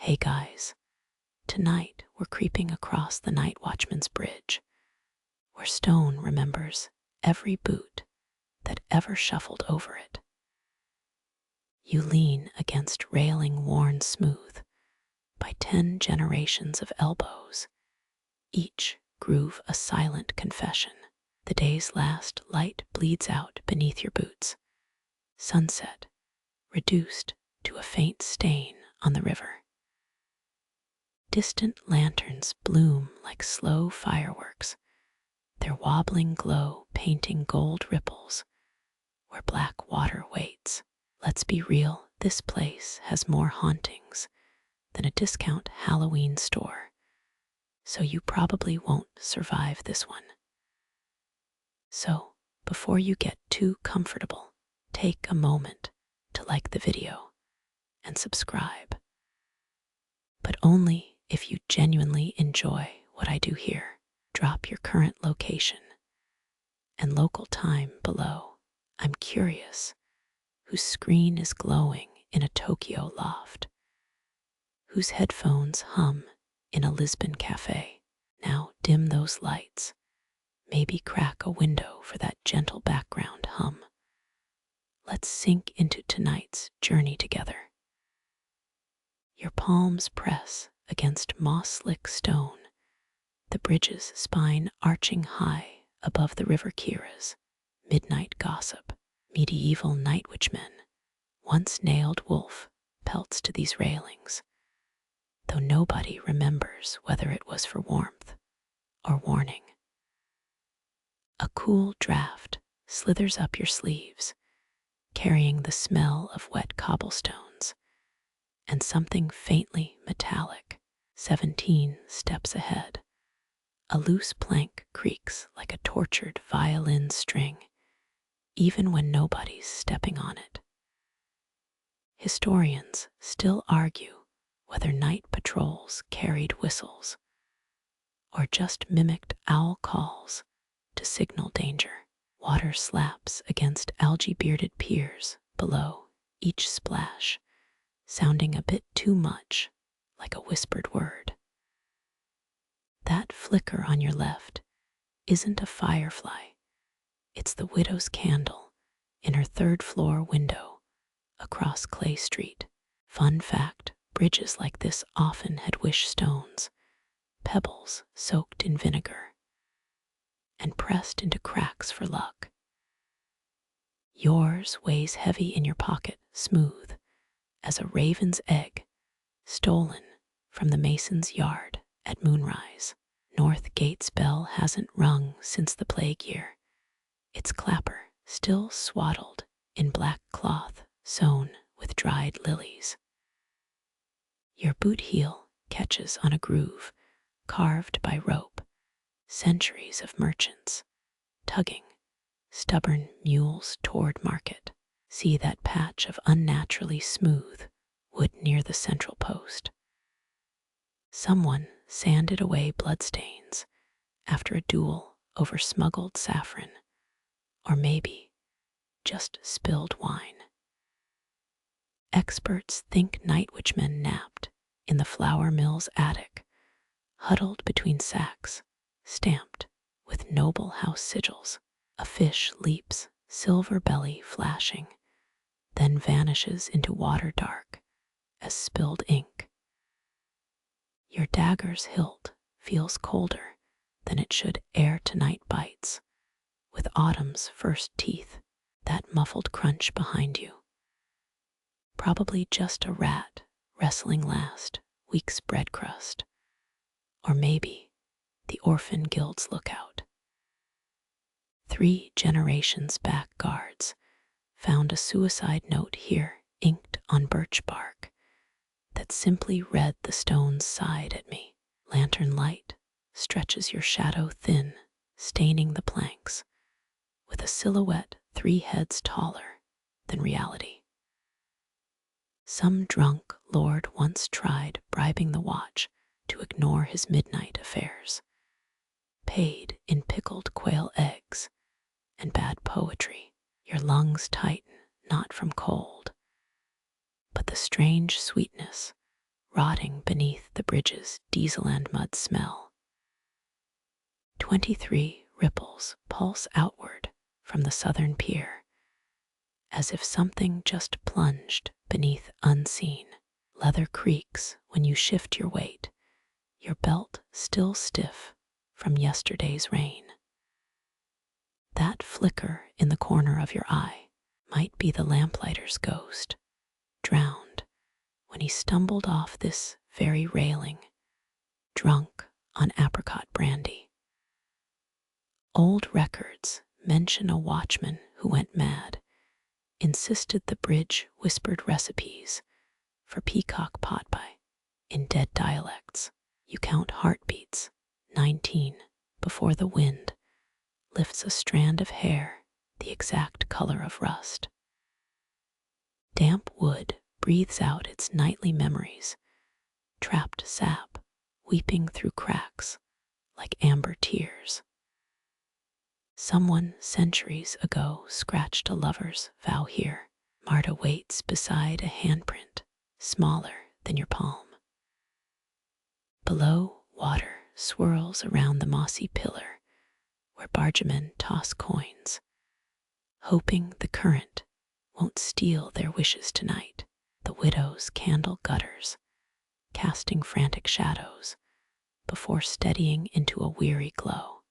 Hey guys, tonight we're creeping across the Nightwatchman's Bridge, where stone remembers every boot that ever shuffled over it. You lean against railing worn smooth by 10 generations of elbows, each groove a silent confession. The day's last light bleeds out beneath your boots, sunset reduced to a faint stain on the river. Distant lanterns bloom like slow fireworks, their wobbling glow painting gold ripples where black water waits. Let's be real, this place has more hauntings than a discount Halloween store, so you probably won't survive this one. So, before you get too comfortable, take a moment to like the video and subscribe. But only if you genuinely enjoy what I do here. Drop your current location and local time below. I'm curious whose screen is glowing in a Tokyo loft, whose headphones hum in a Lisbon cafe. Now dim those lights, maybe crack a window for that gentle background hum. Let's sink into tonight's journey together. Your palms press against moss-slick stone, the bridge's spine arching high above the river Kira's midnight gossip. Medieval night witchmen once nailed wolf pelts to these railings, though nobody remembers whether it was for warmth or warning. A cool draft slithers up your sleeves, carrying the smell of wet cobblestones, and something faintly metallic 17 steps ahead. A loose plank creaks like a tortured violin string, even when nobody's stepping on it. Historians still argue whether night patrols carried whistles or just mimicked owl calls to signal danger. Water slaps against algae-bearded piers below, each splash sounding a bit too much like a whispered word. That flicker on your left isn't a firefly, it's the widow's candle in her third-floor window across Clay Street. Fun fact, bridges like this often had wish stones, pebbles soaked in vinegar, and pressed into cracks for luck. Yours weighs heavy in your pocket, smooth as a raven's egg, stolen from the mason's yard at moonrise. North Gate's bell hasn't rung since the plague year, its clapper still swaddled in black cloth sewn with dried lilies. Your boot heel catches on a groove carved by rope, centuries of merchants tugging stubborn mules toward market. See that patch of unnaturally smooth wood near the central post. Someone sanded away bloodstains after a duel over smuggled saffron, or maybe just spilled wine. Experts think night witchmen napped in the flour mill's attic, huddled between sacks, stamped with noble house sigils. A fish leaps, silver belly flashing, then vanishes into water dark as spilled ink. Your dagger's hilt feels colder than it should ere tonight bites, with autumn's first teeth, that muffled crunch behind you. Probably just a rat wrestling last week's bread crust, or maybe the Orphan Guild's lookout. 3 generations back guards found a suicide note here inked on birch bark that simply read the stone's side at me. Lantern light stretches your shadow thin, staining the planks with a silhouette 3 heads taller than reality. Some drunk lord once tried bribing the watch to ignore his midnight affairs, paid in pickled quail eggs and bad poetry. Your lungs tighten, not from cold, but the strange sweetness rotting beneath the bridge's diesel and mud smell. 23 ripples pulse outward from the southern pier, as if something just plunged beneath unseen. Leather creaks when you shift your weight, your belt still stiff from yesterday's rain. That flicker in the corner of your eye might be the lamplighter's ghost, drowned when he stumbled off this very railing, drunk on apricot brandy. Old records mention a watchman who went mad, insisted the bridge whispered recipes for peacock pot pie in dead dialects. You count heartbeats, 19, before the wind lifts a strand of hair the exact color of rust. Damp wood breathes out its nightly memories, trapped sap weeping through cracks like amber tears. Someone centuries ago scratched a lover's vow here. Marta waits beside a handprint smaller than your palm. Below, water swirls around the mossy pillar where bargemen toss coins, hoping the current won't steal their wishes tonight. The widow's candle gutters, casting frantic shadows before steadying into a weary glow.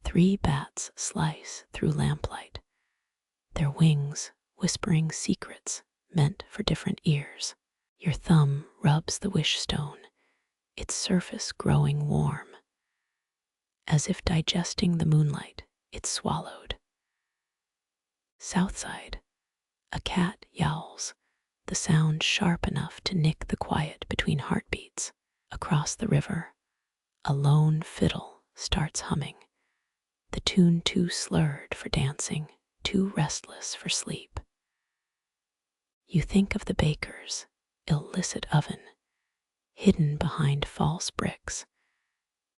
3 bats slice through lamplight, their wings whispering secrets meant for different ears. Your thumb rubs the wish stone, its surface growing warm, as if digesting the moonlight it swallowed. Southside, a cat yowls, the sound sharp enough to nick the quiet between heartbeats. Across the river, a lone fiddle starts humming, the tune too slurred for dancing, too restless for sleep. You think of the baker's illicit oven, hidden behind false bricks,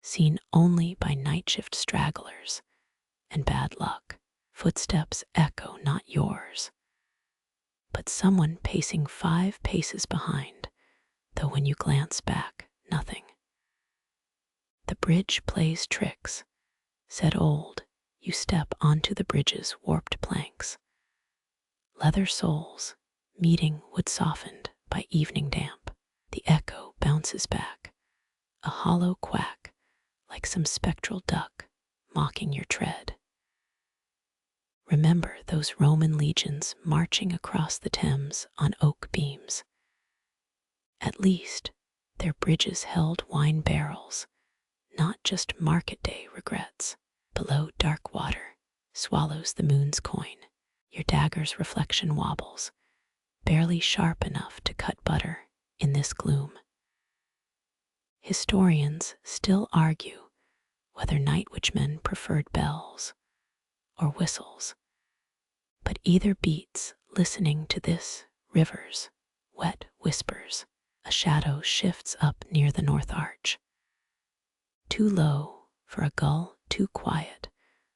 seen only by night shift stragglers and bad luck. Footsteps echo not yours, but someone pacing 5 paces behind, though when you glance back, nothing. The bridge plays tricks, said old. You step onto the bridge's warped planks. Leather soles, meeting wood softened by evening damp. The echo bounces back, a hollow quack like some spectral duck mocking your tread. Remember those Roman legions marching across the Thames on oak beams. At least their bridges held wine barrels, not just market day regrets. Below, dark water swallows the moon's coin. Your dagger's reflection wobbles, barely sharp enough to cut butter in this gloom. Historians still argue whether Nightwatchmen preferred bells or whistles, but either beats listening to this river's wet whispers. A shadow shifts up near the north arch, too low for a gull, too quiet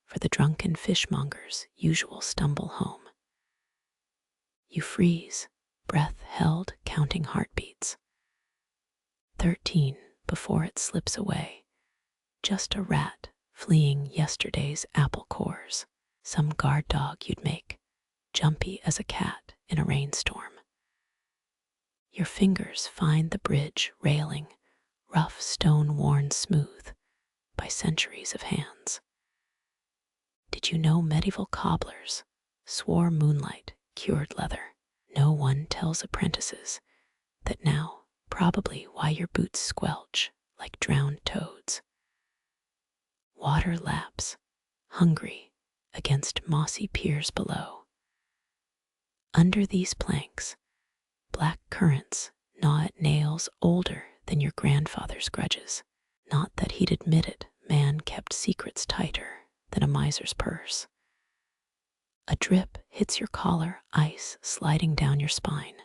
for the drunken fishmonger's usual stumble home. You freeze, breath held, counting heartbeats. 13 before it slips away, just a rat fleeing yesterday's apple cores, some guard dog you'd make, jumpy as a cat in a rainstorm. Your fingers find the bridge railing, rough stone worn smooth by centuries of hands. Did you know medieval cobblers swore moonlight cured leather? No one tells apprentices that now probably why your boots squelch like drowned toads. Water laps, hungry, against mossy piers below. Under these planks, black currents gnaw at nails older than your grandfather's grudges. Not that he'd admit it, man kept secrets tighter than a miser's purse. A drip hits your collar, ice sliding down your spine.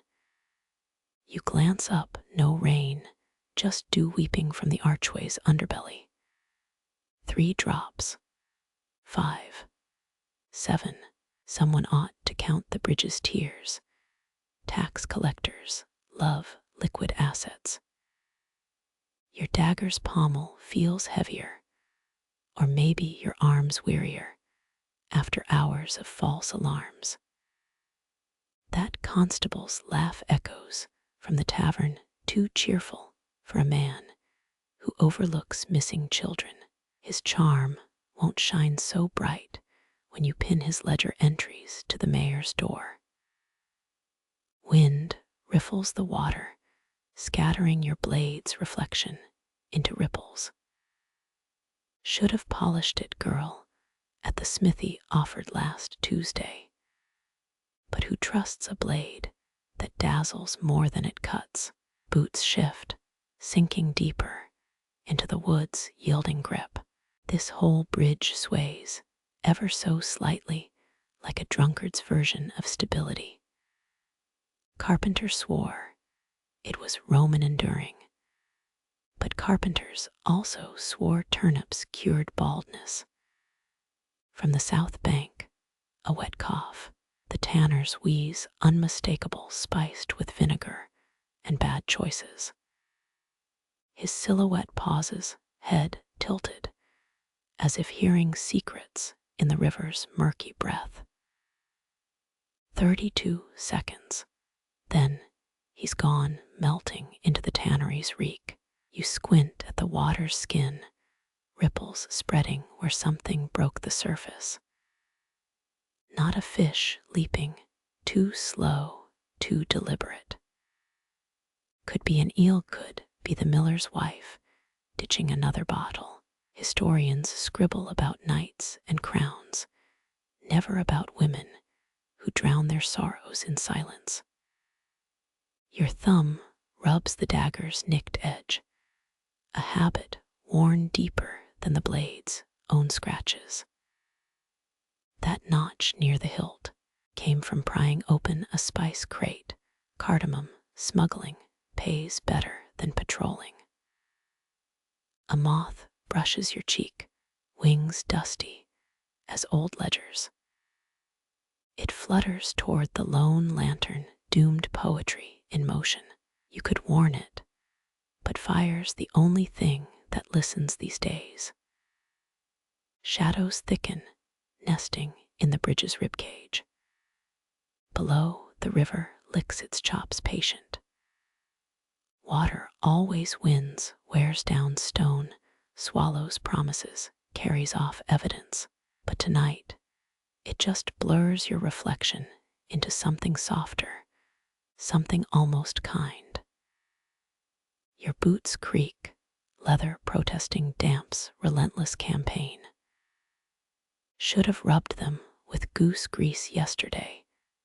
You glance up, no rain, just dew weeping from the archway's underbelly. 3 drops. 5. 7. Someone ought to count the bridge's tears. Tax collectors love liquid assets. Your dagger's pommel feels heavier, or maybe your arms wearier after hours of false alarms. That constable's laugh echoes from the tavern, too cheerful for a man who overlooks missing children. His charm won't shine so bright when you pin his ledger entries to the mayor's door. Wind riffles the water, scattering your blade's reflection into ripples. Should have polished it, girl, at the smithy offered last Tuesday. But who trusts a blade that dazzles more than it cuts? Boots shift, sinking deeper into the wood's yielding grip. This whole bridge sways, ever so slightly, like a drunkard's version of stability. Carpenter swore it was Roman enduring, but carpenters also swore turnips cured baldness. From the south bank, a wet cough, the tanner's wheeze unmistakable, spiced with vinegar and bad choices. His silhouette pauses, head tilted, as if hearing secrets in the river's murky breath. 32 seconds. Then he's gone, melting into the tannery's reek. You squint at the water's skin, ripples spreading where something broke the surface. Not a fish leaping, too slow, too deliberate. Could be an eel, could be the miller's wife, ditching another bottle. Historians scribble about knights and crowns, never about women who drown their sorrows in silence. Your thumb rubs the dagger's nicked edge, a habit worn deeper than the blade's own scratches. That notch near the hilt came from prying open a spice crate. Cardamom smuggling pays better than patrolling. A moth brushes your cheek, wings dusty as old ledgers. It flutters toward the lone lantern, doomed poetry in motion. You could warn it, but fire's the only thing that listens these days. Shadows thicken, nesting in the bridge's ribcage. Below, the river licks its chops patient. Water always wins, wears down stone, swallows promises, carries off evidence. But tonight, it just blurs your reflection into something softer, something almost kind. Your boots creak, leather protesting damp's relentless campaign. Should have rubbed them with goose grease yesterday,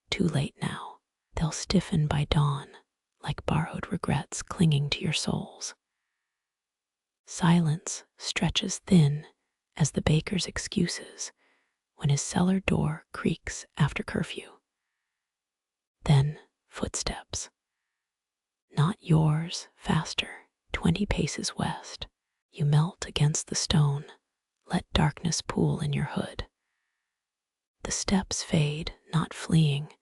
too late now. They'll stiffen by dawn, like borrowed regrets clinging to your soles. Silence stretches thin as the baker's excuses when his cellar door creaks after curfew. Then footsteps. Not yours, faster, 20 paces west. You melt against the stone, let darkness pool in your hood. The steps fade, not fleeing,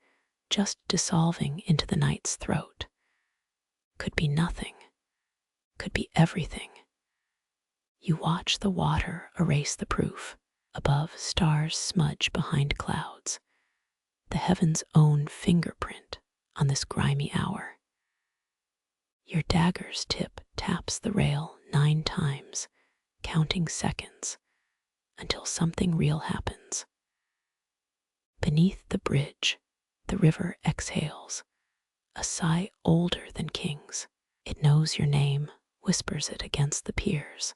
just dissolving into the night's throat. Could be nothing, could be everything. You watch the water erase the proof. Above, stars smudge behind clouds, the heaven's own fingerprint on this grimy hour. Your dagger's tip taps the rail 9 times, counting seconds until something real happens. Beneath the bridge, the river exhales, a sigh older than kings. It knows your name, whispers it against the piers,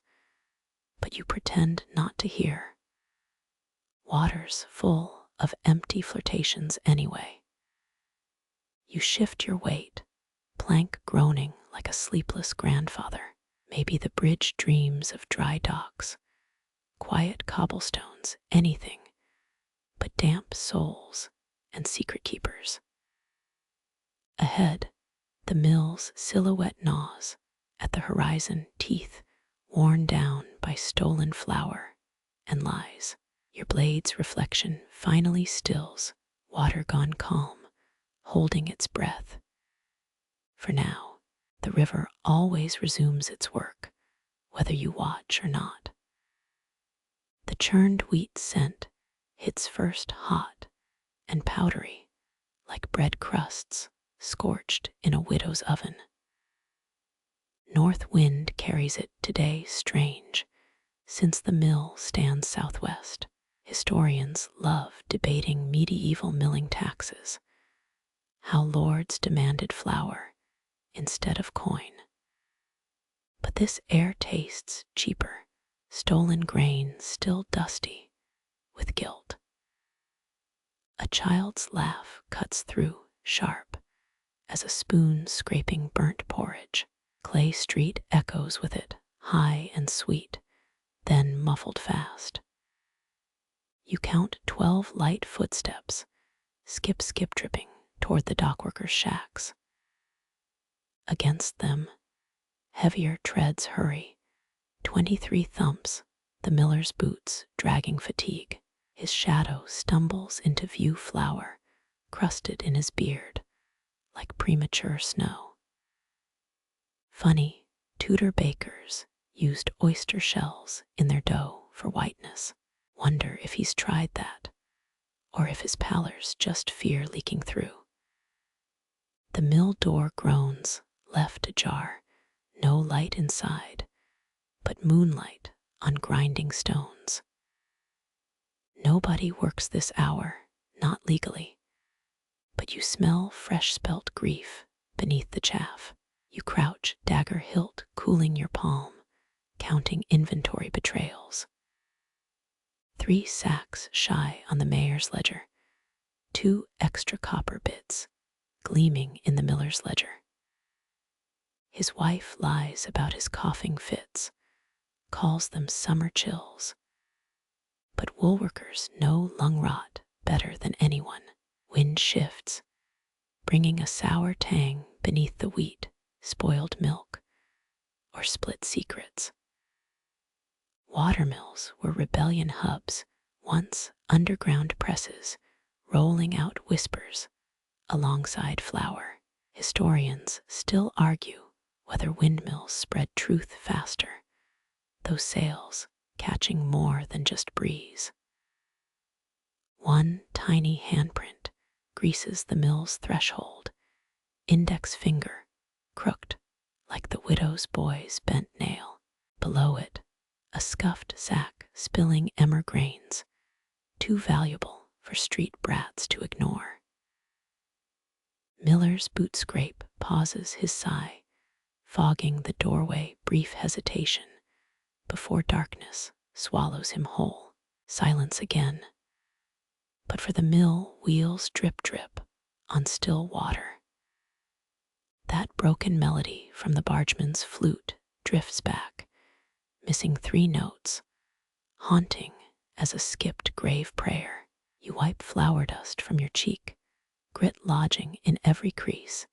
but you pretend not to hear. Water's full of empty flirtations anyway. You shift your weight, plank groaning like a sleepless grandfather. Maybe the bridge dreams of dry docks, quiet cobblestones, anything but damp souls and secret keepers. Ahead, the mill's silhouette gnaws at the horizon, teeth worn down by stolen flour and lies. Your blade's reflection finally stills, water gone calm, holding its breath. For now, the river always resumes its work, whether you watch or not. The churned wheat scent hits first hot and powdery, like bread crusts scorched in a widow's oven. North wind carries it today strange, since the mill stands southwest. Historians love debating medieval milling taxes, how lords demanded flour instead of coin. But this air tastes cheaper, stolen grain still dusty with guilt. A child's laugh cuts through sharp as a spoon scraping burnt porridge. Clay Street echoes with it, high and sweet, then muffled fast. You count 12 light footsteps, skip tripping toward the dockworkers' shacks. Against them, heavier treads hurry, 23 thumps, the miller's boots dragging fatigue. His shadow stumbles into view flour, crusted in his beard, like premature snow. Funny, Tudor bakers used oyster shells in their dough for whiteness. Wonder if he's tried that, or if his pallors just fear leaking through. The mill door groans, left ajar, no light inside, but moonlight on grinding stones. Nobody works this hour, not legally, but you smell fresh spelt grief beneath the chaff. You crouch, dagger hilt cooling your palm, counting inventory betrayals. 3 sacks shy on the mayor's ledger, 2 extra copper bits gleaming in the miller's ledger. His wife lies about his coughing fits, calls them summer chills. But woolworkers know lung rot better than anyone. Wind shifts, bringing a sour tang beneath the wheat, spoiled milk, or split secrets. Watermills were rebellion hubs, once underground presses, rolling out whispers alongside flour. Historians still argue whether windmills spread truth faster, those sails catching more than just breeze. One tiny handprint greases the mill's threshold, index finger crooked like the widow's boy's bent nail. Below it, a scuffed sack spilling emmer grains, too valuable for street brats to ignore. Miller's boot scrape pauses his sigh, fogging the doorway brief hesitation before darkness swallows him whole. Silence again, but for the mill wheels drip on still water. That broken melody from the bargeman's flute drifts back, missing 3 notes, haunting as a skipped grave prayer. You wipe flour dust from your cheek, grit lodging in every crease.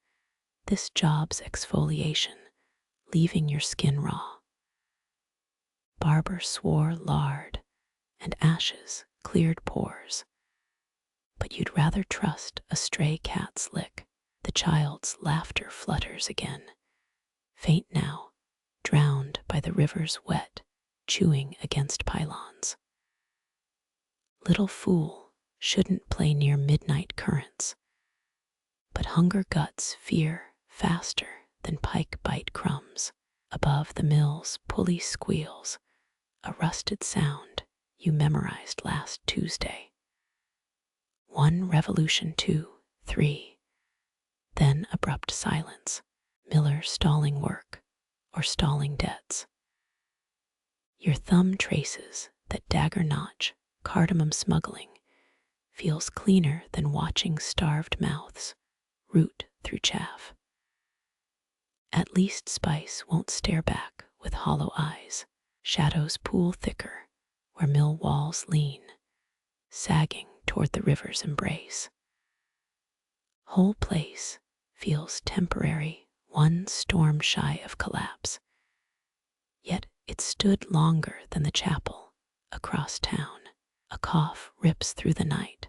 This job's exfoliation, leaving your skin raw. Barber swore lard and ashes cleared pores, but you'd rather trust a stray cat's lick. The child's laughter flutters again, faint now, drowned by the river's wet, chewing against pylons. Little fool shouldn't play near midnight currents, but hunger guts fear faster than pike bite crumbs. Above the mill's pulley squeals, a rusted sound you memorized last Tuesday. 1 revolution, 2, 3. Then abrupt silence, miller stalling work or stalling debts. Your thumb traces that dagger notch, cardamom smuggling, feels cleaner than watching starved mouths root through chaff. At least spice won't stare back with hollow eyes. Shadows pool thicker where mill walls lean, sagging toward the river's embrace. Whole place feels temporary, 1 storm shy of collapse. Yet it stood longer than the chapel across town. A cough rips through the night,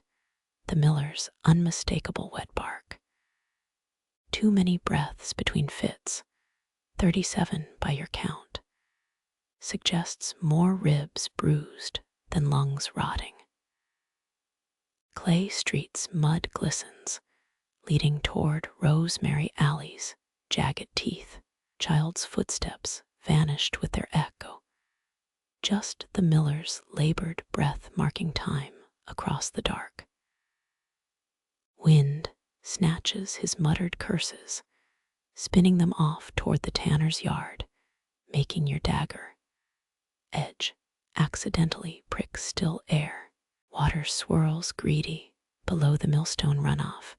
the miller's unmistakable wet bark. Too many breaths between fits, 37 by your count, suggests more ribs bruised than lungs rotting. Clay streets mud glistens, leading toward rosemary alleys, jagged teeth. Child's footsteps vanished with their echo, just the miller's labored breath marking time across the dark. Wind snatches his muttered curses, spinning them off toward the tanner's yard, making your dagger edge accidentally prick still air. Water swirls greedy below the millstone runoff,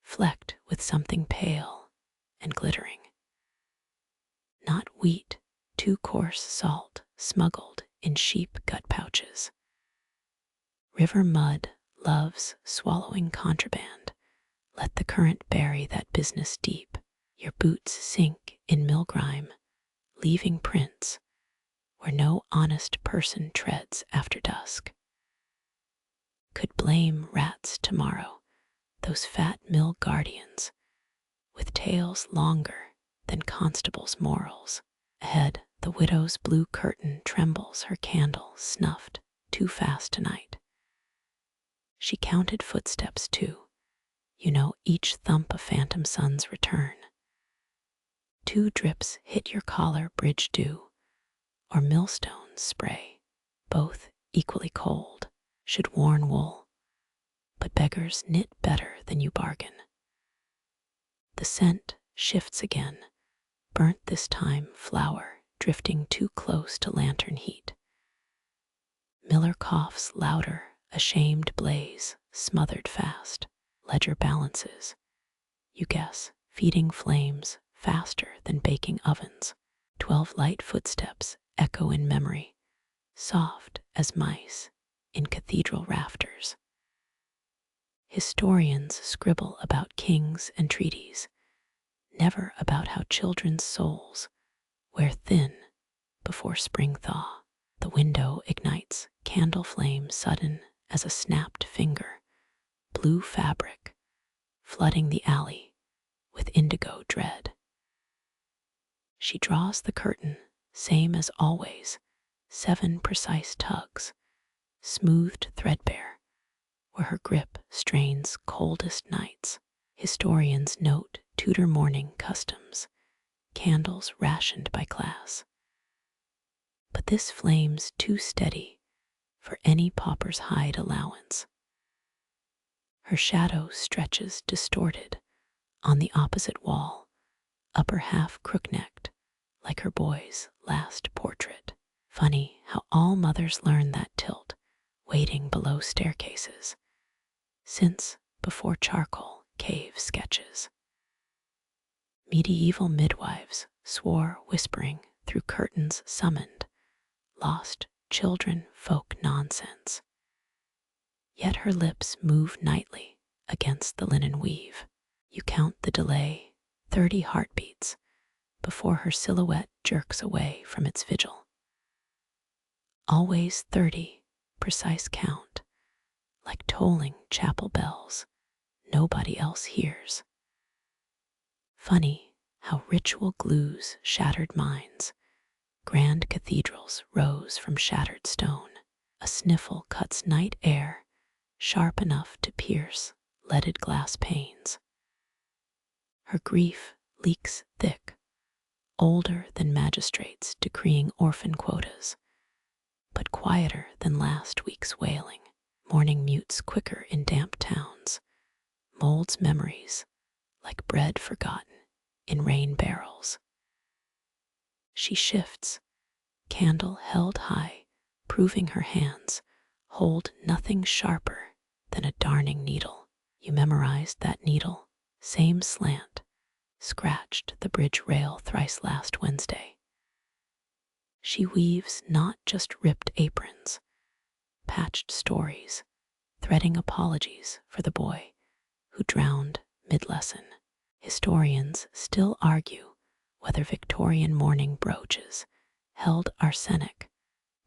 flecked with something pale and glittering. Not wheat, too coarse salt smuggled in sheep gut pouches. River mud loves swallowing contraband. Let the current bury that business deep. Your boots sink in mill grime, leaving prints where no honest person treads after dusk. Could blame rats tomorrow, those fat mill guardians, with tails longer than constables' morals. Ahead, the widow's blue curtain trembles, her candle snuffed too fast tonight. She counted footsteps too, you know each thump a phantom sun's return. 2 drips hit your collar, bridge dew, or millstone spray, both equally cold, should warn wool, but beggars knit better than you bargain. The scent shifts again, burnt this time flour, drifting too close to lantern heat. Miller coughs louder, ashamed blaze, smothered fast, ledger balances. You guess, feeding flames faster than baking ovens. 12 light footsteps echo in memory, soft as mice in cathedral rafters. Historians scribble about kings and treaties, never about how children's souls wear thin before spring thaw. The window ignites, candle flame sudden as a snapped finger, blue fabric flooding the alley with indigo dread. She draws the curtain, same as always, 7 precise tugs, smoothed threadbare, where her grip strains coldest nights. Historians note Tudor morning customs, candles rationed by class. But this flame's too steady for any pauper's hide allowance. Her shadow stretches distorted on the opposite wall, upper half crook-necked, like her boy's last portrait. Funny how all mothers learn that tilt, waiting below staircases, since before charcoal cave sketches. Medieval midwives swore whispering through curtains summoned lost children folk nonsense. Yet her lips move nightly against the linen weave. You count the delay, 30 heartbeats, before her silhouette jerks away from its vigil. Always 30, precise count, like tolling chapel bells nobody else hears. Funny how ritual glues shattered minds. Grand cathedrals rose from shattered stone. A sniffle cuts night air, sharp enough to pierce leaded glass panes. Her grief leaks thick, older than magistrates decreeing orphan quotas, but quieter than last week's wailing. Mourning mutes quicker in damp towns, molds memories like bread forgotten in rain barrels. She shifts, candle held high, proving her hands hold nothing sharper than a darning needle. You memorized that needle, same slant, scratched the bridge rail thrice last Wednesday. She weaves not just ripped aprons, patched stories, threading apologies for the boy who drowned mid-lesson. Historians still argue whether Victorian mourning brooches held arsenic,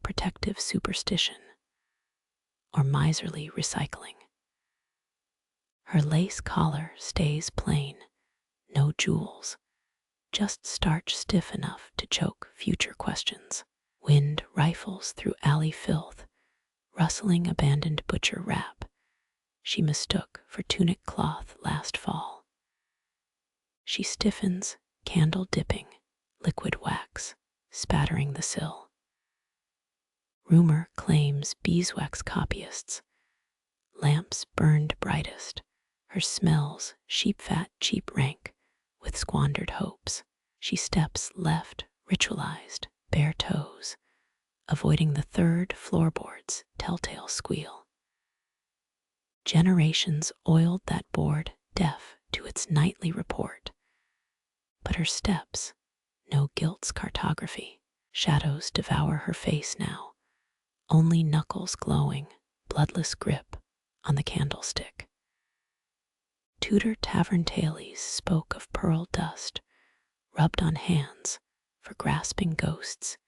protective superstition, or miserly recycling. Her lace collar stays plain, no jewels, just starch stiff enough to choke future questions. Wind rifles through alley filth, rustling abandoned butcher wrap she mistook for tunic cloth last fall. She stiffens, candle dipping, liquid wax spattering the sill. Rumor claims beeswax copyists, lamps burned brightest, her smells sheep fat cheap rank with squandered hopes. She steps left, ritualized, bare toes, avoiding the third floorboard's telltale squeal. Generations oiled that board, deaf to its nightly report. But her steps, no guilt's cartography. Shadows devour her face now, only knuckles glowing, bloodless grip on the candlestick. Tudor tavern tailies spoke of pearl dust, rubbed on hands for grasping ghosts.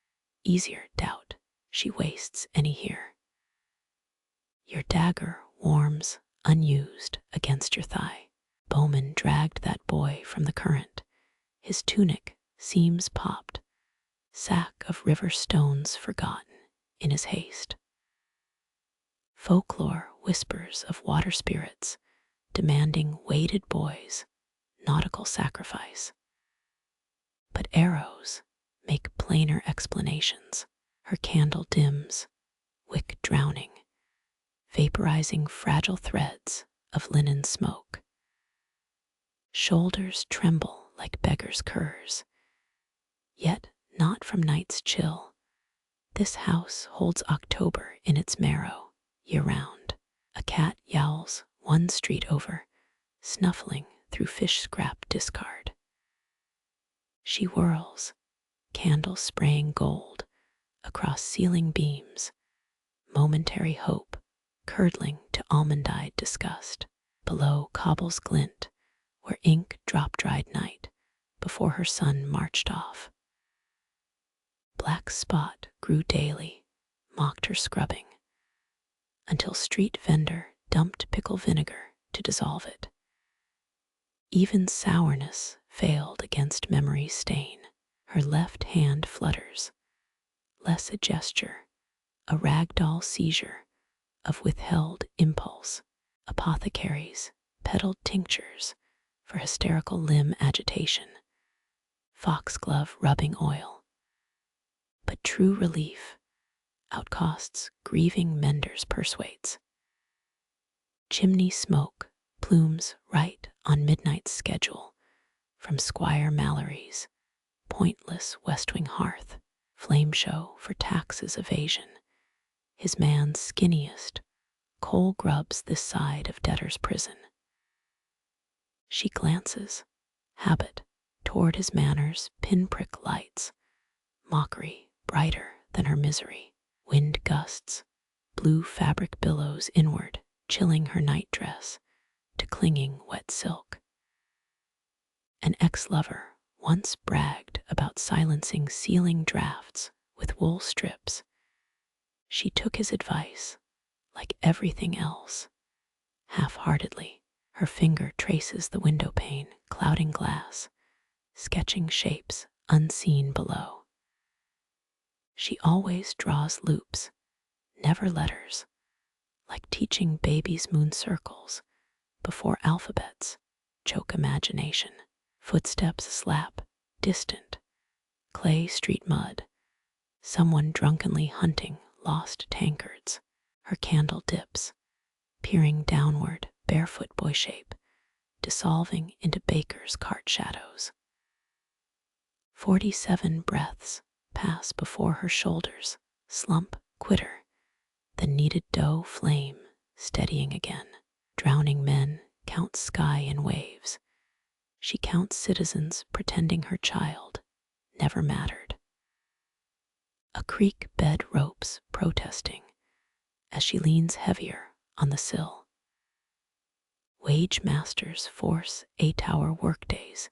Easier doubt she wastes any here. Your dagger warms, unused, against your thigh. Bowman dragged that boy from the current, his tunic seams popped, sack of river stones forgotten in his haste. Folklore whispers of water spirits demanding weighted boys, nautical sacrifice. But arrows make plainer explanations. Her candle dims, wick drowning, vaporizing fragile threads of linen smoke. Shoulders tremble like beggars' curs, yet not from night's chill. This house holds October in its marrow, year-round. A cat yowls one street over, snuffling through fish scrap discard. She whirls, candle spraying gold across ceiling beams, momentary hope curdling to almond-eyed disgust. Below, cobbles glint where ink drop-dried night before her son marched off. Black spot grew daily, mocked her scrubbing, until street vendor dumped pickle vinegar to dissolve it. Even sourness failed against memory's stain. Her left hand flutters, less a gesture, a ragdoll seizure of withheld impulse. Apothecaries peddled tinctures for hysterical limb agitation, foxglove rubbing oil. But true relief outcosts grieving menders' purse-weights. Chimney smoke plumes right on midnight's schedule from Squire Mallory's pointless West Wing hearth, flame show for taxes evasion. His man's skinniest, coal grubs this side of debtor's prison. She glances, habit, toward his manners pinprick lights, mockery brighter than her misery. Wind gusts, blue fabric billows inward, chilling her nightdress to clinging wet silk. An ex-lover once bragged about silencing ceiling drafts with wool strips. She took his advice, like everything else, half-heartedly. Her finger traces the window pane, clouding glass, sketching shapes unseen below. She always draws loops, never letters, like teaching babies moon circles before alphabets choke imagination. Footsteps slap, distant, clay street mud, someone drunkenly hunting lost tankards. Her candle dips, peering downward, barefoot boy shape, dissolving into baker's cart shadows. 47 breaths pass before her shoulders, slump, quitter, the kneaded dough flame, steadying again. Drowning men count sky in waves. She counts citizens pretending her child never mattered. A creak bed ropes protesting as she leans heavier on the sill. Wage masters force 8-hour workdays.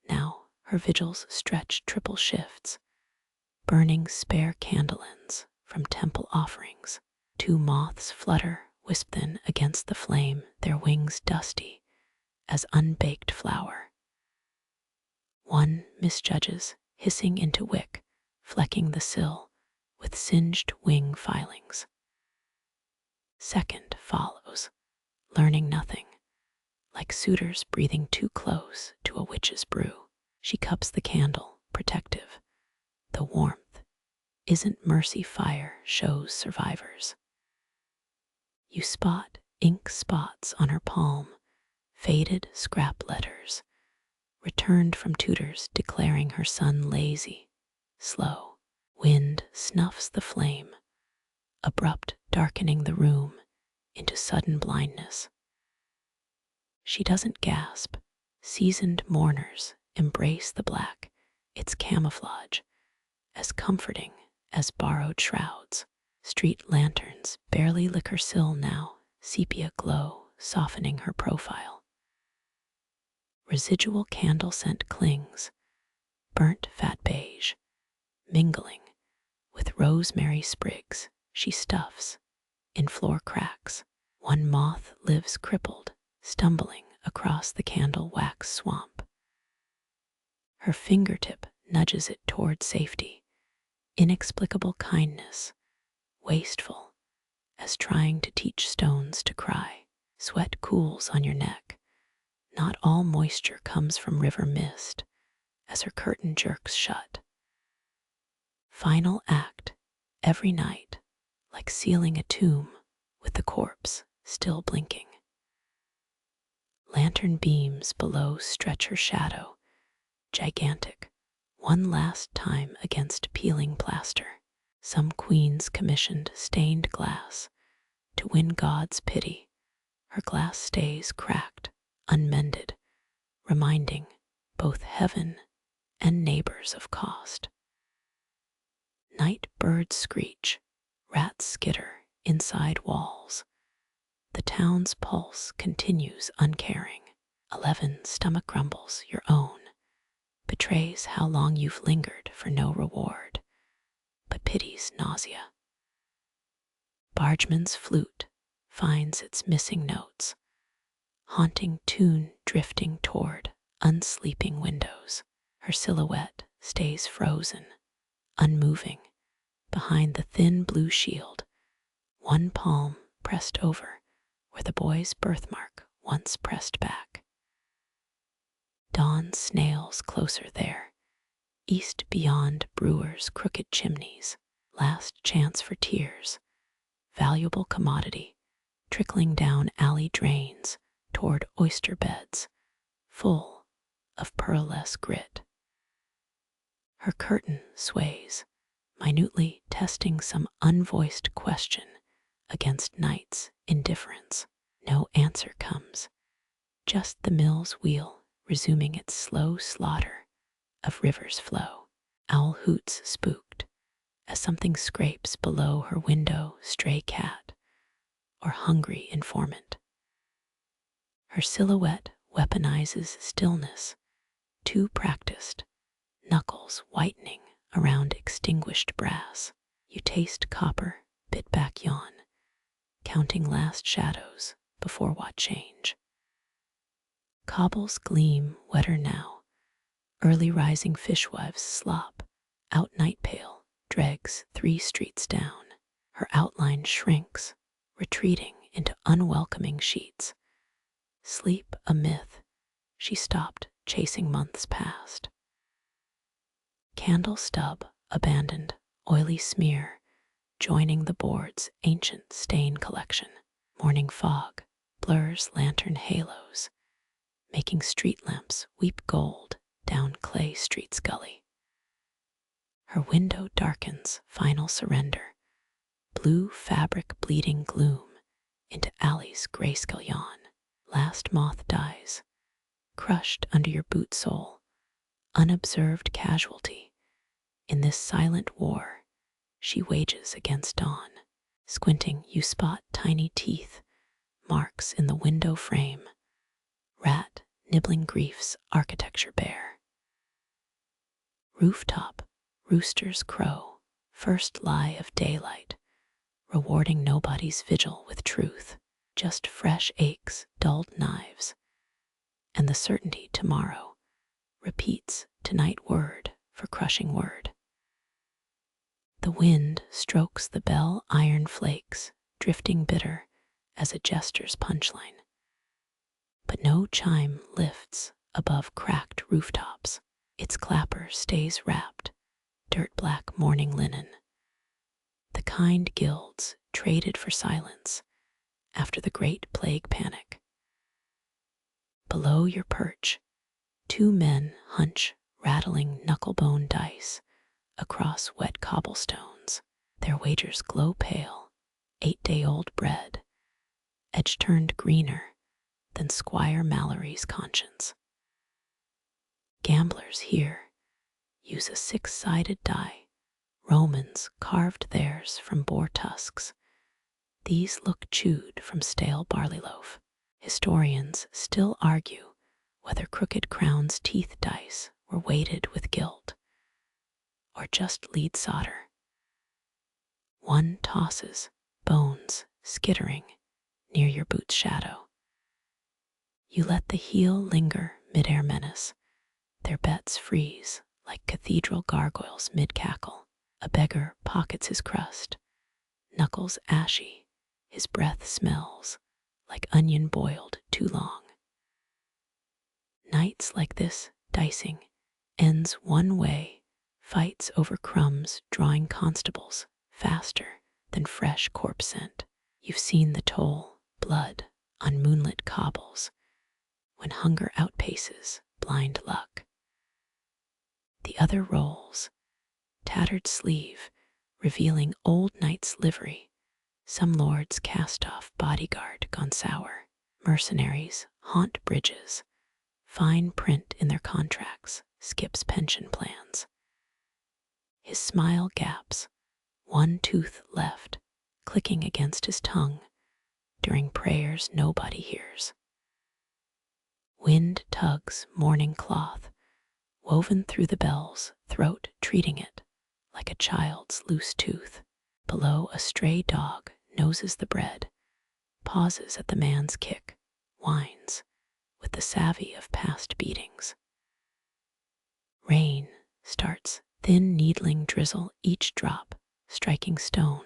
Now her vigils stretch triple shifts, burning spare candle ends from temple offerings. 2 moths flutter, wisp thin against the flame, their wings dusty as unbaked flour. One misjudges, hissing into wick, flecking the sill with singed wing filings. Second follows, learning nothing, like suitors breathing too close to a witch's brew. She cups the candle, protective. The warmth isn't mercy fire, shows survivors. You spot ink spots on her palm, faded scrap letters, returned from tutors declaring her son lazy, slow. Wind snuffs the flame, abrupt darkening the room into sudden blindness. She doesn't gasp. Seasoned mourners embrace the black, its camouflage, as comforting as borrowed shrouds. Street lanterns barely lick her sill now, sepia glow softening her profile. Residual candle scent clings, burnt fat beige, mingling with rosemary sprigs she stuffs in floor cracks. One moth lives crippled, stumbling across the candle wax swamp. Her fingertip nudges it toward safety, inexplicable kindness, wasteful as trying to teach stones to cry. Sweat cools on your neck. Not all moisture comes from river mist as her curtain jerks shut. Final act, every night, like sealing a tomb with the corpse still blinking. Lantern beams below stretch her shadow, gigantic, one last time against peeling plaster. Some queens commissioned stained glass to win God's pity. Her glass stays cracked, unmended, reminding both heaven and neighbors of cost. Night birds screech, rats skitter inside walls. The town's pulse continues uncaring. 11 stomach grumbles, your own, betrays how long you've lingered for no reward, but pity's nausea. Bargeman's flute finds its missing notes, haunting tune drifting toward unsleeping windows. Her silhouette stays frozen, unmoving, behind the thin blue shield, one palm pressed over where the boy's birthmark once pressed back. Dawn snails closer there, east beyond brewers' crooked chimneys, last chance for tears, valuable commodity, trickling down alley drains toward oyster beds, full of pearlesque grit. Her curtain sways, minutely testing some unvoiced question against night's indifference. No answer comes, just the mill's wheel resuming its slow slaughter of river's flow. Owl hoots spooked as something scrapes below her window, stray cat or hungry informant. Her silhouette weaponizes stillness, too practiced, knuckles whitening around extinguished brass. You taste copper, bit back yawn, counting last shadows before what change. Cobbles gleam wetter now, early rising fishwives slop, out night pail dregs 3 streets down. Her outline shrinks, retreating into unwelcoming sheets. Sleep a myth, she stopped chasing months past. Candle stub abandoned, oily smear, joining the board's ancient stain collection. Morning fog blurs lantern halos, making street lamps weep gold down Clay Street's gully. Her window darkens, final surrender, blue fabric bleeding gloom into alley's grayscale yawn. Last moth dies, crushed under your boot sole, unobserved casualty. In this silent war she wages against dawn. Squinting, you spot tiny teeth, marks in the window frame, rat nibbling grief's architecture bare. Rooftop, roosters crow, first lie of daylight, rewarding nobody's vigil with truth, just fresh aches, dulled knives, and the certainty tomorrow repeats tonight word for crushing word. The wind strokes the bell iron flakes, drifting bitter as a jester's punchline. But no chime lifts above cracked rooftops. Its clapper stays wrapped, dirt-black mourning linen. The kind guilds traded for silence after the Great Plague Panic. Below your perch, two men hunch rattling knucklebone dice across wet cobblestones. Their wagers glow pale, 8-day-old bread, edge turned greener than Squire Mallory's conscience. Gamblers here use a 6-sided die. Romans carved theirs from boar tusks. These look chewed from stale barley loaf. Historians still argue whether Crooked Crown's teeth dice were weighted with guilt or just lead solder. One tosses, bones skittering near your boot's shadow. You let the heel linger mid-air menace. Their bets freeze like cathedral gargoyles mid-cackle. A beggar pockets his crust, knuckles ashy, his breath smells like onion boiled too long. Nights like this, dicing, ends one way, fights over crumbs drawing constables faster than fresh corpse scent. You've seen the toll, blood on moonlit cobbles, when hunger outpaces blind luck. The other rolls, tattered sleeve, revealing old knight's livery. Some lords cast off bodyguard gone sour. Mercenaries haunt bridges. Fine print in their contracts skips pension plans. His smile gaps, one tooth left, clicking against his tongue during prayers nobody hears. Wind tugs mourning cloth, woven through the bell's throat, treating it like a child's loose tooth. Below, a stray dog noses the bread, pauses at the man's kick, whines with the savvy of past beatings. Rain starts, thin needling drizzle, each drop striking stone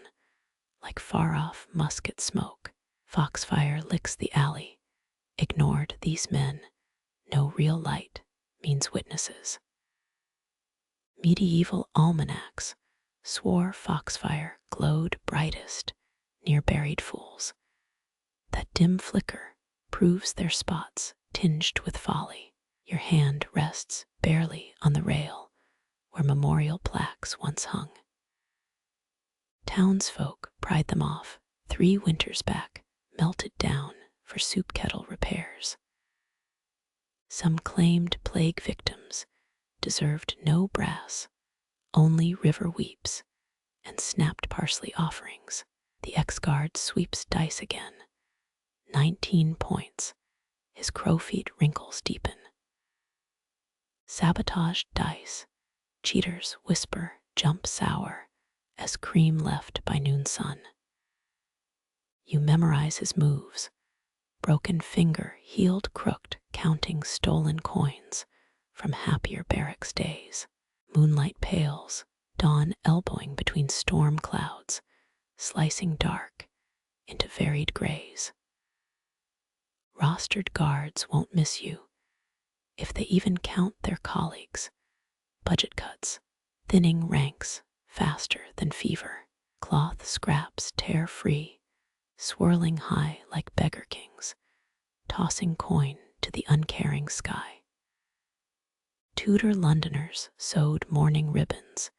like far-off musket smoke. Foxfire licks the alley. Ignored these men, no real light means witnesses. Medieval almanacs swore foxfire glowed brightest near buried fools. That dim flicker proves their spots tinged with folly. Your hand rests barely on the rail where memorial plaques once hung. Townsfolk pried them off 3 winters back, melted down for soup kettle repairs. Some claimed plague victims deserved no brass, only river weeps and snapped parsley offerings. The ex-guard sweeps dice again. 19 points. His crowfeet wrinkles deepen. Sabotaged dice. Cheaters whisper, jump sour as cream left by noon sun. You memorize his moves. Broken finger, healed crooked, counting stolen coins from happier barracks days. Moonlight pales, dawn elbowing between storm clouds, slicing dark into varied grays. Rostered guards won't miss you, if they even count their colleagues. Budget cuts, thinning ranks faster than fever. Cloth scraps tear free, swirling high like beggar kings, tossing coin to the uncaring sky. Tudor Londoners sewed mourning ribbons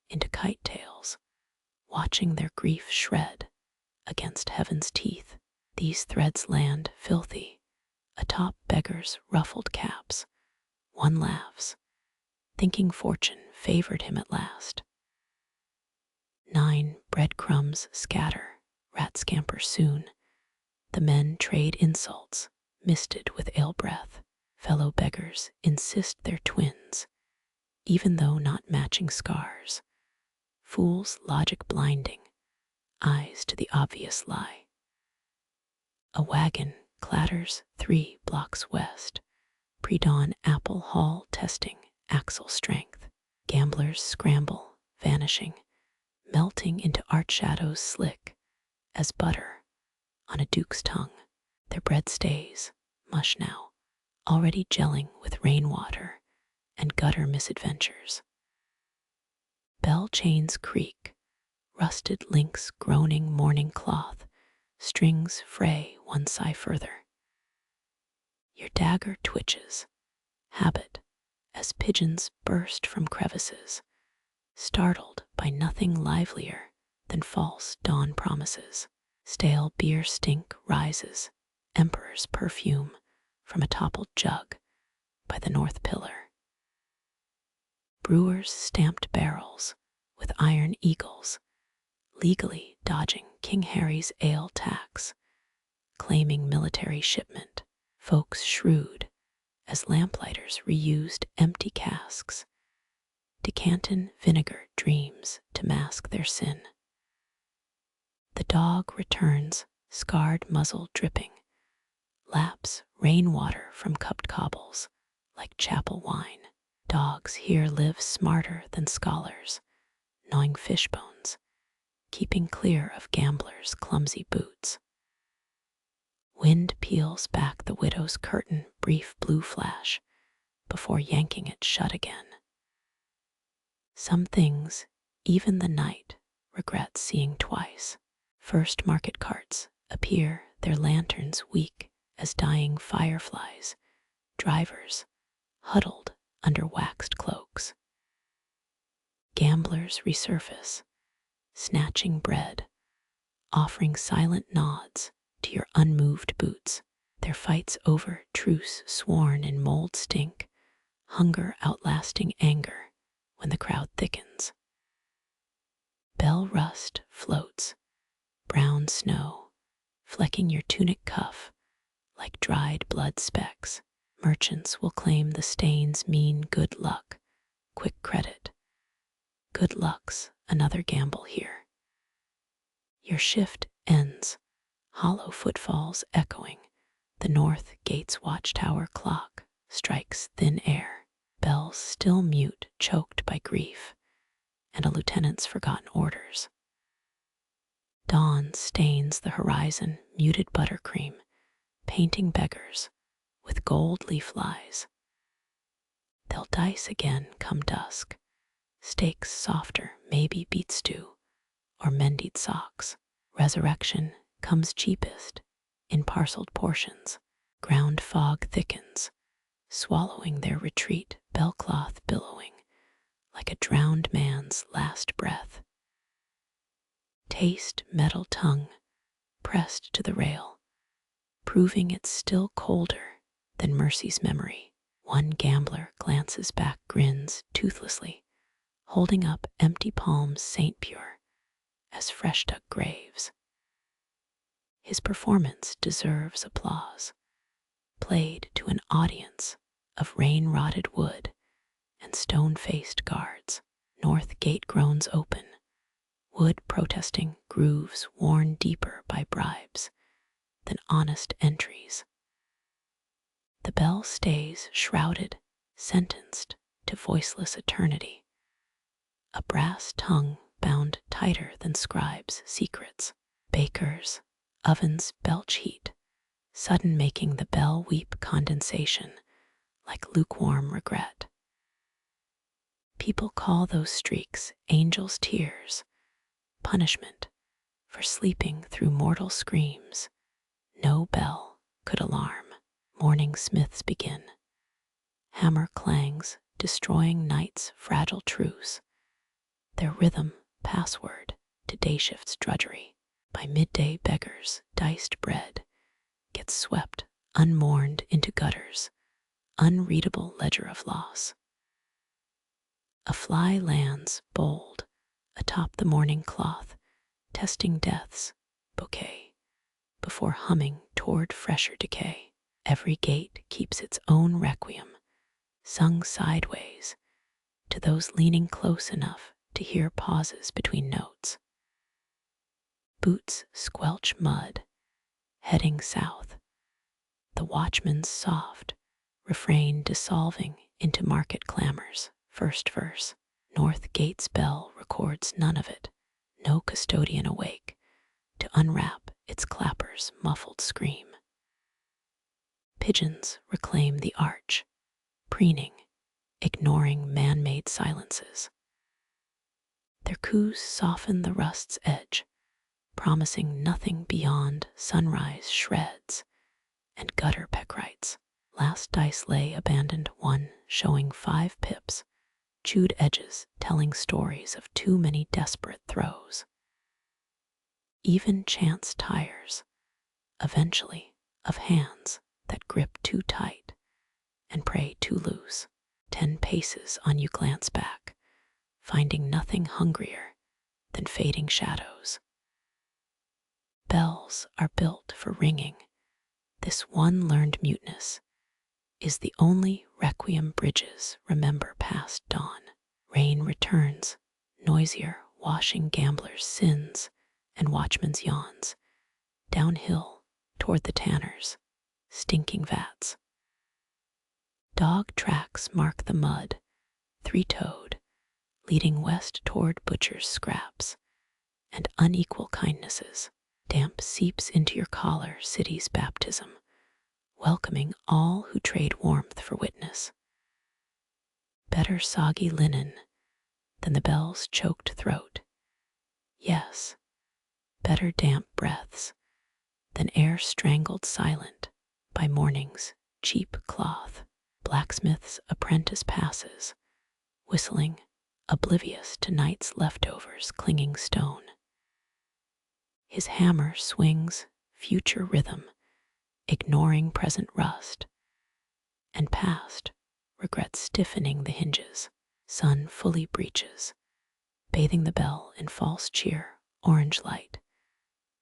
into kite tails, watching their grief shred against heaven's teeth. These threads land filthy atop beggars' ruffled caps. One laughs, thinking fortune favored him at last. 9 breadcrumbs scatter, rat scamper soon. The men trade insults, misted with ale breath. Fellow beggars insist they're twins, even though not matching scars. Fools logic blinding, eyes to the obvious lie. A wagon clatters 3 blocks west, Pre-dawn apple haul testing axle strength. Gamblers scramble, vanishing, melting into art shadows slick as butter on a duke's tongue. Their bread stays, mush now, already gelling with rainwater and gutter misadventures. Bell chains creak, rusted links groaning morning cloth, strings fray one sigh further. Your dagger twitches, habit, as pigeons burst from crevices, startled by nothing livelier than false dawn promises. Stale beer stink rises, emperor's perfume, from a toppled jug by the north pillar. Brewers stamped barrels with iron eagles, legally dodging King Harry's ale tax, claiming military shipment. Folks shrewd as lamplighters reused empty casks, decantin vinegar dreams to mask their sin. The dog returns, scarred muzzle dripping, laps rainwater from cupped cobbles like chapel wine. Dogs here live smarter than scholars, gnawing fish bones, keeping clear of gamblers' clumsy boots. Wind peels back the widow's curtain, brief blue flash, before yanking it shut again. Some things, even the night, regrets seeing twice. First market carts appear, their lanterns weak as dying fireflies, drivers huddled under waxed cloaks. Gamblers resurface, snatching bread, offering silent nods to your unmoved boots. Their fights over, truce sworn in mold stink, hunger outlasting anger when the crowd thickens. Bell rust floats, brown snow, flecking your tunic cuff like dried blood specks. Merchants will claim the stains mean good luck, quick credit. Good luck's another gamble here. Your shift ends, hollow footfalls echoing. The north gate's watchtower clock strikes thin air. Bells still mute, choked by grief, and a lieutenant's forgotten orders. Dawn stains the horizon, muted buttercream, painting beggars with gold leaf lies. They'll dice again come dusk, stakes softer, maybe beet stew or mended socks. Resurrection comes cheapest in parceled portions. Ground fog thickens, swallowing their retreat, bellcloth billowing like a drowned man's last breath. Taste metal tongue pressed to the rail, proving it's still colder than mercy's memory. One gambler glances back, grins toothlessly, holding up empty palms saint pure as fresh dug graves. His performance deserves applause, played to an audience of rain-rotted wood and stone-faced guards. North gate groans open, wood protesting, grooves worn deeper by bribes than honest entries. The bell stays shrouded, sentenced to voiceless eternity, a brass tongue bound tighter than scribes' secrets. Bakers' ovens belch heat, sudden making the bell weep condensation like lukewarm regret. People call those streaks angels' tears, punishment for sleeping through mortal screams no bell could alarm. Morning smiths begin, hammer clangs destroying night's fragile truce, their rhythm password to day shift's drudgery. By midday beggars' diced bread gets swept unmourned into gutters, unreadable ledger of loss. A fly lands bold atop the morning cloth, testing death's bouquet before humming toward fresher decay. Every gate keeps its own requiem, sung sideways to those leaning close enough to hear pauses between notes. Boots squelch mud, heading south, the watchman's soft, Refrain dissolving into market clamors. First verse. North Gate's bell records none of it. No custodian awake to unwrap its clapper's muffled scream. Pigeons reclaim the arch, preening, ignoring man-made silences. Their coos soften the rust's edge, promising nothing beyond sunrise shreds and gutter peccrites. Last dice lay abandoned, one showing 5 pips, chewed edges telling stories of too many desperate throws. Even chance tires, eventually, of hands that grip too tight and pray too loose. 10 paces on you glance back, finding nothing hungrier than fading shadows. Bells are built for ringing. This one learned muteness is the only requiem bridges remember past dawn. Rain returns, noisier, washing gamblers' sins and watchmen's yawns, downhill toward the tanners, stinking vats. Dog tracks mark the mud, 3-toed, leading west toward butchers' scraps and unequal kindnesses. Damp seeps into your collar, city's baptism, welcoming all who trade warmth for witness. Better soggy linen than the bell's choked throat. Yes, better damp breaths than air strangled silent by morning's cheap cloth. Blacksmith's apprentice passes, whistling, oblivious to night's leftovers clinging stone. His hammer swings future rhythm, ignoring present rust, and past regrets stiffening the hinges. Sun fully breaches, bathing the bell in false cheer, orange light,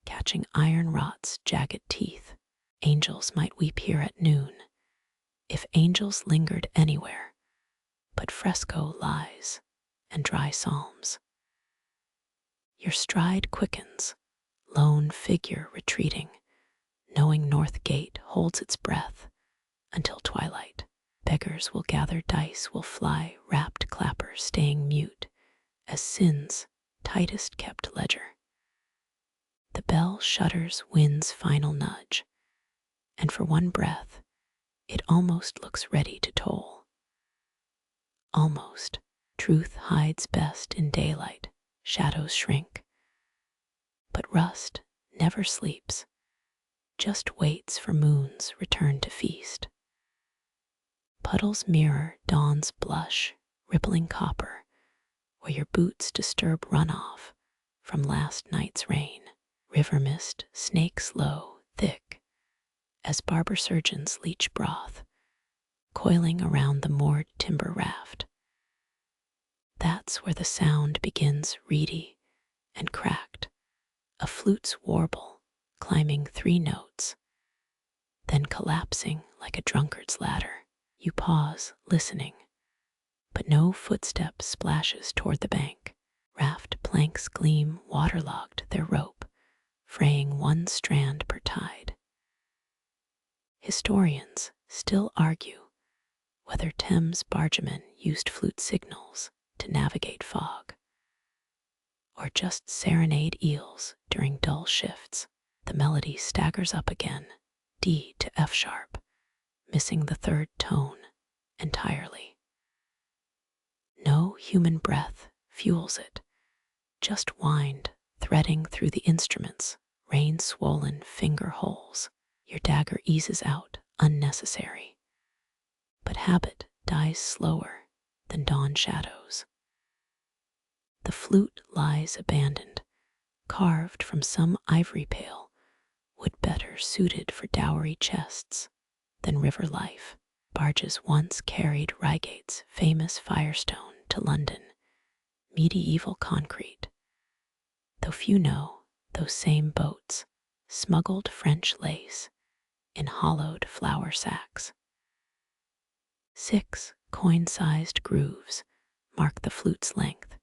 catching iron rot's jagged teeth. Angels might weep here at noon, if angels lingered anywhere but fresco lies and dry psalms. Your stride quickens, lone figure retreating, knowing North Gate holds its breath until twilight. Beggars will gather, dice will fly, wrapped clappers staying mute as sin's tightest kept ledger. The bell shudders wind's final nudge, and for one breath it almost looks ready to toll. Almost. Truth hides best in daylight, shadows shrink. But rust never sleeps, just waits for moon's return to feast. Puddles mirror dawn's blush, rippling copper, where your boots disturb runoff from last night's rain. River mist snakes low, thick, as barber surgeons leach broth, coiling around the moored timber raft. That's where the sound begins, reedy and cracked, a flute's warble climbing 3 notes, then collapsing like a drunkard's ladder. You pause, listening, but no footstep splashes toward the bank. Raft planks gleam, waterlogged their rope, fraying 1 strand per tide. Historians still argue whether Thames bargemen used flute signals to navigate fog, or just serenade eels during dull shifts. The melody staggers up again, D to F sharp, missing the 3rd tone entirely. No human breath fuels it, just wind threading through the instruments, rain-swollen finger holes. Your dagger eases out, unnecessary, but habit dies slower than dawn shadows. The flute lies abandoned, carved from some ivory pail, wood better suited for dowry chests than river life. Barges once carried Reigate's famous Firestone to London, medieval concrete, though few know those same boats smuggled French lace in hollowed flour sacks. 6 coin-sized grooves mark the flute's length,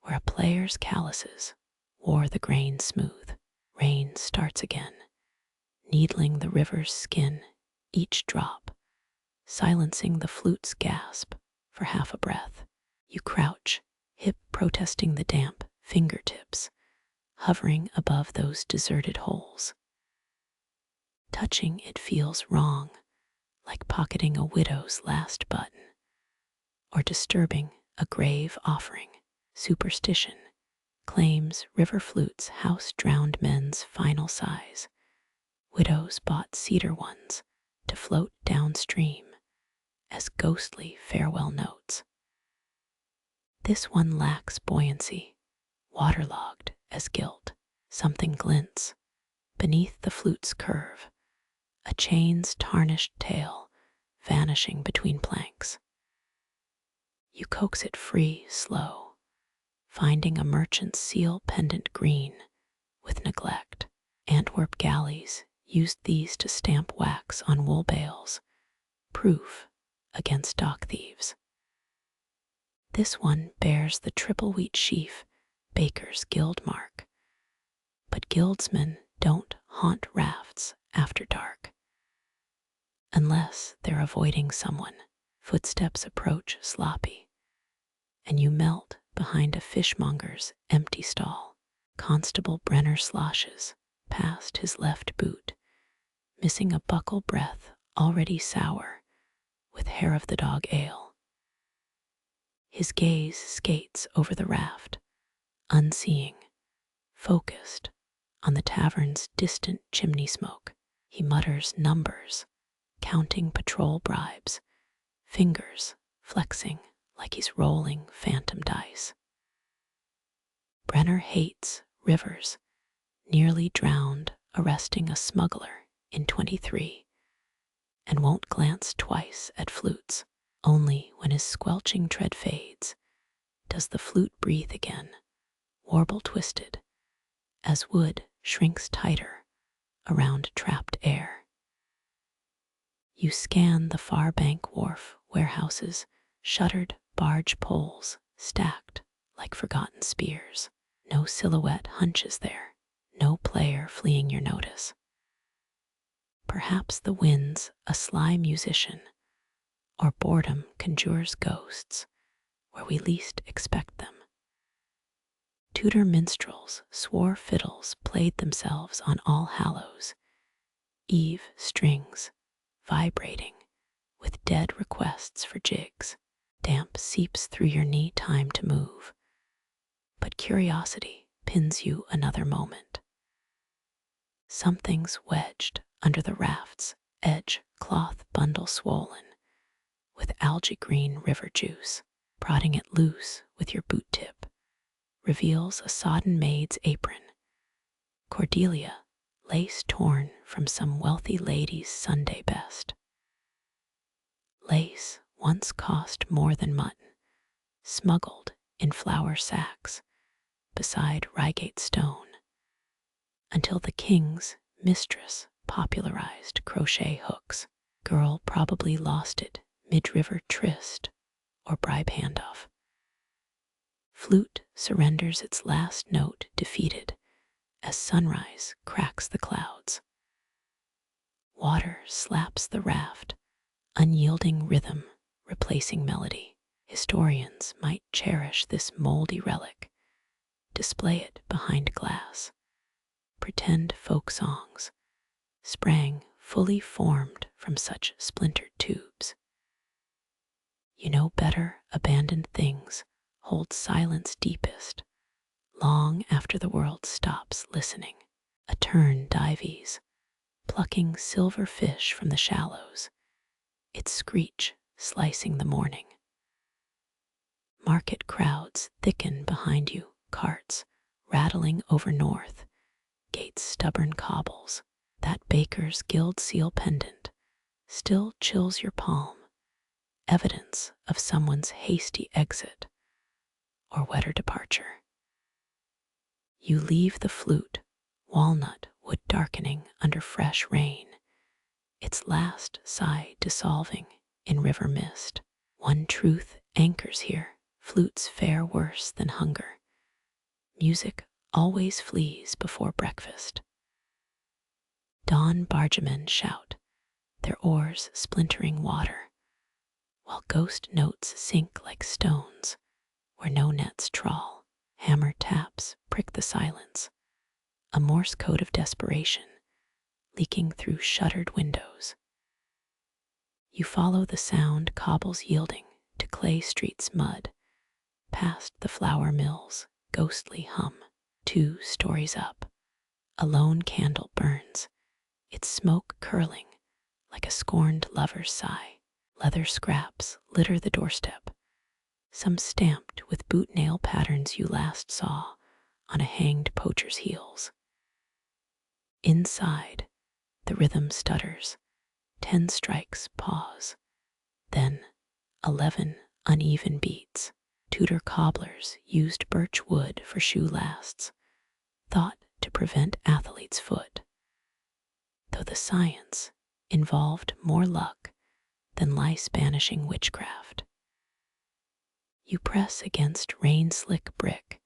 where a player's calluses wore the grain smooth. Rain starts again, needling the river's skin, each drop silencing the flute's gasp for half a breath. You crouch, hip protesting the damp fingertips, hovering above those deserted holes. Touching it feels wrong, like pocketing a widow's last button, or disturbing a grave offering. Superstition claims river flutes house drowned men's final sighs. Widows bought cedar ones to float downstream as ghostly farewell notes. This one lacks buoyancy, waterlogged as guilt. Something glints beneath the flute's curve, a chain's tarnished tail vanishing between planks. You coax it free, slow, finding a merchant's seal pendant green with neglect. Antwerp galleys used these to stamp wax on wool bales, proof against dock thieves. This one bears the triple wheat sheaf baker's guild mark, but guildsmen don't haunt rafts after dark. Unless they're avoiding someone, footsteps approach sloppy, and you melt behind a fishmonger's empty stall. Constable Brenner sloshes past his left boot, missing a buckle breath already sour with hair of the dog ale. His gaze skates over the raft, unseeing, focused on the tavern's distant chimney smoke. He mutters numbers, counting patrol bribes, fingers flexing like he's rolling phantom dice. Brenner hates rivers, nearly drowned arresting a smuggler in 23, and won't glance twice at flutes. Only when his squelching tread fades does the flute breathe again, warble twisted, as wood shrinks tighter around trapped air. You scan the far bank wharf warehouses, shuttered barge poles stacked like forgotten spears. No silhouette hunches there, no player fleeing your notice. Perhaps the wind's a sly musician, or boredom conjures ghosts where we least expect them. Tudor minstrels swore fiddles played themselves on All Hallows Eve strings vibrating with dead requests for jigs. Damp seeps through your knee, time to move, but curiosity pins you another moment. Something's wedged under the raft's edge, cloth bundle swollen with algae green river juice. Prodding it loose with your boot tip reveals a sodden maid's apron. Cordelia, lace torn from some wealthy lady's Sunday best. Lace once cost more than mutton, smuggled in flour sacks beside Reigate stone, until the king's mistress popularized crochet hooks. Girl probably lost it mid-river tryst or bribe handoff. Flute surrenders its last note defeated as sunrise cracks the clouds. Water slaps the raft, unyielding rhythm replacing melody. Historians might cherish this moldy relic, display it behind glass. Pretend folk songs sprang fully formed from such splintered tubes. You know better, abandoned things hold silence deepest, long after the world stops listening. A tern dives, plucking silver fish from the shallows, its screech slicing the morning. Market crowds thicken behind you, carts rattling over north, gates stubborn cobbles. That baker's guild seal pendant still chills your palm, evidence of someone's hasty exit or wetter departure. You leave the flute, walnut wood darkening under fresh rain, its last sigh dissolving in river mist. One truth anchors here, flutes fare worse than hunger. Music always flees before breakfast. Dawn bargemen shout, their oars splintering water, while ghost notes sink like stones where no nets trawl. Hammer taps prick the silence, a Morse code of desperation leaking through shuttered windows. You follow the sound cobbles yielding to Clay Street's mud, past the flour mill's ghostly hum. 2 stories up, a lone candle burns, its smoke curling like a scorned lover's sigh. Leather scraps litter the doorstep, some stamped with boot nail patterns you last saw on a hanged poacher's heels. Inside, the rhythm stutters. 10 strikes pause, then 11 uneven beats. Tudor cobblers used birch wood for shoe lasts, thought to prevent athlete's foot, though the science involved more luck than lice-banishing witchcraft. You press against rain-slick brick,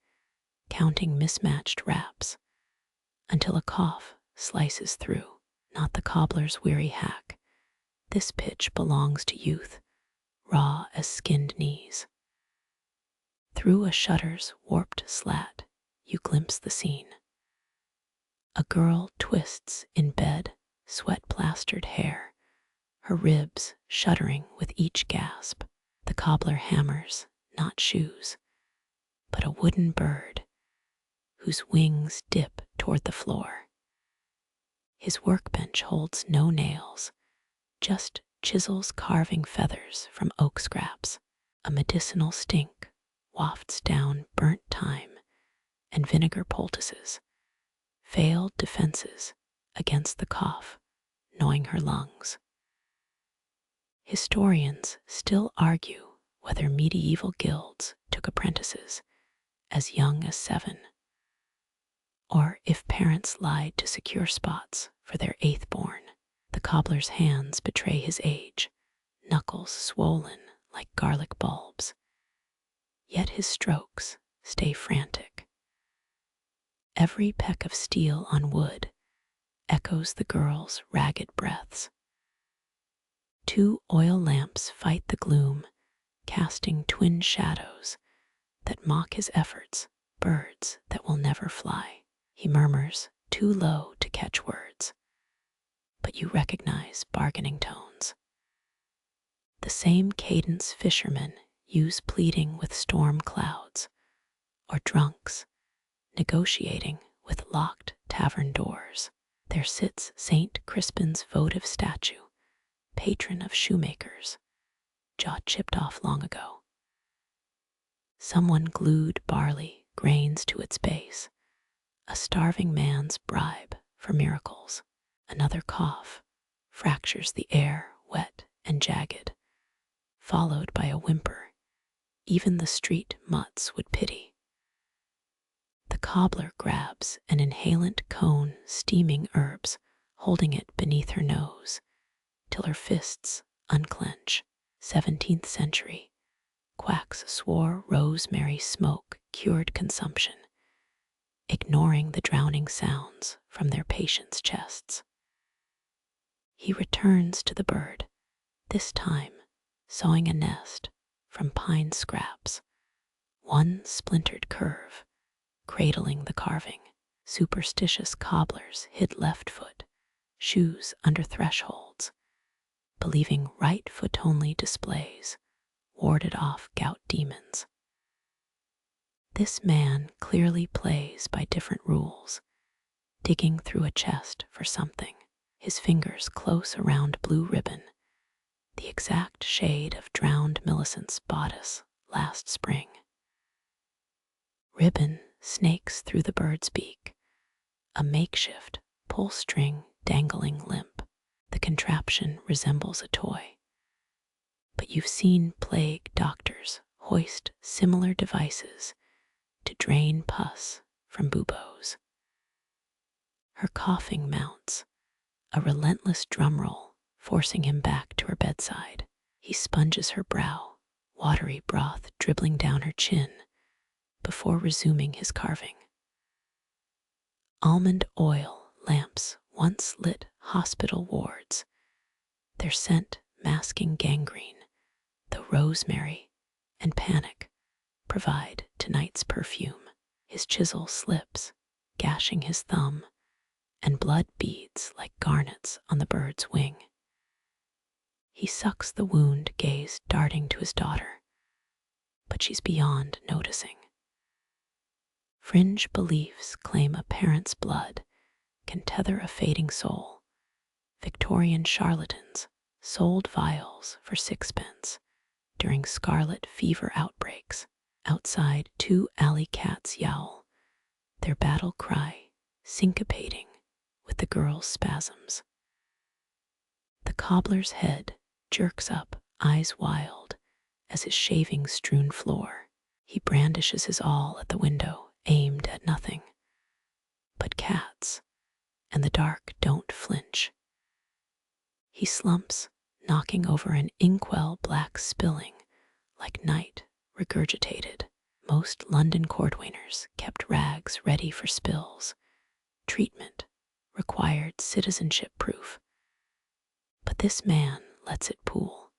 counting mismatched raps, until a cough slices through. Not the cobbler's weary hack. This pitch belongs to youth, raw as skinned knees. Through a shutter's warped slat, you glimpse the scene. A girl twists in bed, sweat-plastered hair, her ribs shuddering with each gasp. The cobbler hammers, not shoes, but a wooden bird whose wings dip toward the floor. His workbench holds no nails, just chisels carving feathers from oak scraps. A medicinal stink wafts down burnt thyme and vinegar poultices, failed defenses against the cough gnawing her lungs. Historians still argue whether medieval guilds took apprentices as young as 7, or if parents lied to secure spots for their 8th born. The cobbler's hands betray his age, knuckles swollen like garlic bulbs, yet his strokes stay frantic. Every peck of steel on wood echoes the girl's ragged breaths. 2 oil lamps fight the gloom, casting twin shadows that mock his efforts, birds that will never fly. He murmurs, too low to catch words, but you recognize bargaining tones. The same cadence fishermen use pleading with storm clouds, or drunks negotiating with locked tavern doors. There sits St. Crispin's votive statue, patron of shoemakers, jaw chipped off long ago. Someone glued barley grains to its base, a starving man's bribe for miracles. Another cough fractures the air, wet and jagged, followed by a whimper even the street mutts would pity. The cobbler grabs an inhalant cone steaming herbs, holding it beneath her nose, till her fists unclench. 17th century, quacks swore rosemary smoke cured consumption, ignoring the drowning sounds from their patients' chests. He returns to the bird, this time sawing a nest from pine scraps, one splintered curve cradling the carving. Superstitious cobblers hid left foot, shoes under thresholds, believing right foot only displays warded off gout demons. This man clearly plays by different rules, digging through a chest for something, his fingers close around blue ribbon, the exact shade of drowned Millicent's bodice last spring. Ribbon snakes through the bird's beak, a makeshift pull string dangling limp. The contraption resembles a toy, but you've seen plague doctors hoist similar devices to drain pus from buboes. Her coughing mounts, a relentless drumroll forcing him back to her bedside. He sponges her brow, watery broth dribbling down her chin, before resuming his carving. Almond oil lamps once lit hospital wards, their scent masking gangrene, though rosemary and panic provide tonight's perfume. His chisel slips, gashing his thumb, and blood beads like garnets on the bird's wing. He sucks the wound, gaze darting to his daughter, but she's beyond noticing. Fringe beliefs claim a parent's blood can tether a fading soul. Victorian charlatans sold vials for sixpence during scarlet fever outbreaks. Outside, two alley cats yowl, their battle cry syncopating with the girl's spasms. The cobbler's head jerks up, eyes wild, as his shavings strewn floor. He brandishes his awl at the window, aimed at nothing. But cats and the dark don't flinch. He slumps, knocking over an inkwell black spilling like night regurgitated. Most London cordwainers kept rags ready for spills. Treatment required citizenship proof. But this man lets it pool.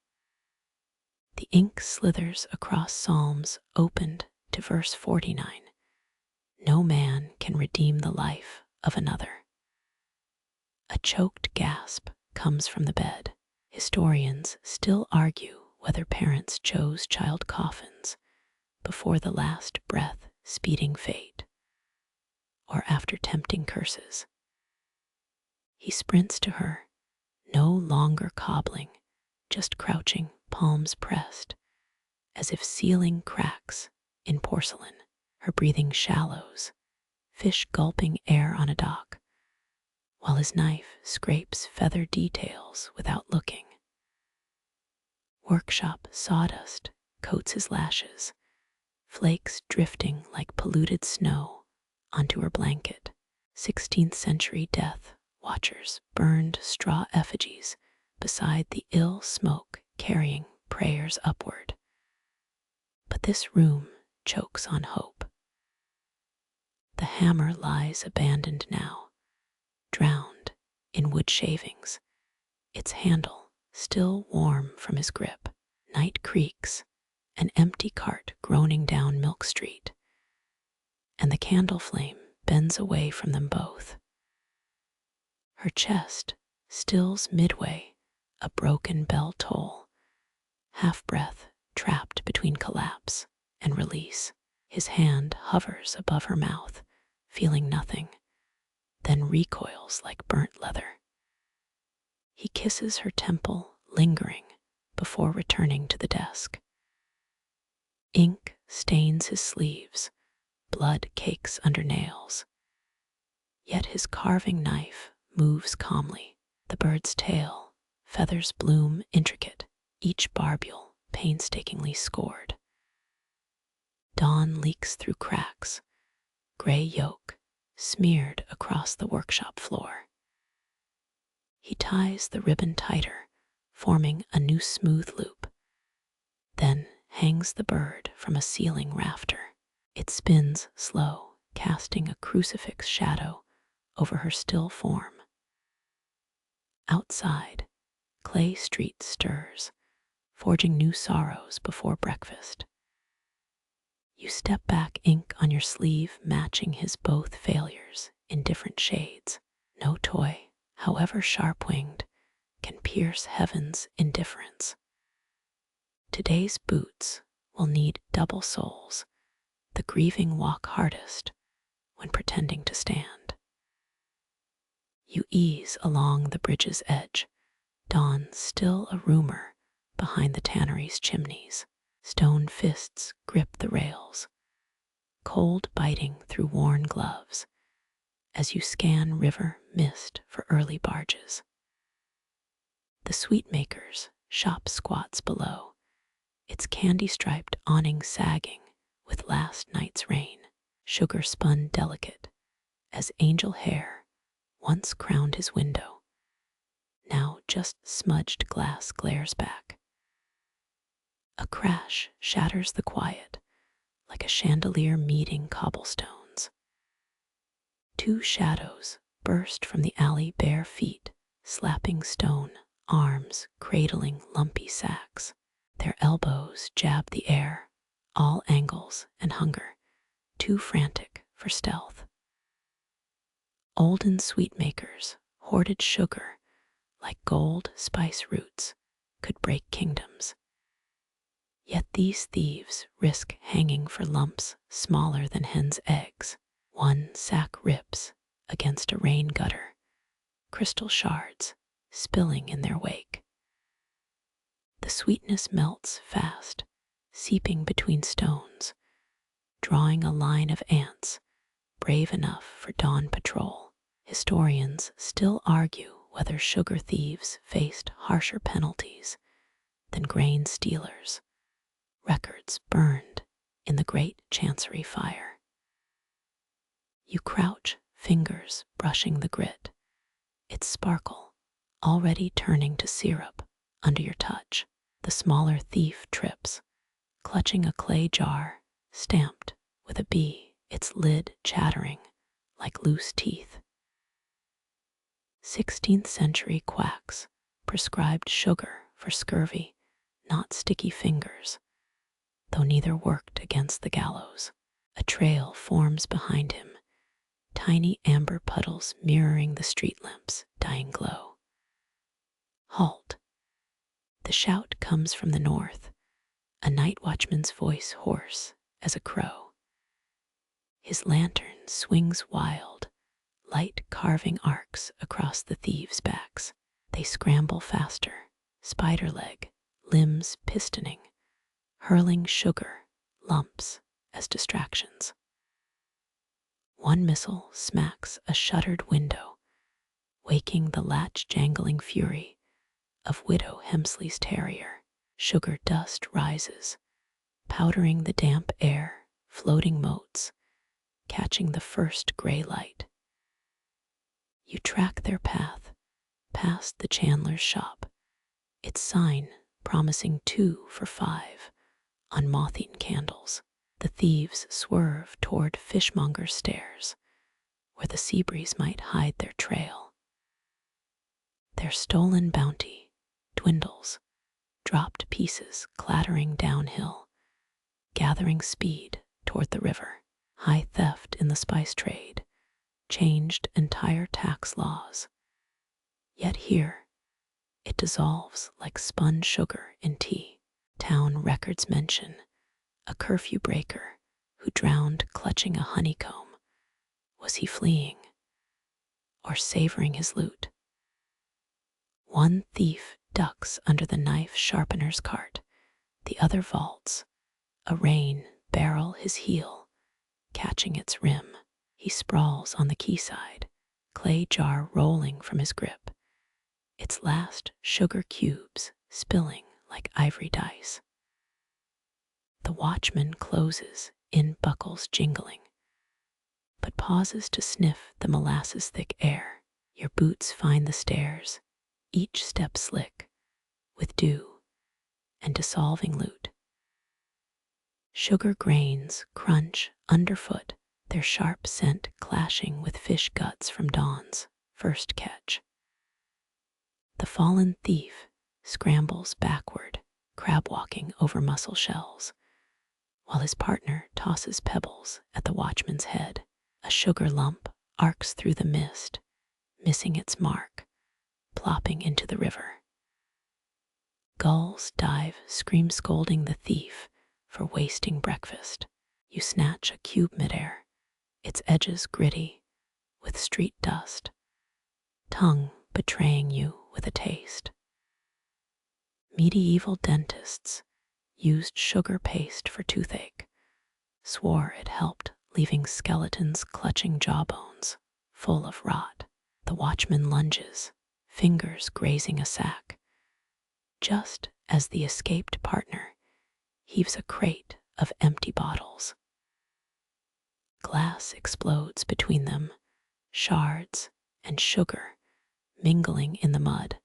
The ink slithers across Psalms opened to verse 49. No man can redeem the life of another. A choked gasp comes from the bed. Historians still argue whether parents chose child coffins before the last breath speeding fate, or after tempting curses. He sprints to her, no longer cobbling, just crouching, palms pressed, as if sealing cracks in porcelain. Her breathing shallows, fish gulping air on a dock, while his knife scrapes feather details without looking. Workshop sawdust coats his lashes, flakes drifting like polluted snow onto her blanket. 16th century death watchers burned straw effigies beside the ill smoke carrying prayers upward. But this room chokes on hope. The hammer lies abandoned now, drowned in wood shavings, its handle still warm from his grip. Night creaks, an empty cart groaning down Milk Street, and the candle flame bends away from them both. Her chest stills midway, a broken bell toll, half-breath trapped between collapse and release. His hand hovers above her mouth, feeling nothing, then recoils like burnt leather. He kisses her temple, lingering, before returning to the desk. Ink stains his sleeves, blood cakes under nails. Yet his carving knife moves calmly. The bird's tail, feathers bloom intricate, each barbule painstakingly scored. Dawn leaks through cracks, gray yolk smeared across the workshop floor. He ties the ribbon tighter, forming a new smooth loop, then hangs the bird from a ceiling rafter. It spins slow, casting a crucifix shadow over her still form. Outside, Clay Street stirs, forging new sorrows before breakfast. You step back, ink on your sleeve matching his both failures in different shades. No toy, however sharp-winged, can pierce heaven's indifference. Today's boots will need double soles. The grieving walk hardest when pretending to stand. You ease along the bridge's edge, dawn still a rumor behind the tannery's chimneys. Stone fists grip the rails, cold biting through worn gloves as you scan river mist for early barges. The sweetmaker's shop squats below, its candy-striped awning sagging with last night's rain, sugar spun delicate as angel hair once crowned his window. Now just smudged glass glares back. A crash shatters the quiet like a chandelier meeting cobblestones. Two shadows burst from the alley, bare feet slapping stone, arms cradling lumpy sacks. Their elbows jab the air, all angles and hunger, too frantic for stealth. Olden sweet makers hoarded sugar like gold spice roots could break kingdoms. Yet these thieves risk hanging for lumps smaller than hen's eggs. One sack rips against a rain gutter, crystal shards spilling in their wake. The sweetness melts fast, seeping between stones, drawing a line of ants brave enough for dawn patrol. Historians still argue whether sugar thieves faced harsher penalties than grain stealers, records burned in the Great Chancery Fire. You crouch, fingers brushing the grit, its sparkle already turning to syrup under your touch. The smaller thief trips, clutching a clay jar stamped with a B, its lid chattering like loose teeth. 16th century quacks prescribed sugar for scurvy, not sticky fingers, though neither worked against the gallows. A trail forms behind him, tiny amber puddles mirroring the street lamp's dying glow. Halt! The shout comes from the north, a night watchman's voice hoarse as a crow. His lantern swings wild, light carving arcs across the thieves' backs. They scramble faster, spider leg, limbs pistoning, hurling sugar lumps as distractions. One missile smacks a shuttered window, waking the latch-jangling fury of Widow Hemsley's terrier. Sugar dust rises, powdering the damp air, floating motes, catching the first gray light. You track their path, past the chandler's shop, its sign promising 2 for $5 on moth-eaten candles. The thieves swerve toward fishmonger's stairs, where the sea breeze might hide their trail. Their stolen bounty dwindles, dropped pieces clattering downhill, gathering speed toward the river. High theft in the spice trade changed entire tax laws. Yet here, it dissolves like spun sugar in tea. Town records mention a curfew breaker who drowned clutching a honeycomb. Was he fleeing or savoring his loot? One thief ducks under the knife sharpener's cart, the other vaults, a rain barrel his heel, catching its rim. He sprawls on the quayside, clay jar rolling from his grip, its last sugar cubes spilling like ivory dice. The watchman closes in buckles jingling, but pauses to sniff the molasses-thick air. Your boots find the stairs, each step slick with dew and dissolving loot. Sugar grains crunch underfoot, their sharp scent clashing with fish guts from dawn's first catch. The fallen thief scrambles backward, crab-walking over mussel shells, while his partner tosses pebbles at the watchman's head. A sugar lump arcs through the mist, missing its mark, plopping into the river. Gulls dive, scream scolding the thief for wasting breakfast. You snatch a cube midair, its edges gritty with street dust, tongue betraying you with a taste. Medieval dentists used sugar paste for toothache, swore it helped, leaving skeletons clutching jawbones full of rot. The watchman lunges, fingers grazing a sack, just as the escaped partner heaves a crate of empty bottles. Glass explodes between them, shards and sugar mingling in the mud,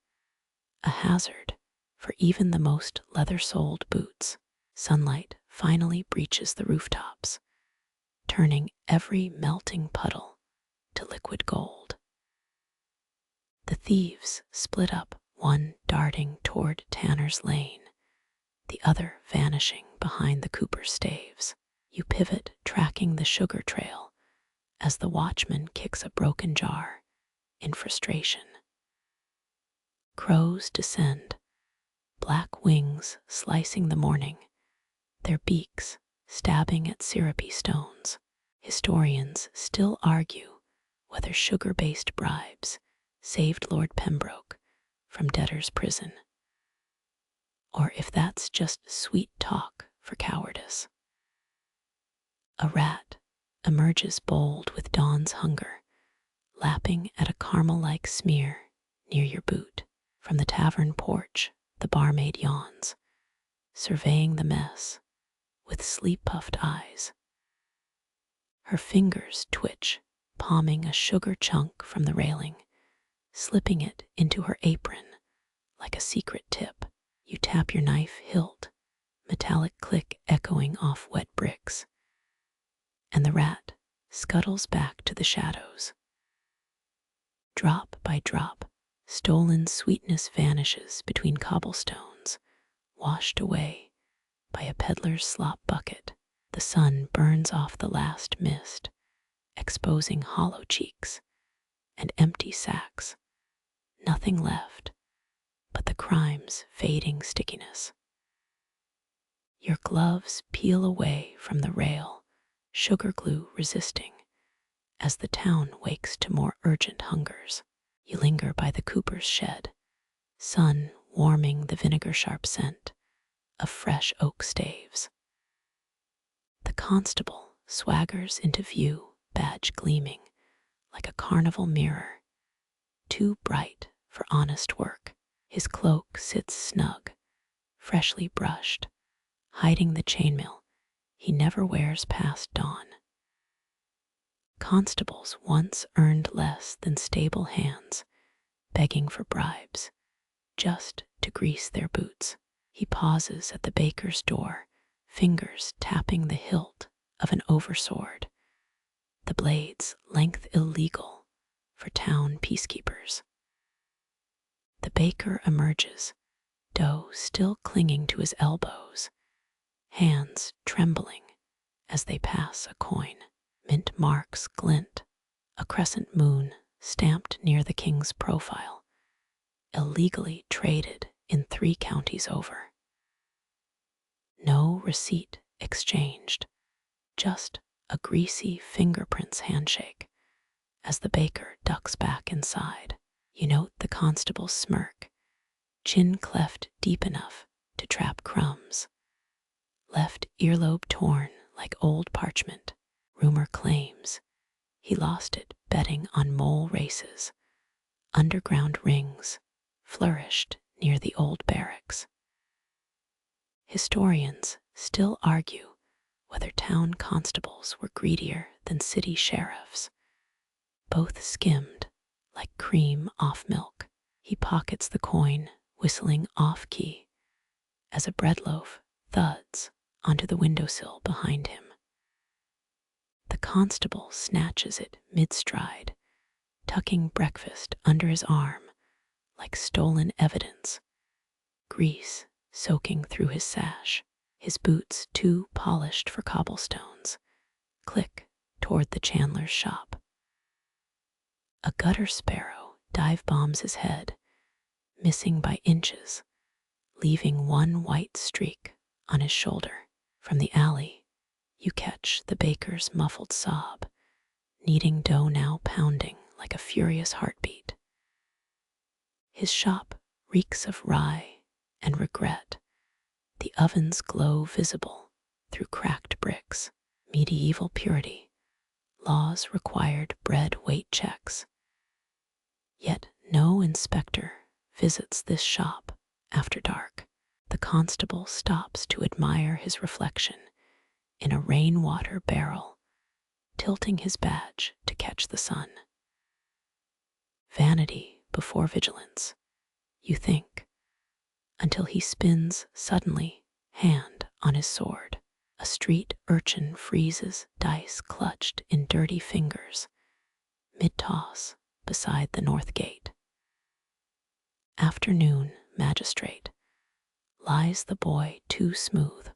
a hazard for even the most leather-soled boots. Sunlight finally breaches the rooftops, turning every melting puddle to liquid gold. The thieves split up, one darting toward Tanner's Lane, the other vanishing behind the cooper's staves. You pivot, tracking the sugar trail as the watchman kicks a broken jar in frustration. Crows descend, black wings slicing the morning, their beaks stabbing at syrupy stones. Historians still argue whether sugar-based bribes saved Lord Pembroke from debtor's prison, or if that's just sweet talk for cowardice. A rat emerges bold with dawn's hunger, lapping at a caramel-like smear near your boot. From the tavern porch, the barmaid yawns, surveying the mess with sleep-puffed eyes. Her fingers twitch, palming a sugar chunk from the railing, slipping it into her apron like a secret tip. You tap your knife hilt, metallic click echoing off wet bricks, and the rat scuttles back to the shadows. Drop by drop, stolen sweetness vanishes between cobblestones, washed away by a peddler's slop bucket. The sun burns off the last mist, exposing hollow cheeks and empty sacks. Nothing left but the crime's fading stickiness. Your gloves peel away from the rail, sugar glue resisting, as the town wakes to more urgent hungers. You linger by the cooper's shed, sun warming the vinegar-sharp scent of fresh oak staves. The constable swaggers into view, badge gleaming like a carnival mirror, too bright for honest work. His cloak sits snug, freshly brushed, hiding the chainmail he never wears past dawn. Constables once earned less than stable hands, begging for bribes, just to grease their boots. He pauses at the baker's door, fingers tapping the hilt of an oversword, the blade's length illegal for town peacekeepers. The baker emerges, dough still clinging to his elbows, hands trembling as they pass a coin. Mint marks glint, a crescent moon stamped near the king's profile, illegally traded in 3 counties over. No receipt exchanged, just a greasy fingerprints handshake as the baker ducks back inside. You note the constable's smirk, chin cleft deep enough to trap crumbs, left earlobe torn like old parchment. Rumor claims he lost it betting on mole races. Underground rings flourished near the old barracks. Historians still argue whether town constables were greedier than city sheriffs. Both skimmed like cream off milk. He pockets the coin, whistling off-key, as a bread loaf thuds onto the windowsill behind him. The constable snatches it mid-stride, tucking breakfast under his arm like stolen evidence, grease soaking through his sash. His boots, too polished for cobblestones, click toward the chandler's shop. A gutter sparrow dive-bombs his head, missing by inches, leaving one white streak on his shoulder. From the alley, you catch the baker's muffled sob, kneading dough now pounding like a furious heartbeat. His shop reeks of rye and regret, the oven's glow visible through cracked bricks. Medieval purity, laws required bread weight checks. Yet no inspector visits this shop after dark. The constable stops to admire his reflection in a rainwater barrel, tilting his badge to catch the sun. Vanity before vigilance, you think, until he spins suddenly, hand on his sword. A street urchin freezes, dice clutched in dirty fingers, mid-toss beside the north gate. Afternoon magistrate, lies the boy too smooth,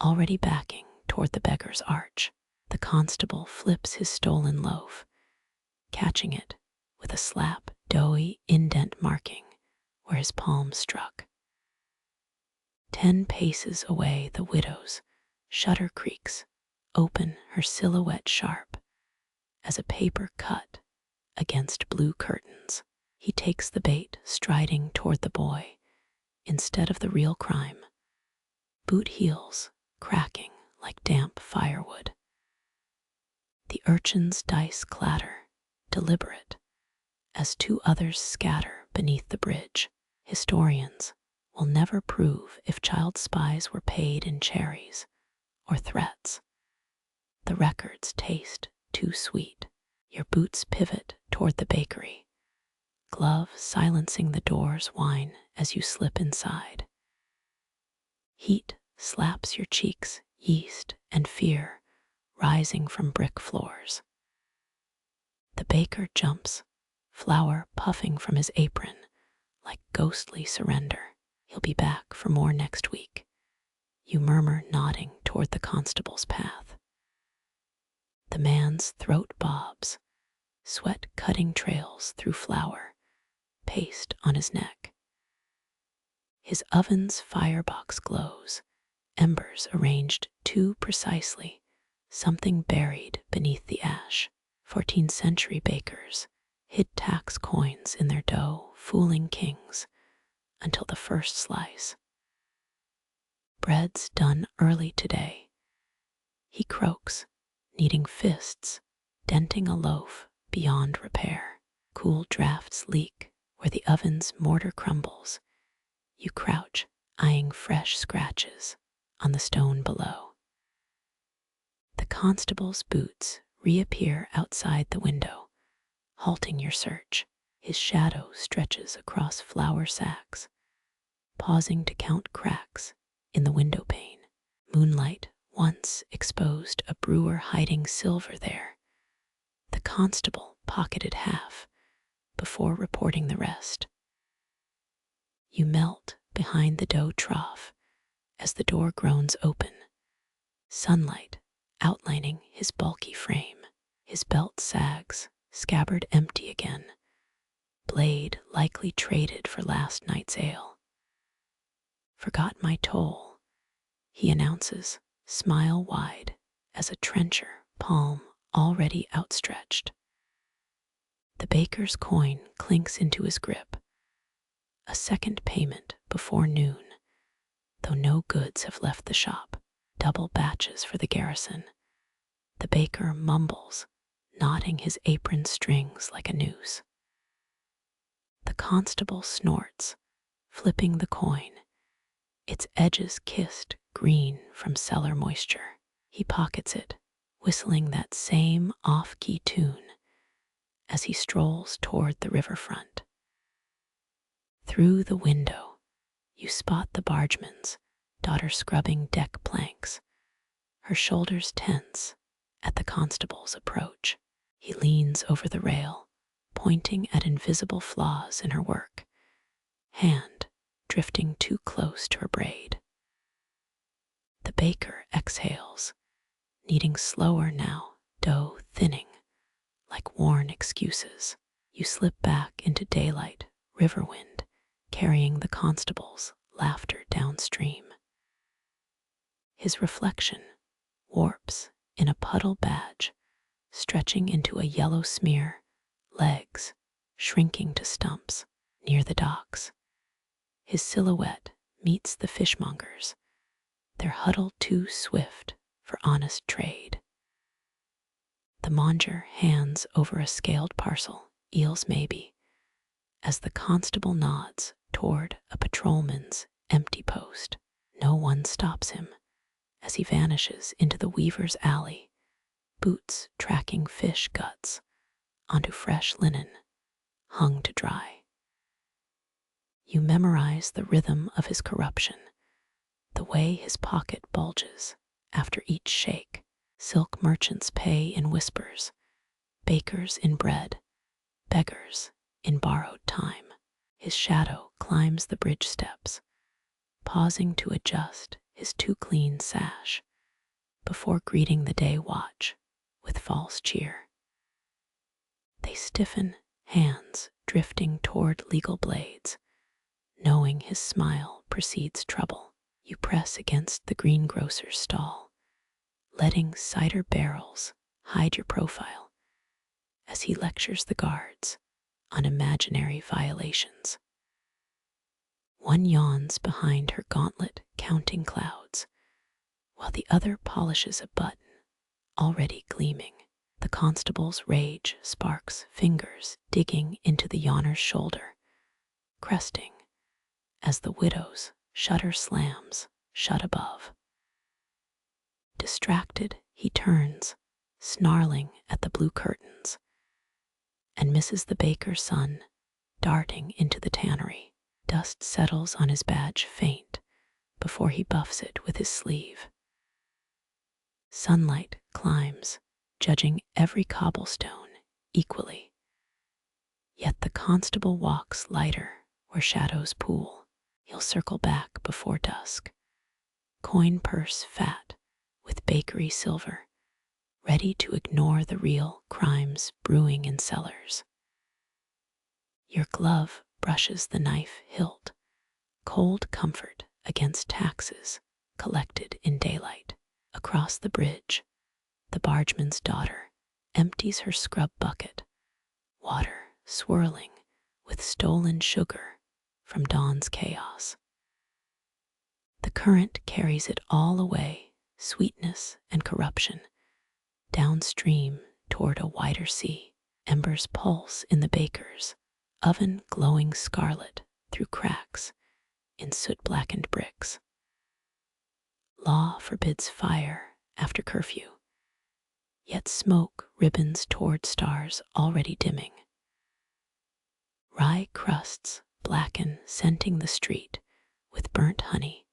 already backing toward the beggar's arch. The constable flips his stolen loaf, catching it with a slap, doughy indent marking where his palm struck. 10 paces away, the widow's shutter creaks open, her silhouette sharp as a paper cut against blue curtains. He takes the bait, striding toward the boy instead of the real crime, boot heels cracking like damp firewood. The urchin's dice clatter, deliberate, as 2 others scatter beneath the bridge. Historians will never prove if child spies were paid in cherries or threats. The records taste too sweet. Your boots pivot toward the bakery, glove silencing the door's whine as you slip inside. Heat slaps your cheeks, yeast and fear rising from brick floors. The baker jumps, flour puffing from his apron like ghostly surrender. He'll be back for more next week. You murmur, nodding toward the constable's path. The man's throat bobs, sweat cutting trails through flour, paste on his neck. His oven's firebox glows, embers arranged too precisely, something buried beneath the ash. 14th century bakers hid tax coins in their dough, fooling kings until the first slice. Bread's done early today, he croaks, kneading fists, denting a loaf beyond repair. Cool drafts leak where the oven's mortar crumbles. You crouch, eyeing fresh scratches on the stone below. The constable's boots reappear outside the window, halting your search. His shadow stretches across flour sacks, pausing to count cracks in the window pane. Moonlight once exposed a brewer hiding silver there. The constable pocketed half before reporting the rest. You melt behind the dough trough as the door groans open, sunlight outlining his bulky frame. His belt sags, scabbard empty again, blade likely traded for last night's ale. Forgot my toll, he announces, smile wide as a trencher, palm already outstretched. The baker's coin clinks into his grip, a second payment before noon, though no goods have left the shop. Double batches for the garrison. The baker mumbles, knotting his apron strings like a noose. The constable snorts, flipping the coin, its edges kissed green from cellar moisture. He pockets it, whistling that same off-key tune as he strolls toward the riverfront. Through the window, you spot the bargeman's daughter scrubbing deck planks, her shoulders tense at the constable's approach. He leans over the rail, pointing at invisible flaws in her work, hand drifting too close to her braid. The baker exhales, kneading slower now, dough thinning like worn excuses. You slip back into daylight, river wind carrying the constable's laughter downstream. His reflection warps in a puddle badge, stretching into a yellow smear, legs shrinking to stumps near the docks. His silhouette meets the fishmongers, their huddle too swift for honest trade. The monger hands over a scaled parcel, eels maybe, as the constable nods toward a patrolman's empty post. No one stops him as he vanishes into the weaver's alley, boots tracking fish guts onto fresh linen hung to dry. You memorize the rhythm of his corruption, the way his pocket bulges after each shake. Silk merchants pay in whispers, bakers in bread, beggars in borrowed time. His shadow climbs the bridge steps, pausing to adjust his too clean sash before greeting the day watch with false cheer. They stiffen, hands drifting toward legal blades, knowing his smile precedes trouble. You press against the greengrocer's stall, letting cider barrels hide your profile as he lectures the guards on imaginary violations. One yawns behind her gauntlet counting clouds, while the other polishes a button already gleaming. The constable's rage sparks fingers digging into the yawner's shoulder, cresting as the widow's shutter slams shut above. Distracted, he turns, snarling at the blue curtains, and misses the baker's son darting into the tannery. Dust settles on his badge faint before he buffs it with his sleeve. Sunlight climbs, judging every cobblestone equally. Yet the constable walks lighter where shadows pool. He'll circle back before dusk, coin purse fat with bakery silver, ready to ignore the real crimes brewing in cellars. Your glove brushes the knife hilt, cold comfort against taxes collected in daylight. Across the bridge, the bargeman's daughter empties her scrub bucket, water swirling with stolen sugar from dawn's chaos. The current carries it all away, sweetness and corruption, downstream toward a wider sea. Embers pulse in the baker's oven, glowing scarlet through cracks in soot-blackened bricks. Law forbids fire after curfew, yet smoke ribbons toward stars already dimming. Rye crusts blacken, scenting the street with burnt honey,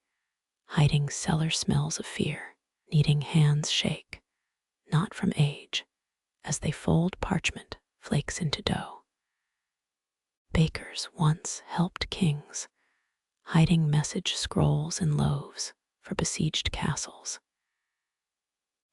hiding cellar smells of fear. Kneading hands shake, not from age, as they fold parchment flakes into dough. Bakers once helped kings, hiding message scrolls in loaves for besieged castles.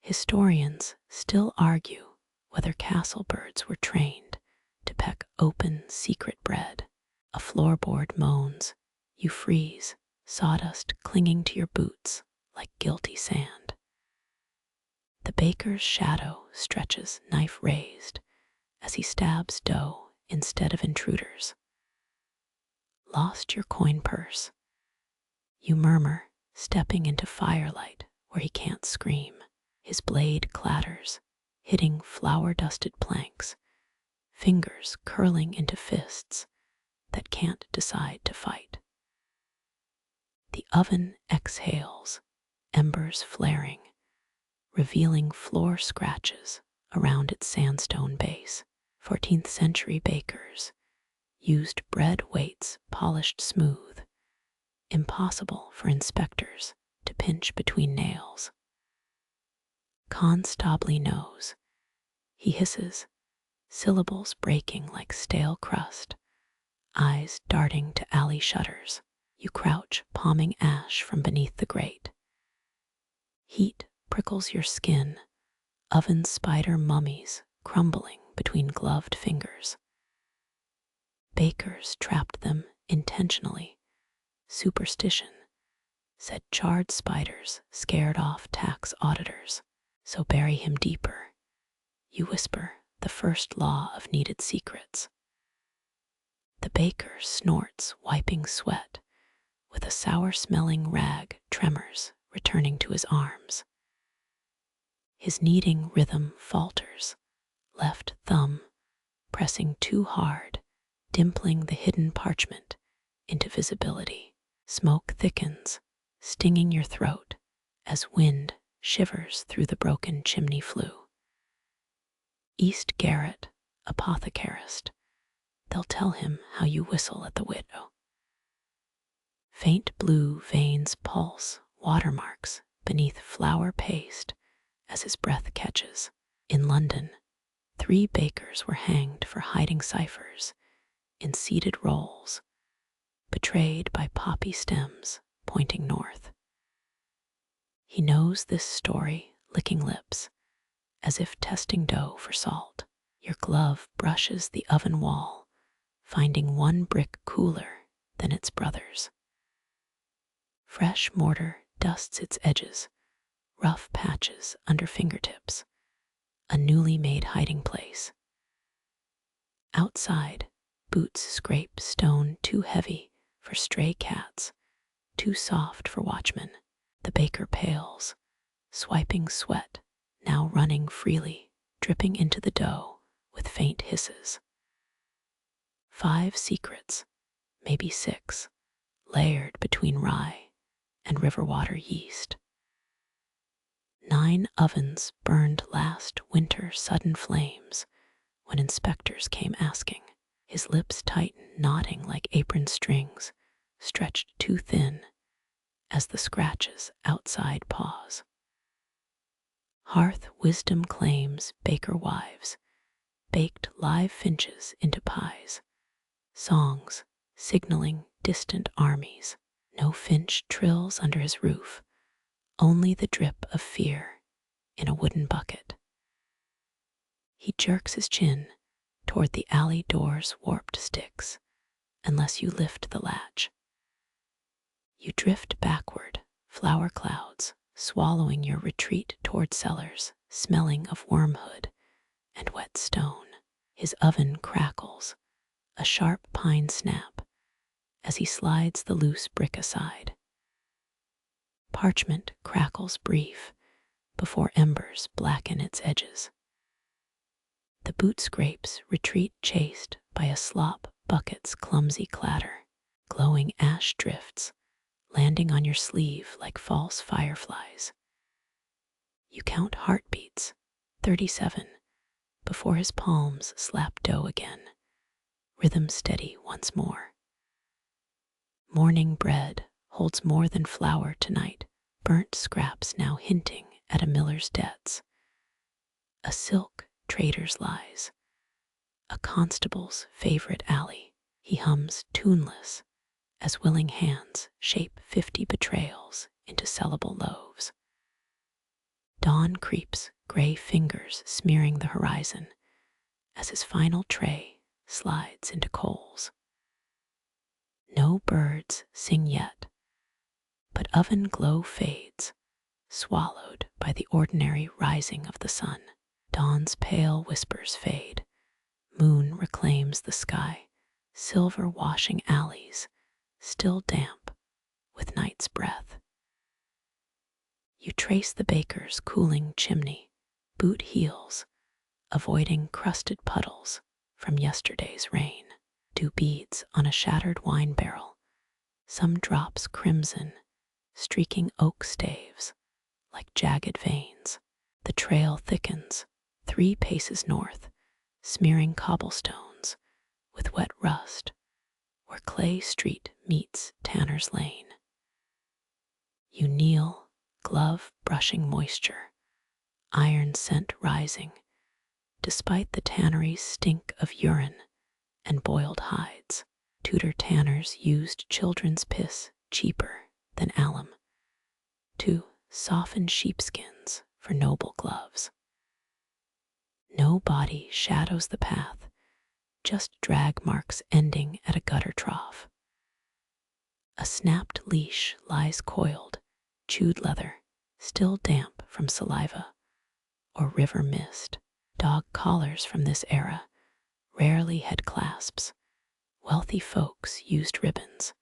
Historians still argue whether castle birds were trained to peck open secret bread. A floorboard moans, you freeze, sawdust clinging to your boots like guilty sand. The baker's shadow stretches, knife raised, as he stabs dough instead of intruders. Lost your coin purse, you murmur, stepping into firelight where he can't scream. His blade clatters, hitting flour-dusted planks, fingers curling into fists that can't decide to fight. The oven exhales, embers flaring, revealing floor scratches around its sandstone base. 14th century bakers used bread weights polished smooth, impossible for inspectors to pinch between nails. Constable knows. He hisses, syllables breaking like stale crust, eyes darting to alley shutters. You crouch, palming ash from beneath the grate. Heat prickles your skin, oven spider mummies crumbling between gloved fingers. Bakers trapped them intentionally. Superstition said charred spiders scared off tax auditors. So bury him deeper, you whisper, the first law of kneaded secrets. The baker snorts, wiping sweat, with a sour-smelling rag, tremors returning to his arms. His kneading rhythm falters, left thumb pressing too hard, dimpling the hidden parchment into visibility. Smoke thickens, stinging your throat as wind shivers through the broken chimney flue. East Garrett, apothecarist, they'll tell him how you whistle at the widow. Faint blue veins pulse, watermarks beneath flour paste as his breath catches. In London, 3 bakers were hanged for hiding ciphers in seeded rolls, betrayed by poppy stems pointing north. He knows this story, licking lips, as if testing dough for salt. Your glove brushes the oven wall, finding one brick cooler than its brothers. Fresh mortar dusts its edges, rough patches under fingertips, a newly made hiding place. Outside, boots scrape stone too heavy for stray cats, too soft for watchmen. The baker pales, swiping sweat, now running freely, dripping into the dough with faint hisses. 5 secrets, maybe 6, layered between rye and river water yeast. 9 ovens burned last winter sudden flames when inspectors came asking. His lips tighten, knotting like apron strings, stretched too thin as the scratches outside pause. Hearth wisdom claims baker wives baked live finches into pies, songs signaling distant armies. No finch trills under his roof, only the drip of fear in a wooden bucket. He jerks his chin toward the alley door's warped sticks, unless you lift the latch. You drift backward, flower clouds, swallowing your retreat toward cellars, smelling of wormhood and wet stone. His oven crackles, a sharp pine snap, as he slides the loose brick aside. Parchment crackles brief before embers blacken its edges. The boot scrapes retreat chased by a slop bucket's clumsy clatter. Glowing ash drifts, landing on your sleeve like false fireflies. You count heartbeats, 37, before his palms slap dough again, rhythm steady once more. Morning bread holds more than flour tonight, burnt scraps now hinting at a miller's debts. A silk trader's lies, a constable's favorite alley. He hums tuneless as willing hands shape 50 betrayals into sellable loaves. Dawn creeps, gray fingers smearing the horizon as his final tray slides into coals. No birds sing yet, but oven glow fades, swallowed by the ordinary rising of the sun. Dawn's pale whispers fade, moon reclaims the sky, silver washing alleys, still damp with night's breath. You trace the baker's cooling chimney, boot heels, avoiding crusted puddles from yesterday's rain. Dew beads on a shattered wine barrel, some drops crimson, streaking oak staves like jagged veins. The trail thickens, 3 paces north, smearing cobblestones with wet rust where Clay Street meets Tanner's Lane. You kneel, glove brushing moisture, iron scent rising, despite the tannery's stink of urine and boiled hides. Tudor tanners used children's piss cheaper than alum to soften sheepskins for noble gloves. No body shadows the path, just drag marks ending at a gutter trough. A snapped leash lies coiled, chewed leather, still damp from saliva or river mist. Dog collars from this era rarely had clasps. Wealthy folks used ribbons.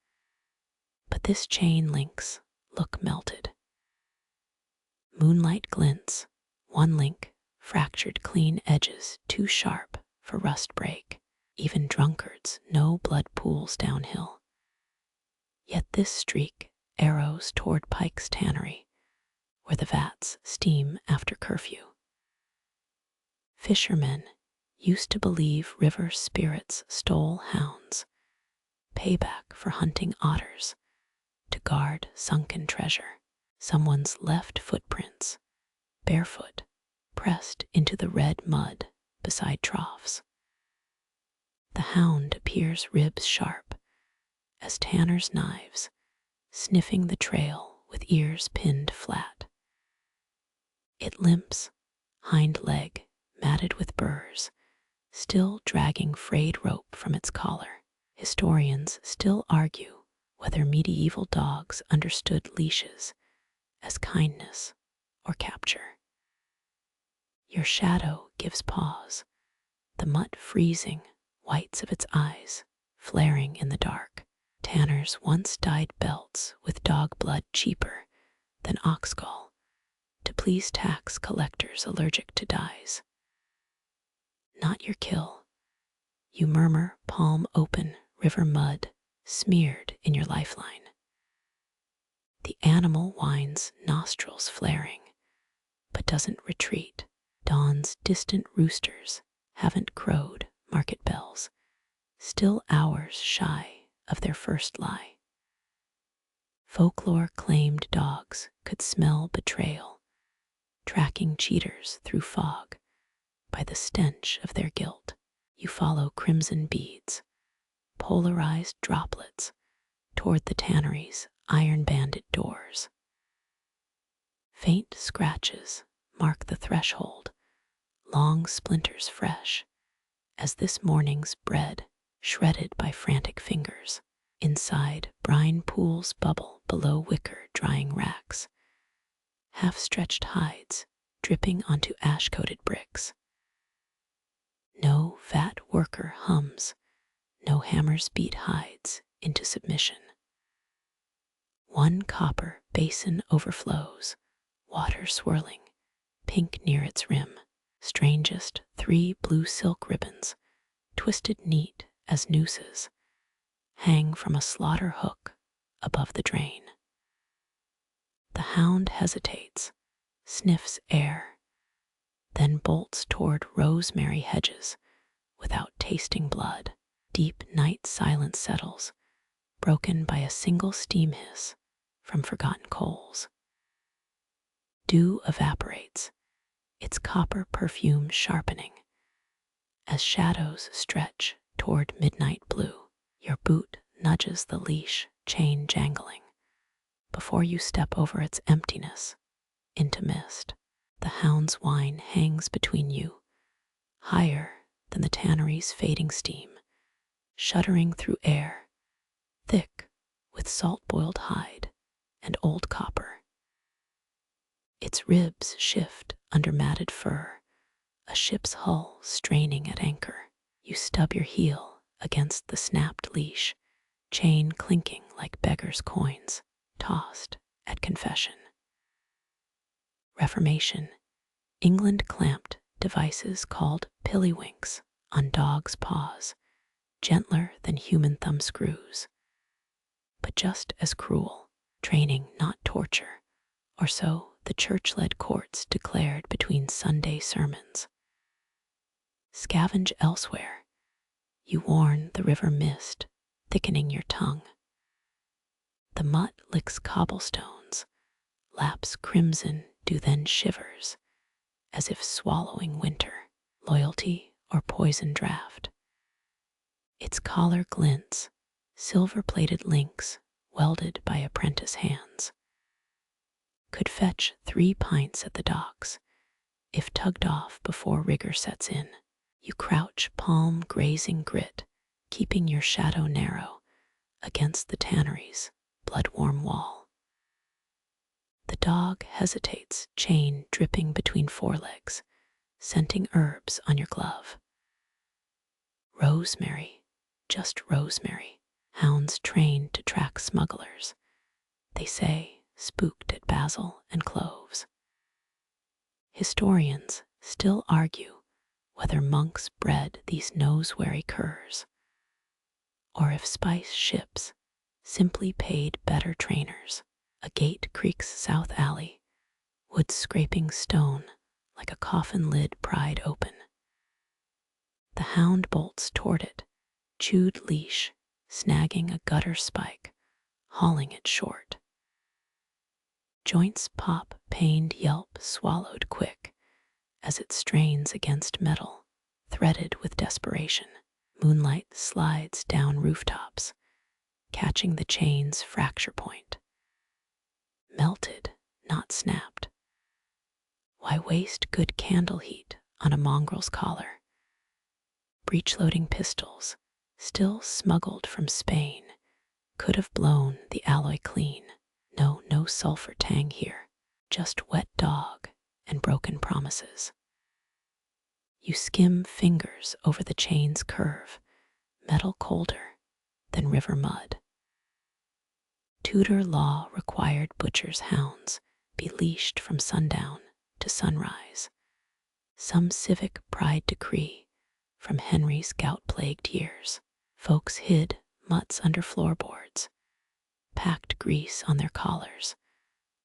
But this chain links look melted. Moonlight glints, one link fractured clean edges too sharp for rust break. Even drunkards know blood pools downhill. Yet this streak arrows toward Pike's tannery, where the vats steam after curfew. Fishermen used to believe river spirits stole hounds, payback for hunting otters, to guard sunken treasure. Someone's left footprints, barefoot, pressed into the red mud beside troughs. The hound appears ribs sharp as Tanner's knives sniffing the trail with ears pinned flat. It limps, hind leg matted with burrs, still dragging frayed rope from its collar. Historians still argue whether medieval dogs understood leashes as kindness or capture. Your shadow gives pause, the mutt freezing, whites of its eyes flaring in the dark. Tanners once dyed belts with dog blood cheaper than ox gall to please tax collectors allergic to dyes. Not your kill. You murmur palm open river mud smeared in your lifeline. The animal whines, nostrils flaring, but doesn't retreat. Dawn's distant roosters haven't crowed market bells, still hours shy of their first lie. Folklore claimed dogs could smell betrayal, tracking cheaters through fog by the stench of their guilt. You follow crimson beads, polarized droplets, toward the tannery's iron-banded doors. Faint scratches mark the threshold, long splinters fresh, as this morning's bread shredded by frantic fingers. Inside, brine pools bubble below wicker drying racks, half-stretched hides dripping onto ash-coated bricks. No vat worker hums, no hammers beat hides into submission. One copper basin overflows, water swirling, pink near its rim. Strangest, 3 blue silk ribbons, twisted neat as nooses, hang from a slaughter hook above the drain. The hound hesitates, sniffs air, then bolts toward rosemary hedges without tasting blood. Deep night silence settles, broken by a single steam hiss from forgotten coals. Dew evaporates, its copper perfume sharpening as shadows stretch toward midnight blue. Your boot nudges the leash, chain jangling, before you step over its emptiness into mist. The hound's whine hangs between you, higher than the tannery's fading steam, shuddering through air, thick with salt-boiled hide and old copper. Its ribs shift under matted fur, a ship's hull straining at anchor. You stub your heel against the snapped leash, chain clinking like beggars' coins, tossed at confession. Reformation. England clamped devices called pillywinks on dogs' paws, gentler than human thumb screws, but just as cruel, training not torture, or so the church-led courts declared between Sunday sermons. Scavenge elsewhere. You warn the river mist, thickening your tongue. The mutt licks cobblestones, laps crimson dew then shivers, as if swallowing winter, loyalty or poison draught. Its collar glints, silver-plated links welded by apprentice hands. Could fetch 3 pints at the docks, if tugged off before rigor sets in. You crouch palm grazing grit, keeping your shadow narrow against the tannery's blood-warm wall. The dog hesitates, chain dripping between forelegs, scenting herbs on your glove. Rosemary, just rosemary, hounds trained to track smugglers. They say spooked at basil and cloves. Historians still argue whether monks bred these nose-wary curs, or if spice ships simply paid better trainers. A gate creaks south alley, wood scraping stone like a coffin lid pried open. The hound bolts toward it, chewed leash, snagging a gutter spike, hauling it short. Joints pop, pained yelp swallowed quick as it strains against metal, threaded with desperation. Moonlight slides down rooftops, catching the chain's fracture point. melted, not snapped. Why waste good candle heat on a mongrel's collar? Breech-loading pistols, still smuggled from Spain, could have blown the alloy clean. No sulfur tang here, just wet dog and broken promises. You skim fingers over the chain's curve, metal colder than river mud. Tudor law required butchers' hounds be leashed from sundown to sunrise. Some civic pride decree from Henry's gout-plagued years. Folks hid mutts under floorboards, packed grease on their collars,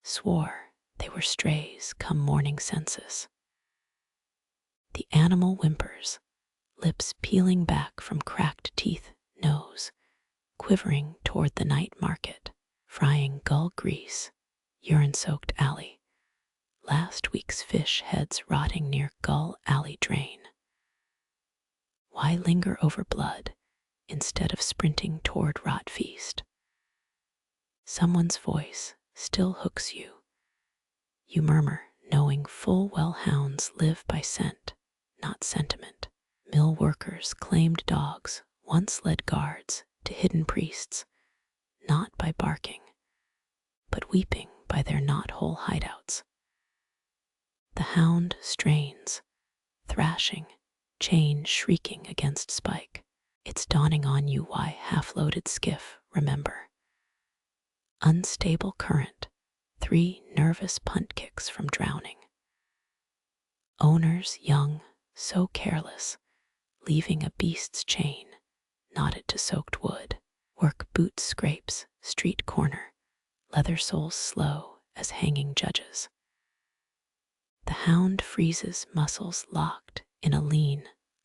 swore they were strays come morning census. The animal whimpers, lips peeling back from cracked teeth, nose quivering toward the night market, frying gull grease, urine-soaked alley, last week's fish heads rotting near Gull Alley drain. Why linger over blood instead of sprinting toward rot feast? Someone's voice still hooks you. You murmur, knowing full well hounds live by scent, not sentiment. Mill workers claimed dogs once led guards to hidden priests, not by barking, but weeping by their knot-hole hideouts. The hound strains, thrashing, chain shrieking against spike. It's dawning on you why half-loaded skiff, remember. Unstable current, 3 nervous punt kicks from drowning. Owners young, so careless, leaving a beast's chain knotted to soaked wood. Work boots scrapes, street corner, leather soles slow as hanging judges. The hound freezes, muscles locked in a lean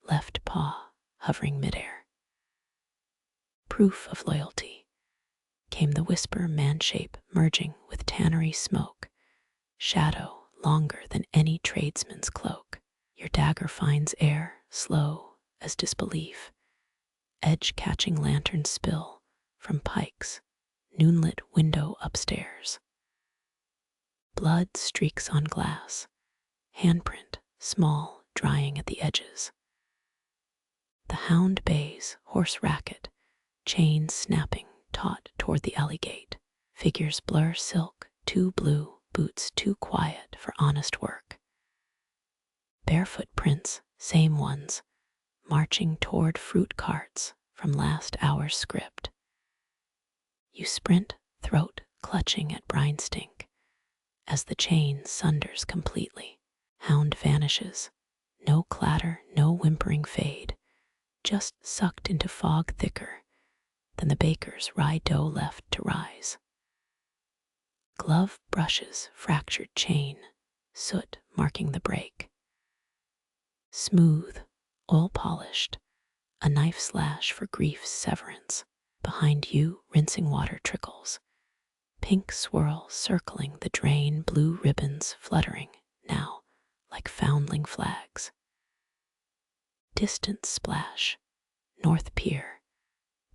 left paw hovering midair. Proof of loyalty. Came the whisper man-shape merging with tannery smoke, shadow longer than any tradesman's cloak. Your dagger finds air, slow as disbelief, edge-catching lantern spill from Pike's noonlit window upstairs. Blood streaks on glass, handprint small, drying at the edges. The hound bays, horse racket, chain snapping taut toward the alley gate. Figures blur silk, too blue, boots too quiet for honest work. Barefoot prints, same ones, marching toward fruit carts from last hour's script. You sprint, throat clutching at brine stink, as the chain sunders completely. Hound vanishes, no clatter, no whimpering fade, just sucked into fog thicker than the baker's rye dough left to rise. Glove brushes fractured chain, soot marking the break. Smooth, oil-polished, a knife slash for grief's severance. Behind you, rinsing water trickles, pink swirl circling the drain, blue ribbons fluttering now like foundling flags. Distant splash, North Pier,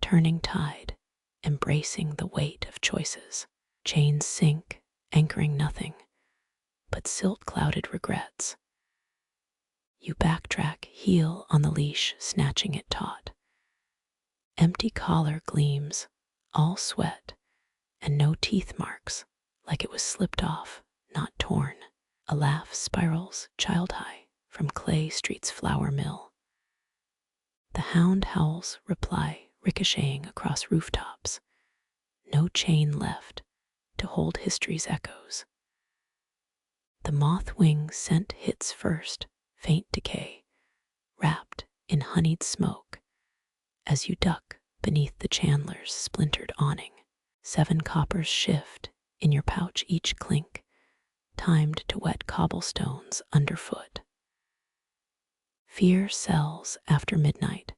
turning tide, embracing the weight of choices. Chains sink, anchoring nothing but silt-clouded regrets. You backtrack, heel on the leash, snatching it taut. Empty collar gleams, all sweat, and no teeth marks, like it was slipped off, not torn. A laugh spirals, child-high, from Clay Street's flour mill. The hound howls reply, ricocheting across rooftops. No chain left to hold history's echoes. The moth-wing scent hits first, faint decay, wrapped in honeyed smoke, as you duck beneath the chandler's splintered awning. 7 coppers shift in your pouch, each clink, timed to wet cobblestones underfoot. Fear sells after midnight,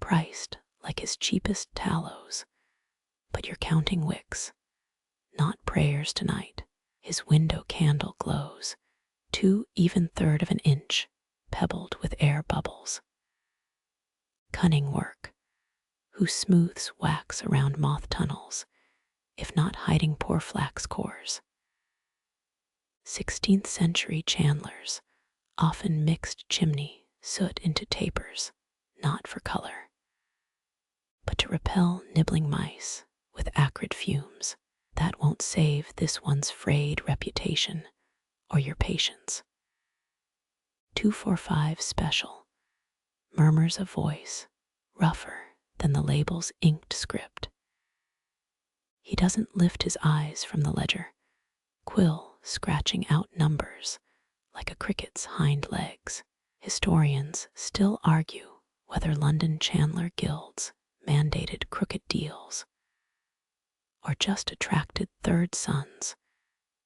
priced like his cheapest tallows, but you're counting wicks, not prayers tonight. His window candle glows, 2 even third of an inch, pebbled with air bubbles. Cunning work, who smooths wax around moth tunnels, if not hiding poor flax cores. 16th century chandlers often mixed chimney soot into tapers, not for color, but to repel nibbling mice with acrid fumes. That won't save this one's frayed reputation or your patience. 245 special murmurs a voice rougher than the label's inked script. He doesn't lift his eyes from the ledger, quill scratching out numbers like a cricket's hind legs. Historians still argue whether London chandler guilds mandated crooked deals or just attracted third sons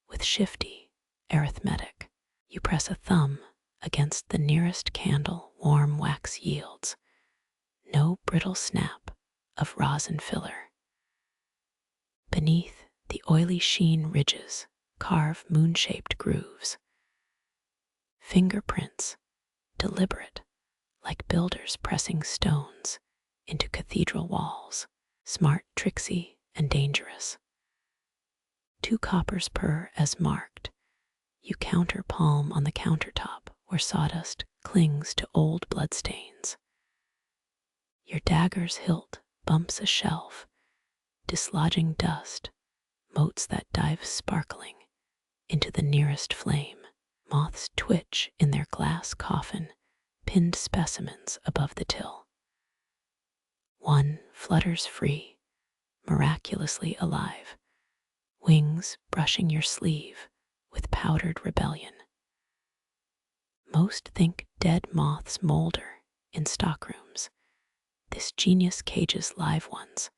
with shifty arithmetic. You press a thumb against the nearest candle warm wax yields, no brittle snap of rosin filler. Beneath the oily sheen ridges carve moon-shaped grooves. Fingerprints, deliberate, like builders pressing stones into cathedral walls, smart, tricksy, and dangerous. 2 coppers per as marked. You counter palm on the countertop where sawdust clings to old bloodstains. Your dagger's hilt bumps a shelf, dislodging dust, motes that dive sparkling into the nearest flame. Moths twitch in their glass coffin, pinned specimens above the till. One flutters free, miraculously alive, wings brushing your sleeve with powdered rebellion. Most think dead moths molder in stockrooms. This genius cages live ones,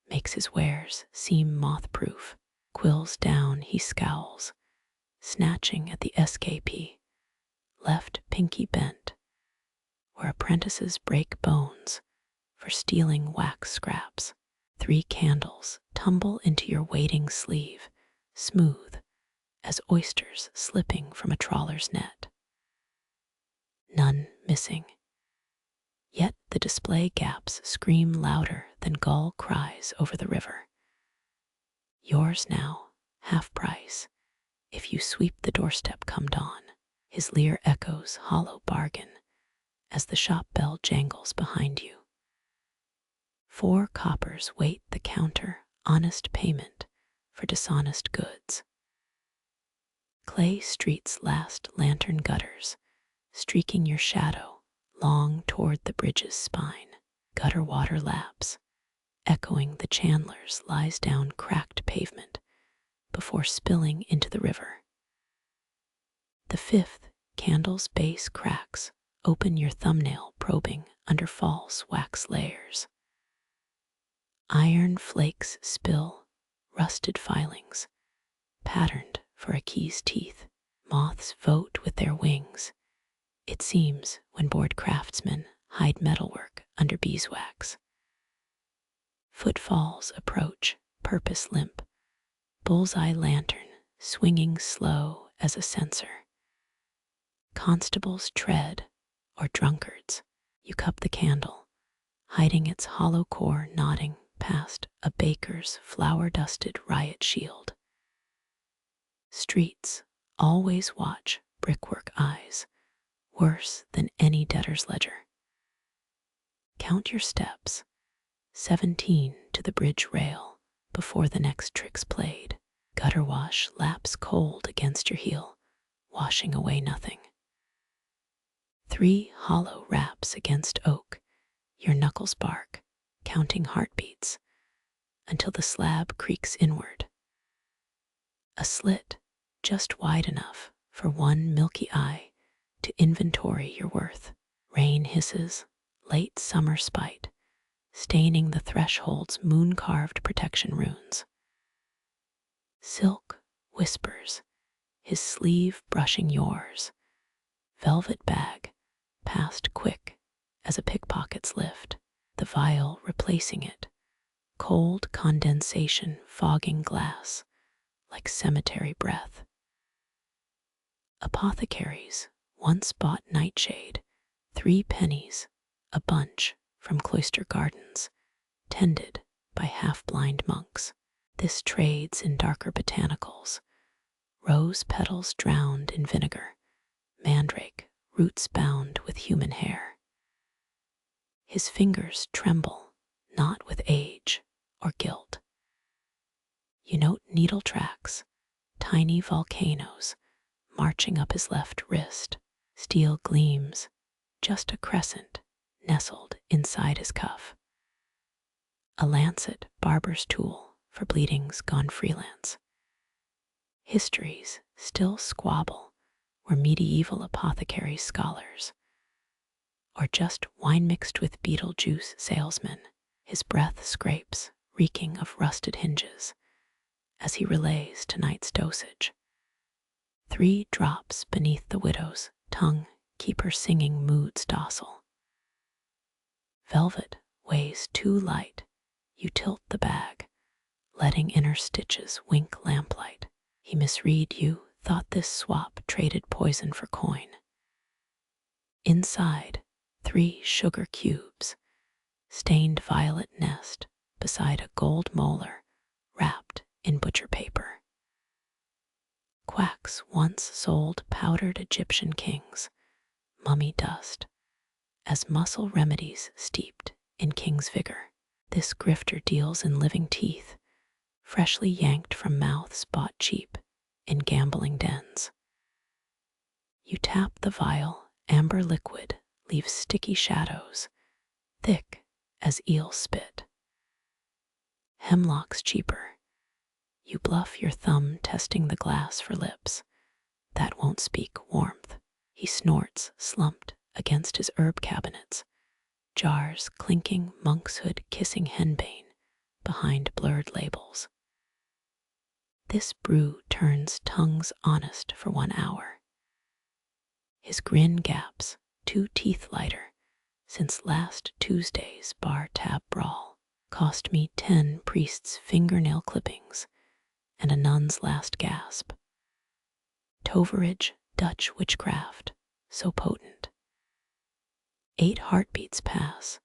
makes his wares seem moth-proof. Quills down, he scowls, snatching at the SKP, left pinky bent, where apprentices break bones for stealing wax scraps. 3 candles tumble into your waiting sleeve, smooth as oysters slipping from a trawler's net. None missing. Yet the display gaps scream louder than gull cries over the river. Yours now, half price, if you sweep the doorstep come dawn. His leer echoes hollow bargain as the shop bell jangles behind you. 4 coppers wait the counter, honest payment for dishonest goods. Clay streets last lantern gutters, streaking your shadow long toward the bridge's spine. Gutter water laps, echoing the chandler's lies down cracked pavement before spilling into the river. The 5th candle's base cracks open your thumbnail probing under false wax layers. Iron flakes spill, rusted filings, patterned for a key's teeth. Moths vote with their wings, it seems, when bored craftsmen hide metalwork under beeswax. Footfalls approach, purpose limp, bullseye lantern swinging slow as a censer. Constables tread, or drunkards, you cup the candle, hiding its hollow core nodding past a baker's flour-dusted riot shield. Streets always watch brickwork eyes, worse than any debtor's ledger. Count your steps, 17 to the bridge rail before the next trick's played. Gutter wash laps cold against your heel, washing away nothing. 3 hollow raps against oak, your knuckles bark, counting heartbeats, until the slab creaks inward. A slit just wide enough for one milky eye to inventory your worth. Rain hisses, late summer spite, staining the threshold's moon-carved protection runes. Silk whispers, his sleeve brushing yours. Velvet bag, passed quick as a pickpocket's lift, the vial replacing it. Cold condensation fogging glass, like cemetery breath. Apothecaries once bought nightshade, 3 pennies, a bunch from cloister gardens, tended by half-blind monks. This trades in darker botanicals, rose petals drowned in vinegar, mandrake roots bound with human hair. His fingers tremble, not with age or guilt. You note needle tracks, tiny volcanoes marching up his left wrist. Steel gleams, just a crescent nestled inside his cuff. A lancet, barber's tool for bleedings gone freelance. Histories still squabble were medieval apothecary scholars, or just wine mixed with beetle juice salesmen. His breath scrapes, reeking of rusted hinges, as he relays tonight's dosage. 3 drops beneath the widow's tongue keep her singing moods docile. Velvet weighs too light, you tilt the bag, letting inner stitches wink lamplight. He misread you, thought this swap traded poison for coin. Inside, 3 sugar cubes, stained violet nest beside a gold molar wrapped in butcher paper. Quacks once sold powdered Egyptian kings, mummy dust, as muscle remedies steeped in king's vigor. This grifter deals in living teeth, freshly yanked from mouths bought cheap in gambling dens. You tap the vial, amber liquid leaves sticky shadows, thick as eel spit. Hemlock's cheaper. You bluff your thumb testing the glass for lips that won't speak warmth. He snorts, slumped against his herb cabinets, jars clinking monkshood kissing henbane behind blurred labels. This brew turns tongues honest for 1 hour. His grin gaps, 2 teeth lighter, since last Tuesday's bar tab brawl. Cost me 10 priests' fingernail clippings and a nun's last gasp. Toverage, Dutch witchcraft, so potent. 8 heartbeats pass,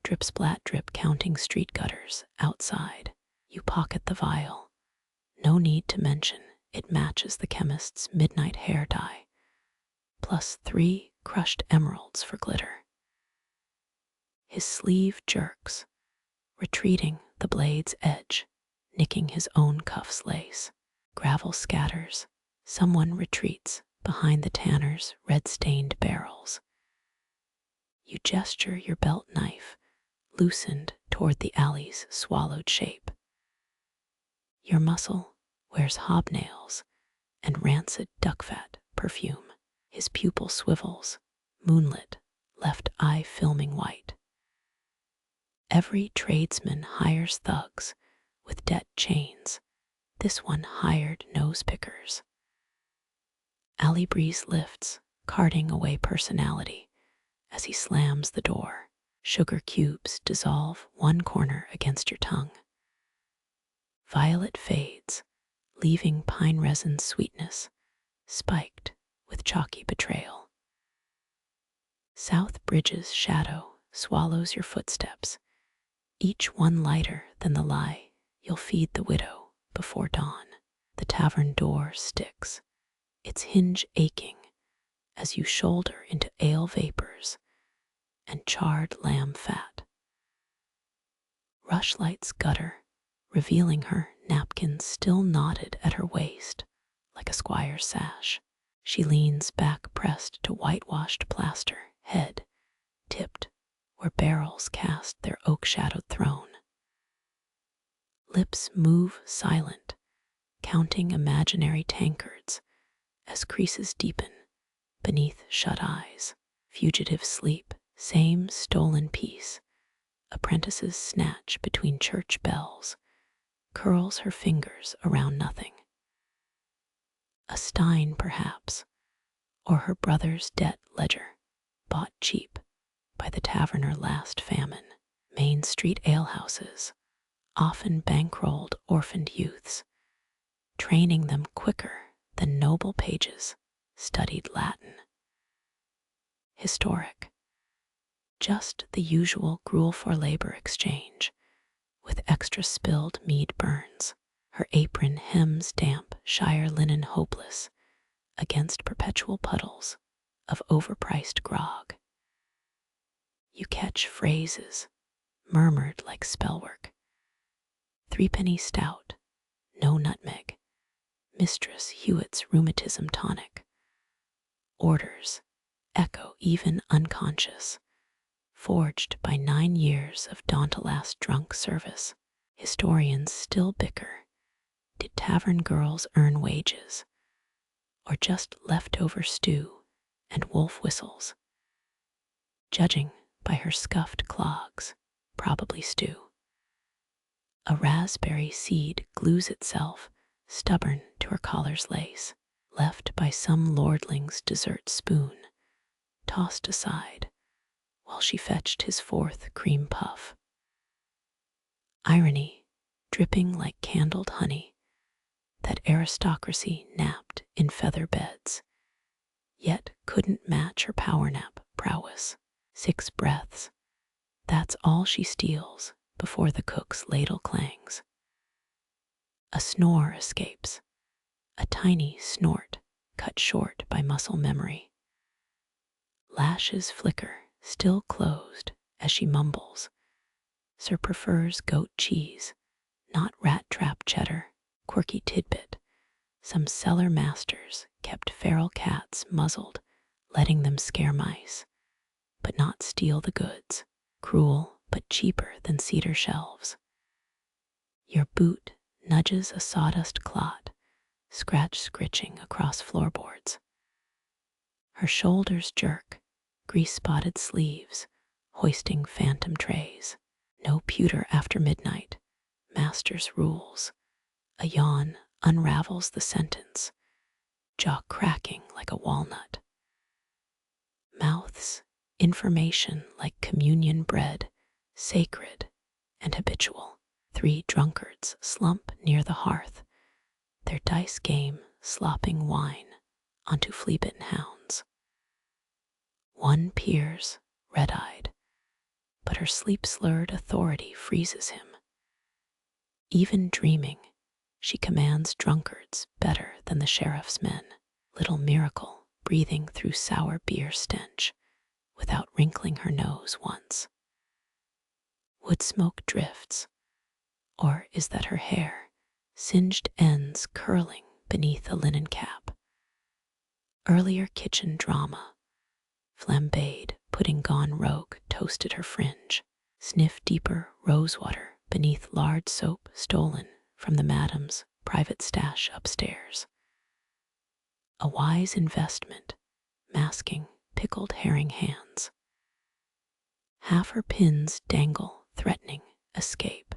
drip splat drip counting street gutters outside. You pocket the vial. No need to mention it matches the chemist's midnight hair dye, plus 3 crushed emeralds for glitter. His sleeve jerks, retreating the blade's edge, nicking his own cuff's lace. Gravel scatters, someone retreats behind the tanner's red-stained barrels. You gesture your belt knife, loosened toward the alley's swallowed shape. Your muscle wears hobnails and rancid duck fat perfume. His pupil swivels, moonlit, left eye filming white. Every tradesman hires thugs with debt chains. This one hired nose pickers. Alley breeze lifts, carting away personality as he slams the door. Sugar cubes dissolve 1 corner against your tongue. Violet fades, leaving pine resin sweetness, spiked with chalky betrayal. South Bridge's shadow swallows your footsteps, each one lighter than the lie you'll feed the widow before dawn. The tavern door sticks, its hinge aching as you shoulder into ale vapors and charred lamb fat. Rushlight's gutter, revealing her napkin still knotted at her waist like a squire's sash. She leans back pressed to whitewashed plaster, head tipped where barrels cast their oak-shadowed throne. Lips move silent, counting imaginary tankards as creases deepen beneath shut eyes. Fugitives sleep, same stolen peace. Apprentices snatch between church bells, curls her fingers around nothing. A stein, perhaps, or her brother's debt ledger, bought cheap by the taverner last famine. Main Street alehouses often bankrolled orphaned youths, training them quicker than noble pages studied Latin. Historic. Just the usual gruel for labor exchange, with extra spilled mead burns. Her apron hems damp shire linen hopeless against perpetual puddles of overpriced grog. You catch phrases murmured like spellwork. Threepenny stout, no nutmeg, Mistress Hewitt's rheumatism tonic. Orders echo even unconscious, forged by 9 years of Dauntlast drunk service. Historians still bicker. Did tavern girls earn wages, or just leftover stew and wolf whistles? Judging by her scuffed clogs, probably stew. A raspberry seed glues itself, stubborn to her collar's lace, left by some lordling's dessert spoon, tossed aside while she fetched his 4th cream puff. Irony, dripping like candled honey, that aristocracy napped in feather beds, yet couldn't match her power nap prowess. 6 breaths, that's all she steals before the cook's ladle clangs. A snore escapes, a tiny snort cut short by muscle memory. Lashes flicker, still closed, as she mumbles. Sir prefers goat cheese, not rat trap cheddar, quirky tidbit. Some cellar masters kept feral cats muzzled, letting them scare mice, but not steal the goods. Cruel, but cheaper than cedar shelves. Your boot nudges a sawdust clot, scratching across floorboards. Her shoulders jerk, grease-spotted sleeves, hoisting phantom trays. No pewter after midnight, master's rules. A yawn unravels the sentence, jaw cracking like a walnut. Mouths, information like communion bread, sacred and habitual. 3 drunkards slump near the hearth, their dice game slopping wine onto flea-bitten hounds. One peers, red-eyed, but her sleep-slurred authority freezes him. Even dreaming, she commands drunkards better than the sheriff's men. Little miracle, breathing through sour beer stench without wrinkling her nose once. Wood smoke drifts, or is that her hair, singed ends curling beneath a linen cap? Earlier kitchen drama, flambéed, pudding gone rogue, toasted her fringe. Sniff deeper rosewater beneath lard soap stolen from the madam's private stash upstairs. A wise investment, masking pickled herring hands. Half her pins dangle, threatening escape,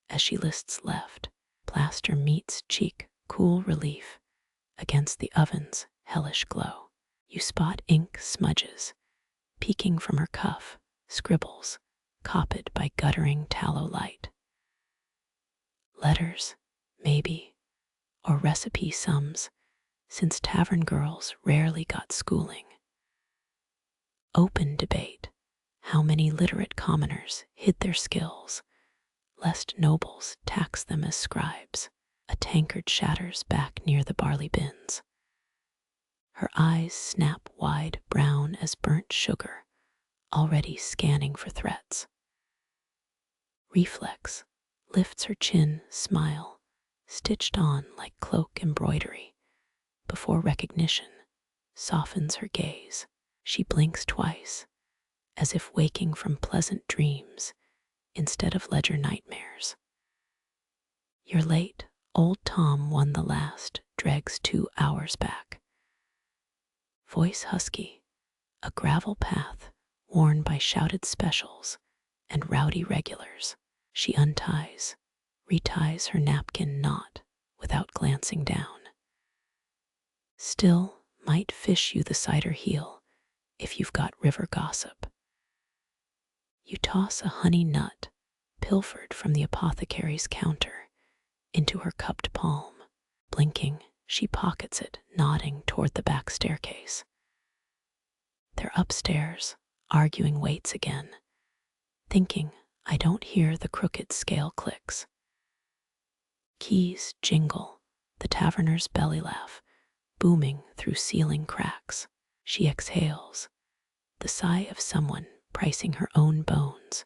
as she lists left. Plaster meets cheek, cool relief against the oven's hellish glow. You spot ink smudges, peeking from her cuff, scribbles, copied by guttering tallow light. Letters, maybe, or recipe sums, since tavern girls rarely got schooling. Open debate, how many literate commoners hid their skills, lest nobles tax them as scribes. A tankard shatters back near the barley bins. Her eyes snap wide, brown as burnt sugar, already scanning for threats. Reflex lifts her chin, smile, stitched on like cloak embroidery, before recognition softens her gaze. She blinks twice, as if waking from pleasant dreams instead of ledger nightmares. You're late. Old Tom won the last, dregs 2 hours back. Voice husky, a gravel path worn by shouted specials and rowdy regulars. She unties, reties her napkin knot without glancing down. Still might fish you the cider heel if you've got river gossip. You toss a honey nut, pilfered from the apothecary's counter, into her cupped palm. Blinking, she pockets it, nodding toward the back staircase. They're upstairs, arguing weights again, thinking I don't hear the crooked scale clicks. Keys jingle, the taverner's belly laugh booming through ceiling cracks. She exhales, the sigh of someone pricing her own bones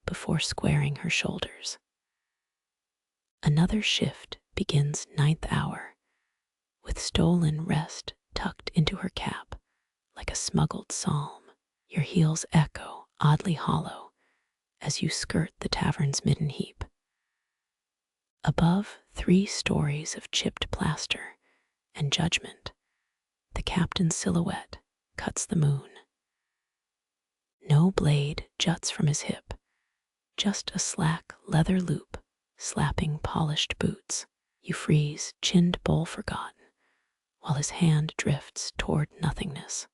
before squaring her shoulders. Another shift begins 9th hour, with stolen rest tucked into her cap like a smuggled psalm. Your heels echo oddly hollow as you skirt the tavern's midden heap. Above 3 stories of chipped plaster and judgment, the captain's silhouette cuts the moon. No blade juts from his hip, just a slack leather loop slapping polished boots. You freeze, chinned bowl forgotten, while his hand drifts toward nothingness.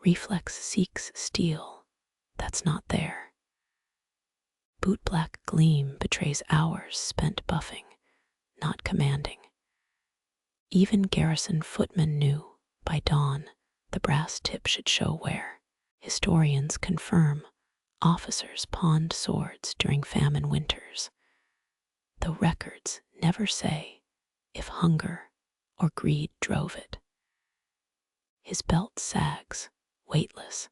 Reflex seeks steel that's not there. Boot-black gleam betrays hours spent buffing, not commanding. Even garrison footmen knew, by dawn, the brass tip should show where. Historians confirm officers pawned swords during famine winters, though records never say if hunger or greed drove it. His belt sags, weightless,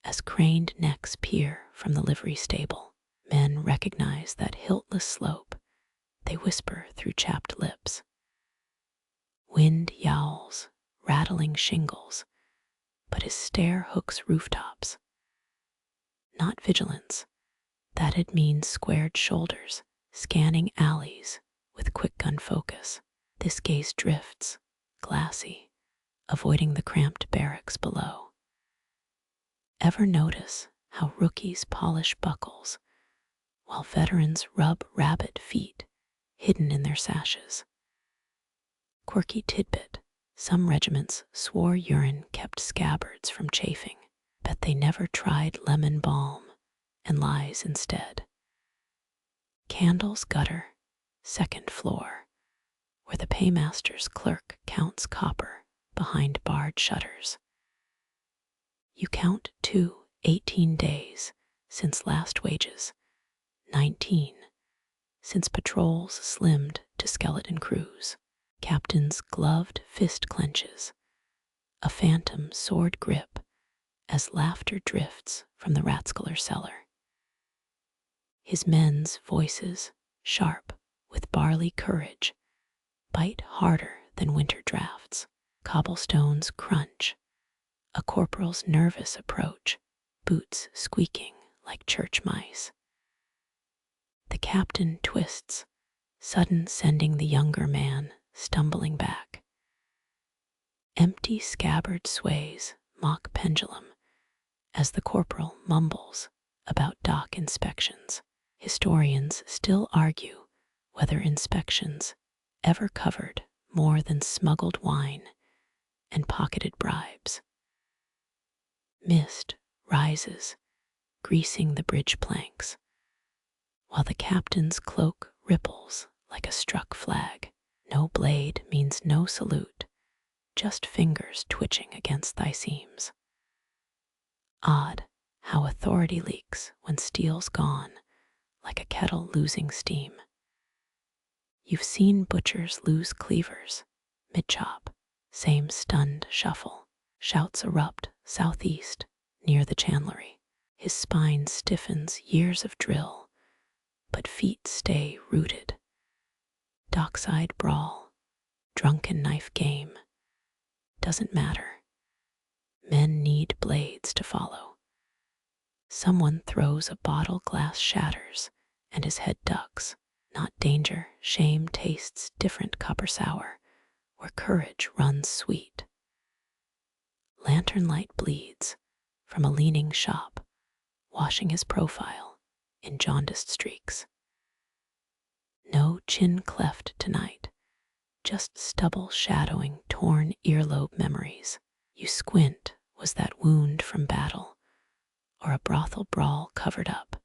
as craned necks peer from the livery stable. Men recognize that hiltless slope. They whisper through chapped lips. Wind yowls, rattling shingles, but his stare hooks rooftops. Not vigilance. That'd mean squared shoulders, scanning alleys with quick gun focus. This gaze drifts, glassy, avoiding the cramped barracks below. Ever notice how rookies polish buckles while veterans rub rabbit feet hidden in their sashes? Quirky tidbit, some regiments swore urine kept scabbards from chafing. Bet they never tried lemon balm and lies instead. Candles gutter, 2nd floor, where the paymaster's clerk counts copper behind barred shutters. You count 18 days since last wages, 19 since patrols slimmed to skeleton crews. Captain's gloved fist clenches, a phantom sword grip as laughter drifts from the Ratskeller cellar. His men's voices, sharp with barley courage, bite harder than winter drafts. Cobblestones crunch, a corporal's nervous approach, boots squeaking like church mice. The captain twists, sudden sending the younger man stumbling back. Empty scabbard sways mock pendulum as the corporal mumbles about dock inspections. Historians still argue whether inspections ever covered more than smuggled wine and pocketed bribes. Mist rises, greasing the bridge planks, while the captain's cloak ripples like a struck flag. No blade means no salute, just fingers twitching against thy seams. Odd how authority leaks when steel's gone, like a kettle losing steam. You've seen butchers lose cleavers, mid-chop, same stunned shuffle. Shouts erupt southeast, near the chandlery. His spine stiffens years of drill, but feet stay rooted. Dockside brawl, drunken knife game, doesn't matter. Men need blades to follow. Someone throws a bottle, glass shatters, and his head ducks. Not danger, shame tastes different copper sour, where courage runs sweet. Lantern light bleeds from a leaning shop, washing his profile in jaundiced streaks. No chin cleft tonight, just stubble shadowing torn earlobe memories. You squint, was that wound from battle, or a brothel brawl covered up?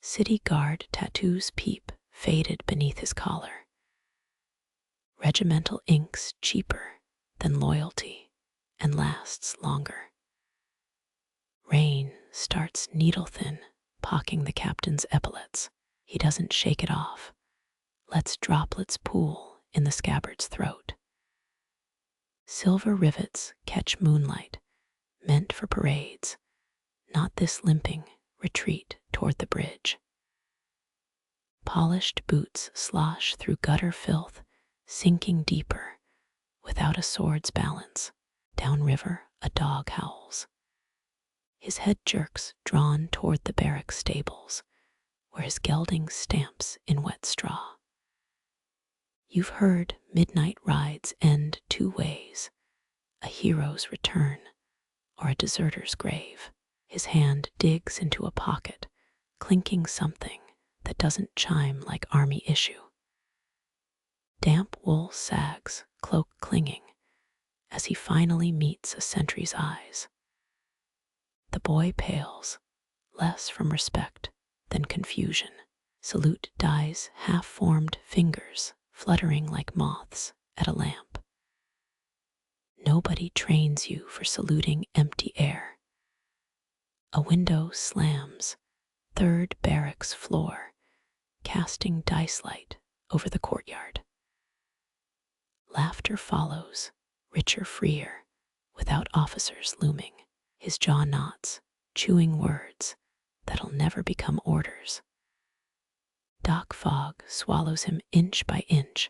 City guard tattoos peep, faded beneath his collar. Regimental ink's cheaper than loyalty and lasts longer. Rain starts needle thin, pocking the captain's epaulets. He doesn't shake it off, lets droplets pool in the scabbard's throat. Silver rivets catch moonlight, meant for parades, not this limping retreat toward the bridge. Polished boots slosh through gutter filth, sinking deeper, without a sword's balance. Downriver, a dog howls. His head jerks, drawn toward the barrack stables, where his gelding stamps in wet straw. You've heard midnight rides end two ways, a hero's return or a deserter's grave. His hand digs into a pocket, clinking something that doesn't chime like army issue. Damp wool sags, cloak clinging, as he finally meets a sentry's eyes. The boy pales, less from respect than confusion. Salute dies half-formed fingers fluttering like moths at a lamp. Nobody trains you for saluting empty air. A window slams, third barracks floor, casting dice light over the courtyard. Laughter follows, richer, freer, without officers looming. His jaw knots, chewing words that'll never become orders. Dock fog swallows him inch by inch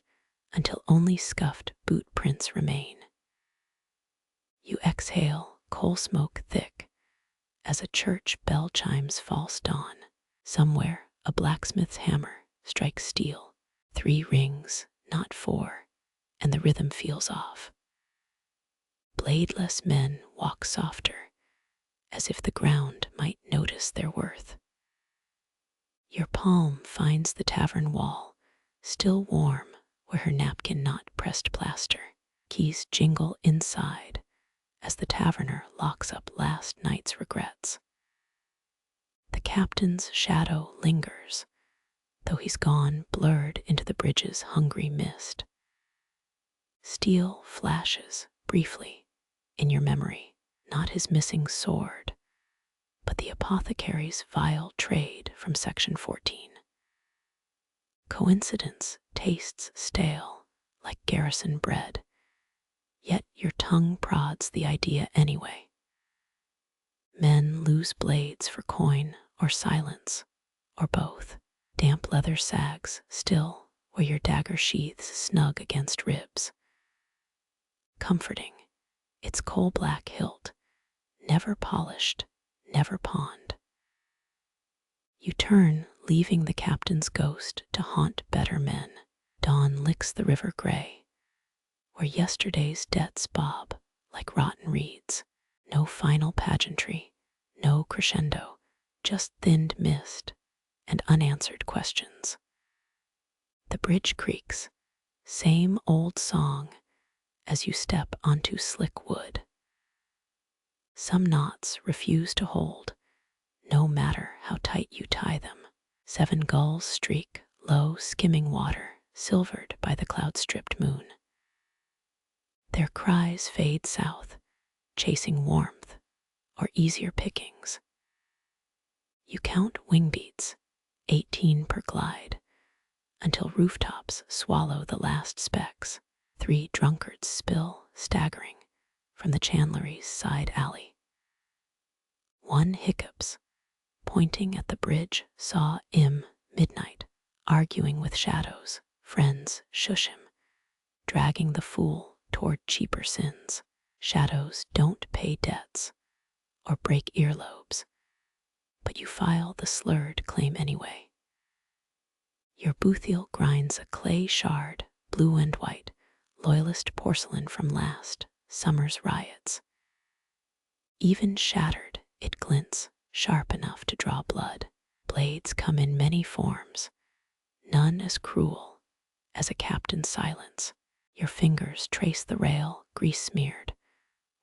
until only scuffed boot prints remain. You exhale coal smoke thick as a church bell chimes false dawn. Somewhere a blacksmith's hammer strikes steel, 3 rings, not 4, and the rhythm feels off. Bladeless men walk softer, as if the ground might notice their worth. Your palm finds the tavern wall, still warm where her napkin not pressed plaster. Keys jingle inside as the taverner locks up last night's regrets. The captain's shadow lingers, though he's gone blurred into the bridge's hungry mist. Steel flashes briefly in your memory, not his missing sword, but the apothecary's vile trade from Section 14. Coincidence tastes stale, like garrison bread, yet your tongue prods the idea anyway. Men lose blades for coin or silence, or both. Damp leather sags still where your dagger sheaths snug against ribs. Comforting, its coal-black hilt, never polished, never pawned. You turn, leaving the captain's ghost to haunt better men. Dawn licks the river gray, where yesterday's debts bob like rotten reeds. No final pageantry, no crescendo, just thinned mist and unanswered questions. The bridge creaks, same old song as you step onto slick wood. Some knots refuse to hold, no matter how tight you tie them. 7 gulls streak low, skimming water, silvered by the cloud-stripped moon. Their cries fade south, chasing warmth or easier pickings. You count wing beats, 18 per glide, until rooftops swallow the last specks. 3 drunkards spill, staggering, from the chandlery's side alley. 1 hiccups, pointing at the bridge, saw midnight, arguing with shadows. Friends shush him, dragging the fool toward cheaper sins. Shadows don't pay debts or break earlobes, but you file the slurred claim anyway. Your boothiel grinds a clay shard, blue and white, loyalist porcelain from last summer's riots. Even shattered, it glints, sharp enough to draw blood. Blades come in many forms, none as cruel as a captain's silence. Your fingers trace the rail, grease-smeared,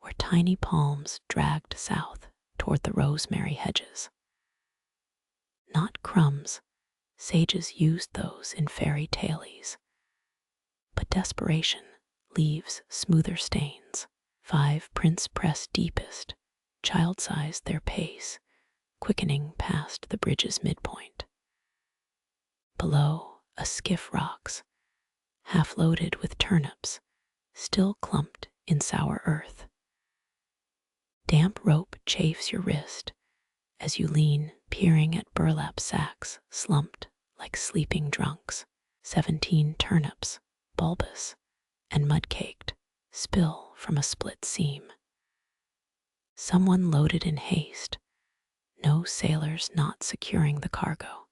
where tiny palms dragged south toward the rosemary hedges. Not crumbs, sages used those in fairy tales, but desperation leaves smoother stains. 5 prints press deepest, child-sized their pace, quickening past the bridge's midpoint. Below, a skiff rocks, half loaded with turnips, still clumped in sour earth. Damp rope chafes your wrist as you lean, peering at burlap sacks slumped like sleeping drunks. 17 turnips, bulbous and mud-caked, spill from a split seam. Someone loaded in haste, no sailors not securing the cargo.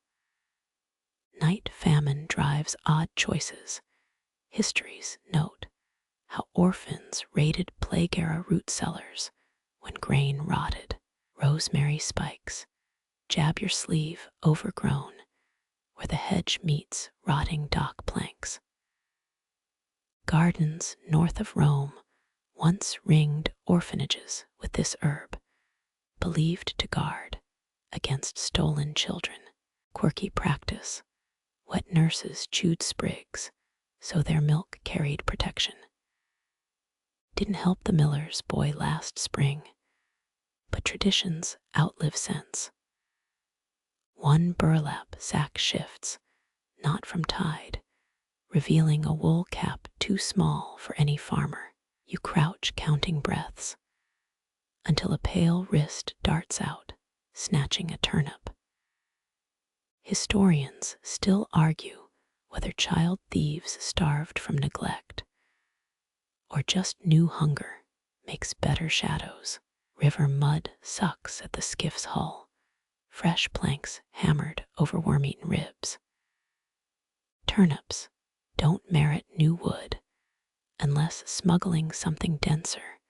Night famine drives odd choices. Histories note how orphans raided plague-era root cellars when grain rotted. Rosemary spikes jab your sleeve overgrown where the hedge meets rotting dock planks. Gardens north of Rome once ringed orphanages with this herb, believed to guard against stolen children. Quirky practice. Wet nurses chewed sprigs so their milk carried protection. Didn't help the miller's boy last spring, but traditions outlive sense. One burlap sack shifts, not from tide, revealing a wool cap too small for any farmer. You crouch counting breaths until a pale wrist darts out, snatching a turnip. Historians still argue whether child thieves starved from neglect or just new hunger makes better shadows. River mud sucks at the skiff's hull, fresh planks hammered over worm-eaten ribs. Turnips don't merit new wood unless smuggling something denser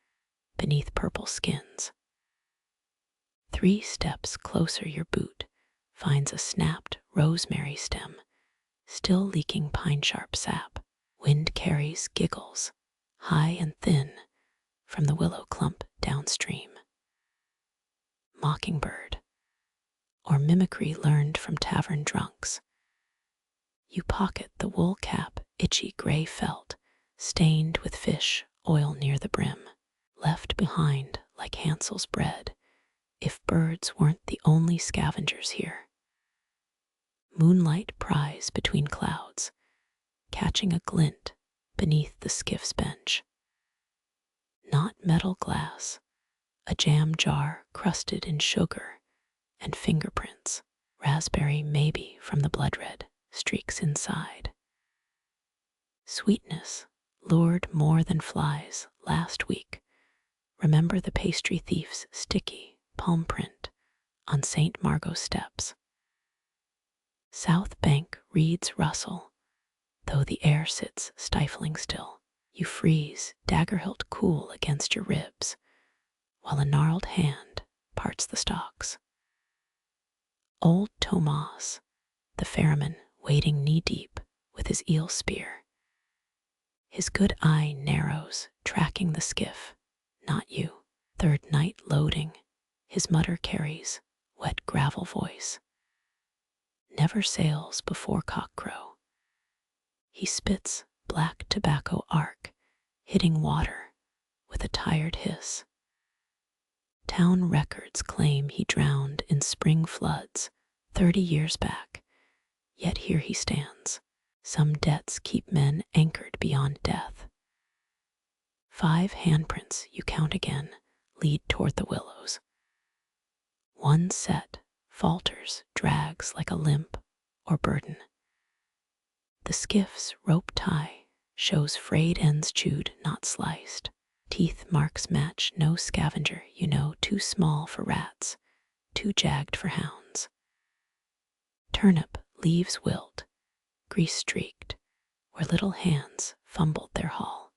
beneath purple skins. 3 steps closer, your boot finds a snapped rosemary stem, still leaking pine-sharp sap. Wind carries giggles, high and thin, from the willow clump downstream. Mockingbird, or mimicry learned from tavern drunks. You pocket the wool cap, itchy gray felt, stained with fish oil near the brim, left behind like Hansel's bread, if birds weren't the only scavengers here. Moonlight pries between clouds, catching a glint beneath the skiff's bench. Not metal glass, a jam jar crusted in sugar and fingerprints, raspberry maybe from the blood-red streaks inside. Sweetness lured more than flies last week. Remember the pastry thief's sticky palm print on St. Margot steps. South Bank reeds rustle, though the air sits stifling still. You freeze, dagger-hilt cool against your ribs, while a gnarled hand parts the stalks. Old Tomas, the ferryman, wading knee-deep with his eel spear. His good eye narrows, tracking the skiff, not you. Third night loading, his mutter carries wet gravel voice. Never sails before cockcrow. He spits black tobacco arc, hitting water with a tired hiss. Town records claim he drowned in spring floods 30 years back, yet here he stands. Some debts keep men anchored beyond death. 5 handprints, you count again, lead toward the willows. One set falters, drags like a limp or burden. The skiff's rope tie shows frayed ends chewed, not sliced. Teeth marks match no scavenger, you know, too small for rats, too jagged for hounds. Turnip leaves wilt, grease-streaked, where little hands fumbled their haul.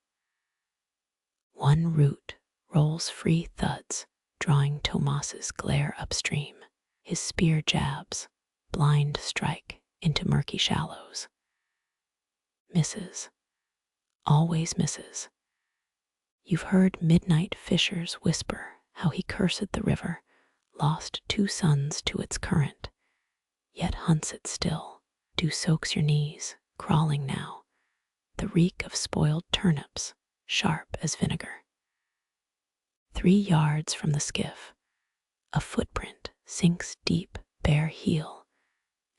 One root rolls free thuds, drawing Tomas's glare upstream. His spear jabs, blind strike into murky shallows. Misses, always misses. You've heard midnight fishers whisper how he cursed the river, lost 2 sons to its current, yet hunts it still. Dew soaks your knees, crawling now, the reek of spoiled turnips, sharp as vinegar. 3 yards from the skiff, a footprint sinks deep, bare heel,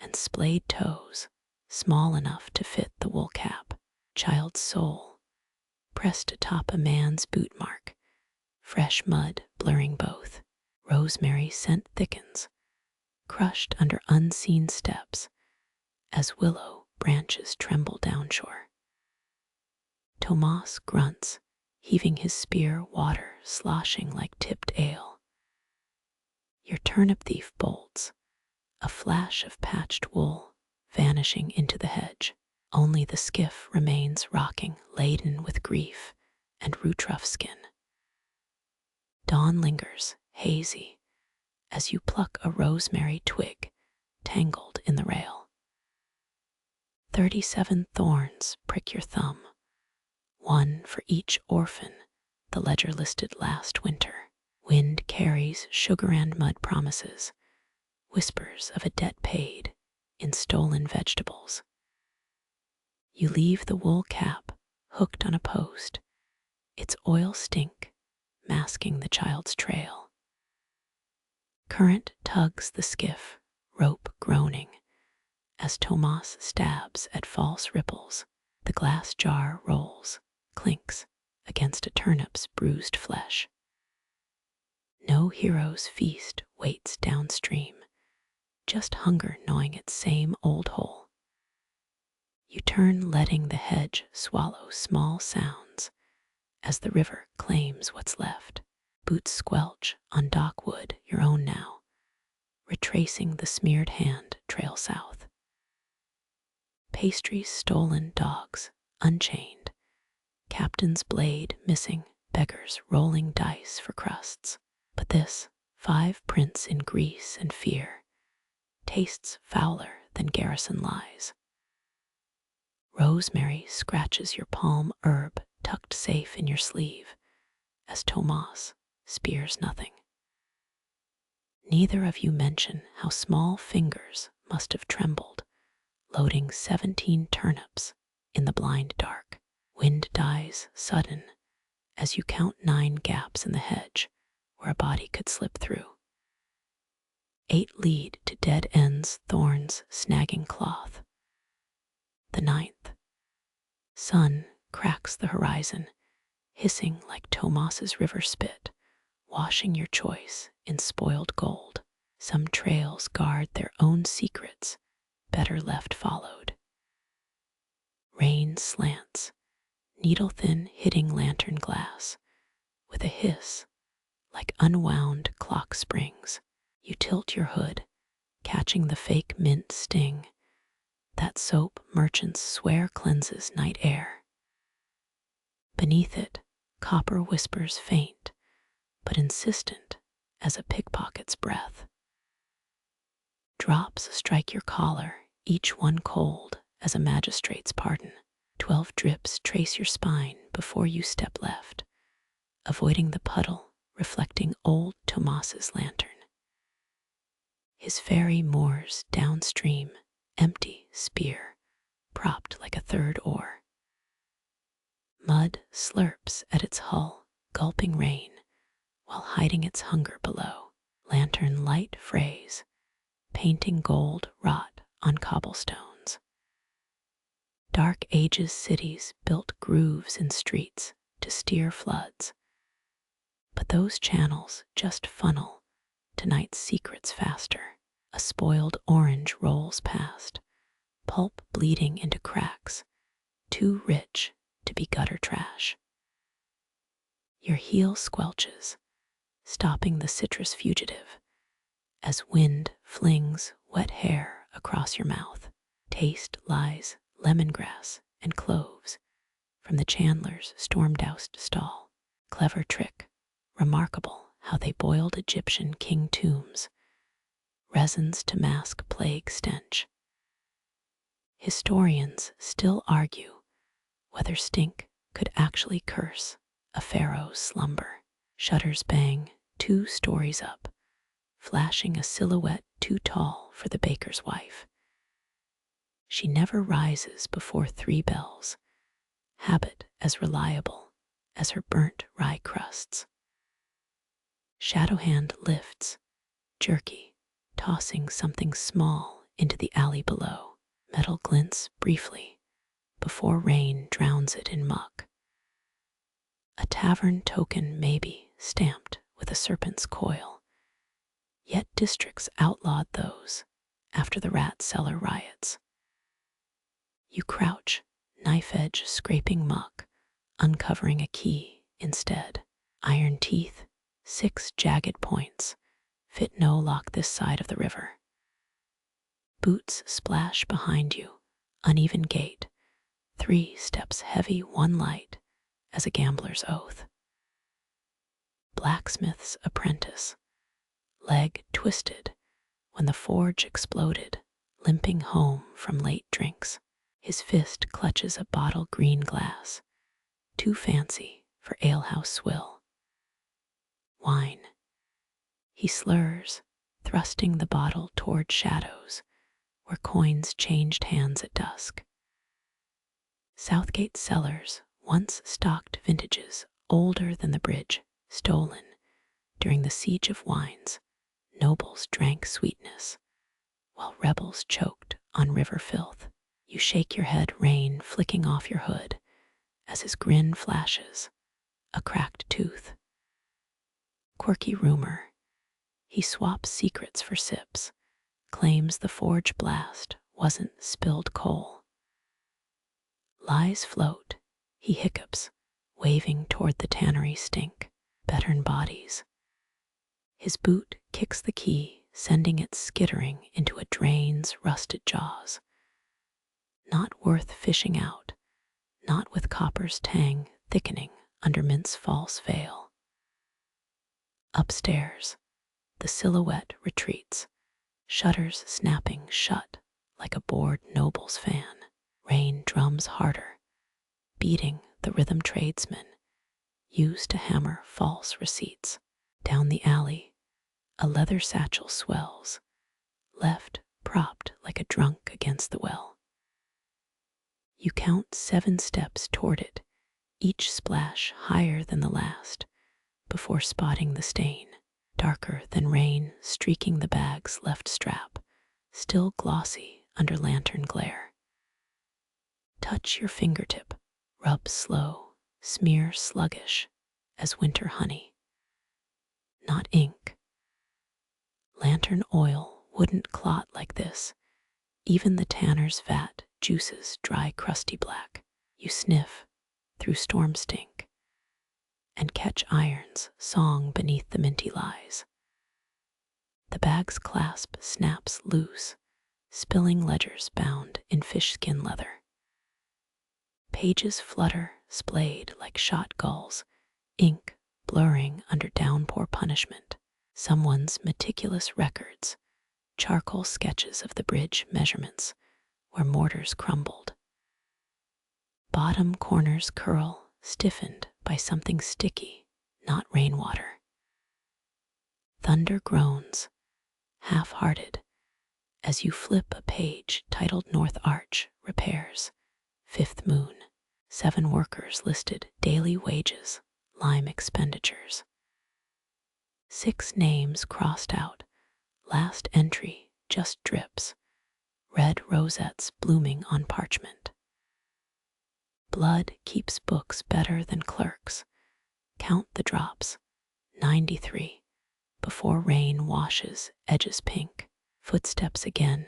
and splayed toes small enough to fit the wool cap. Child's soul, pressed atop a man's boot mark, fresh mud blurring both. Rosemary scent thickens, crushed under unseen steps, as willow branches tremble downshore. Tomas grunts, heaving his spear, water sloshing like tipped ale. Your turnip thief bolts, a flash of patched wool vanishing into the hedge. Only the skiff remains rocking, laden with grief and root-rough skin. Dawn lingers, hazy, as you pluck a rosemary twig tangled in the rail. 37 thorns prick your thumb, one for each orphan the ledger listed last winter. Wind carries sugar and mud promises, whispers of a debt paid in stolen vegetables. You leave the wool cap hooked on a post, its oil stink masking the child's trail. Current tugs the skiff, rope groaning, as Tomas stabs at false ripples. The glass jar rolls, clinks against a turnip's bruised flesh. No hero's feast waits downstream, just hunger gnawing its same old hole. You turn, letting the hedge swallow small sounds as the river claims what's left. Boots squelch on dock wood, your own now, retracing the smeared hand trail south. Pastries stolen, dogs unchained, captain's blade missing, beggars rolling dice for crusts. But this, 5 prints in grease and fear, tastes fouler than garrison lies. Rosemary scratches your palm, herb tucked safe in your sleeve, as Tomas spears nothing. Neither of you mention how small fingers must have trembled, loading 17 turnips in the blind dark. Wind dies sudden as you count 9 gaps in the hedge where a body could slip through. 8 lead to dead ends, thorns snagging cloth. The 9th. Sun cracks the horizon, hissing like Tomas's river spit, washing your choice in spoiled gold. Some trails guard their own secrets, better left followed. Rain slants, needle-thin hitting lantern glass, with a hiss like unwound clock springs. You tilt your hood, catching the fake mint sting that soap merchants swear cleanses night air. Beneath it, copper whispers faint, but insistent as a pickpocket's breath. Drops strike your collar, each one cold as a magistrate's pardon. 12 drips trace your spine before you step left, avoiding the puddle reflecting old Tomas's lantern. His ferry moors downstream, empty spear, propped like a third oar. Mud slurps at its hull, gulping rain, while hiding its hunger below. Lantern light frays, painting gold rot on cobblestones. Dark ages cities built grooves in streets to steer floods, but those channels just funnel tonight's secrets faster. A spoiled orange rolls past, pulp bleeding into cracks, too rich to be gutter trash. Your heel squelches, stopping the citrus fugitive, as wind flings wet hair across your mouth. Taste lies lemongrass and cloves from the chandler's storm-doused stall. Clever trick, remarkable how they boiled Egyptian king tombs, resins to mask plague stench. Historians still argue whether stink could actually curse a pharaoh's slumber. Shutters bang 2 stories up, flashing a silhouette too tall for the baker's wife. She never rises before 3 bells, habit as reliable as her burnt rye crusts. Shadow hand lifts, jerky, tossing something small into the alley below. Metal glints briefly before rain drowns it in muck. A tavern token maybe stamped with a serpent's coil, yet districts outlawed those after the rat cellar riots. You crouch, knife edge scraping muck, uncovering a key instead. Iron teeth, 6 jagged points, fit no lock this side of the river. Boots splash behind you, uneven gait, 3 steps heavy, 1 light, as a gambler's oath. Blacksmith's apprentice, leg twisted when the forge exploded, limping home from late drinks. His fist clutches a bottle green glass, too fancy for alehouse swill. Wine. He slurs, thrusting the bottle toward shadows where coins changed hands at dusk. Southgate cellars once stocked vintages older than the bridge, stolen during the siege of wines. Nobles drank sweetness, while rebels choked on river filth. You shake your head, rain flicking off your hood, as his grin flashes, a cracked tooth. Quirky rumor. He swaps secrets for sips, claims the forge blast wasn't spilled coal. Lies float, he hiccups, waving toward the tannery stink, bettern bodies. His boot kicks the key, sending it skittering into a drain's rusted jaws. Not worth fishing out, not with copper's tang thickening under mint's false veil. Upstairs, the silhouette retreats, shutters snapping shut like a bored noble's fan. Rain drums harder, beating the rhythm tradesman used to hammer false receipts. Down the alley, a leather satchel swells, left propped like a drunk against the well. You count 7 steps toward it, each splash higher than the last, before spotting the stain, darker than rain streaking the bag's left strap, still glossy under lantern glare. Touch your fingertip, rub slow, smear sluggish as winter honey. Not ink. Lantern oil wouldn't clot like this. Even the tanner's vat juices dry crusty black. You sniff through storm stink and catch iron's song beneath the minty lies. The bag's clasp snaps loose, spilling ledgers bound in fish-skin leather. Pages flutter, splayed like shot gulls, ink blurring under downpour punishment. Someone's meticulous records, charcoal sketches of the bridge measurements where mortars crumbled. Bottom corners curl, stiffened by something sticky, not rainwater. Thunder groans, half-hearted, as you flip a page titled North Arch Repairs, 5th moon. 7 workers listed, daily wages, lime expenditures. 6 names crossed out, last entry just drips, red rosettes blooming on parchment. Blood keeps books better than clerks. Count the drops, 93, before rain washes edges pink. Footsteps again,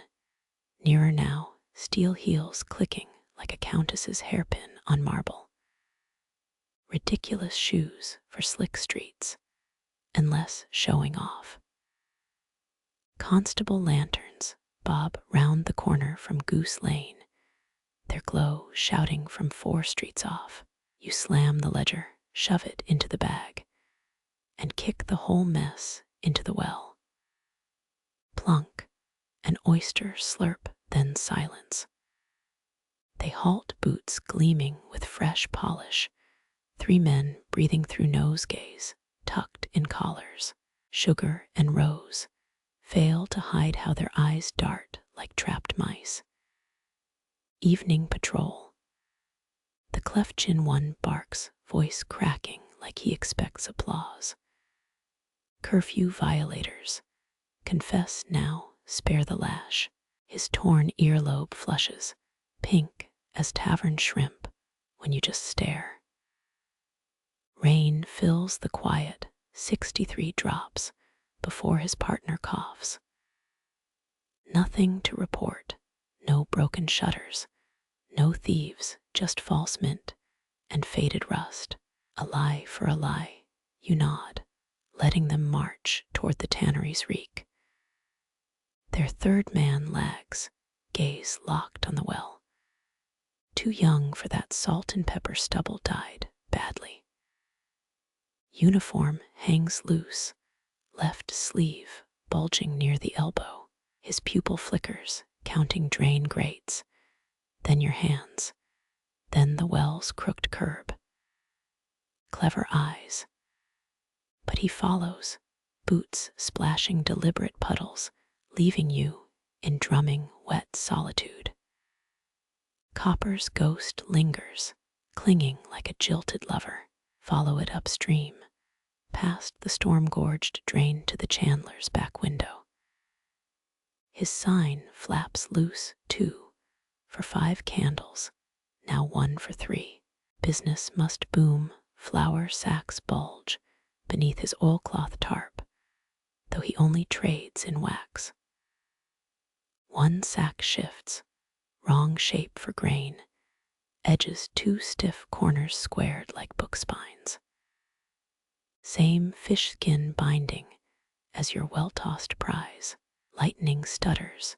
nearer now, steel heels clicking like a countess's hairpin on marble. Ridiculous shoes for slick streets, and less showing off. Constable lanterns bob round the corner from Goose Lane, their glow shouting from 4 streets off. You slam the ledger, shove it into the bag, and kick the whole mess into the well. Plunk, an oyster slurp, then silence. They halt, boots gleaming with fresh polish, 3 men breathing through nosegays, tucked in collars. Sugar and Rose fail to hide how their eyes dart like trapped mice. Evening patrol. The cleft-chin one barks, voice cracking like he expects applause. Curfew violators. Confess now, spare the lash. His torn earlobe flushes, pink as tavern shrimp when you just stare. Rain fills the quiet 63 drops before his partner coughs. Nothing to report, no broken shutters, no thieves, just false mint and faded rust. A lie for a lie, you nod, letting them march toward the tannery's reek. Their third man lags, gaze locked on the well. Too young for that salt and pepper stubble dyed badly. Uniform hangs loose, left sleeve bulging near the elbow. His pupil flickers, counting drain grates. Then your hands, then the well's crooked curb. Clever eyes. But he follows, boots splashing deliberate puddles, leaving you in drumming wet solitude. Copper's ghost lingers, clinging like a jilted lover. Follow it upstream, past the storm-gorged drain to the chandler's back window. His sign flaps loose, 2 for 5 candles, now 1 for 3. Business must boom, flour sacks bulge beneath his oilcloth tarp, though he only trades in wax. One sack shifts, wrong shape for grain, edges 2 stiff corners squared like book spines. Same fish skin binding as your well-tossed prize. Lightning stutters,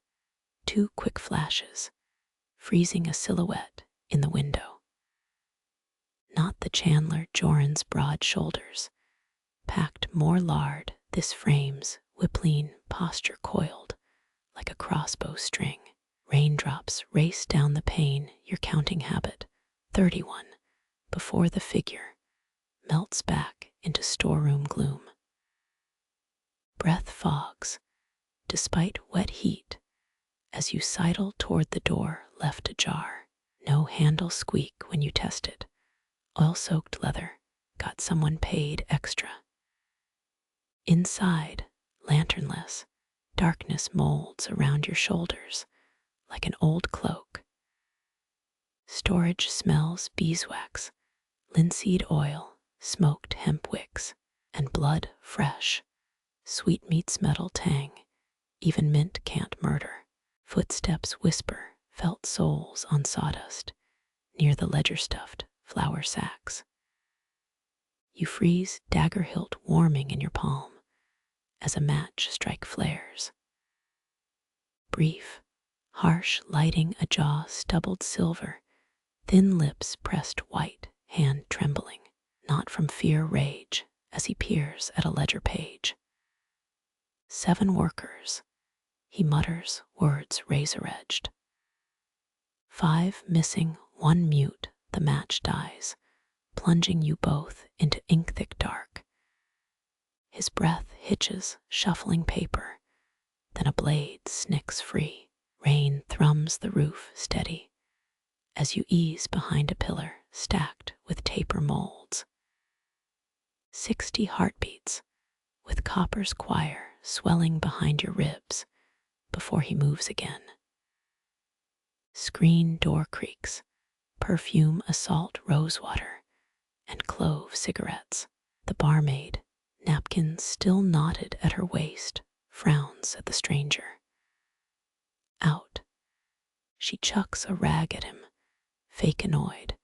2 quick flashes, freezing a silhouette in the window. Not the chandler Joran's broad shoulders, packed more lard, this frame's whipleen posture coiled like a crossbow string. Raindrops race down the pane, your counting habit, 31, before the figure melts back into storeroom gloom. Breath fogs, despite wet heat, as you sidle toward the door left ajar. No handle squeak when you test it. Oil-soaked leather, got someone paid extra. Inside, lanternless, darkness molds around your shoulders like an old cloak. Storage smells beeswax, linseed oil, smoked hemp wicks, and blood fresh. Sweetmeat's metal tang, even mint can't murder. Footsteps whisper felt soles on sawdust near the ledger-stuffed flour sacks. You freeze dagger hilt warming in your palm as a match strike flares. Brief, harsh lighting a jaw stubbled silver, thin lips pressed white, hand trembling, not from fear rage as he peers at a ledger page. 7 workers, he mutters words razor-edged. 5 missing, 1 mute, the match dies, plunging you both into ink-thick dark. His breath hitches, shuffling paper, then a blade snicks free. Rain thrums the roof steady as you ease behind a pillar stacked with taper molds. 60 heartbeats, with copper's choir swelling behind your ribs before he moves again. Screen door creaks, perfume assault rosewater, and clove cigarettes. The barmaid, napkins still knotted at her waist, frowns at the stranger. Out. She chucks a rag at him, fake annoyed,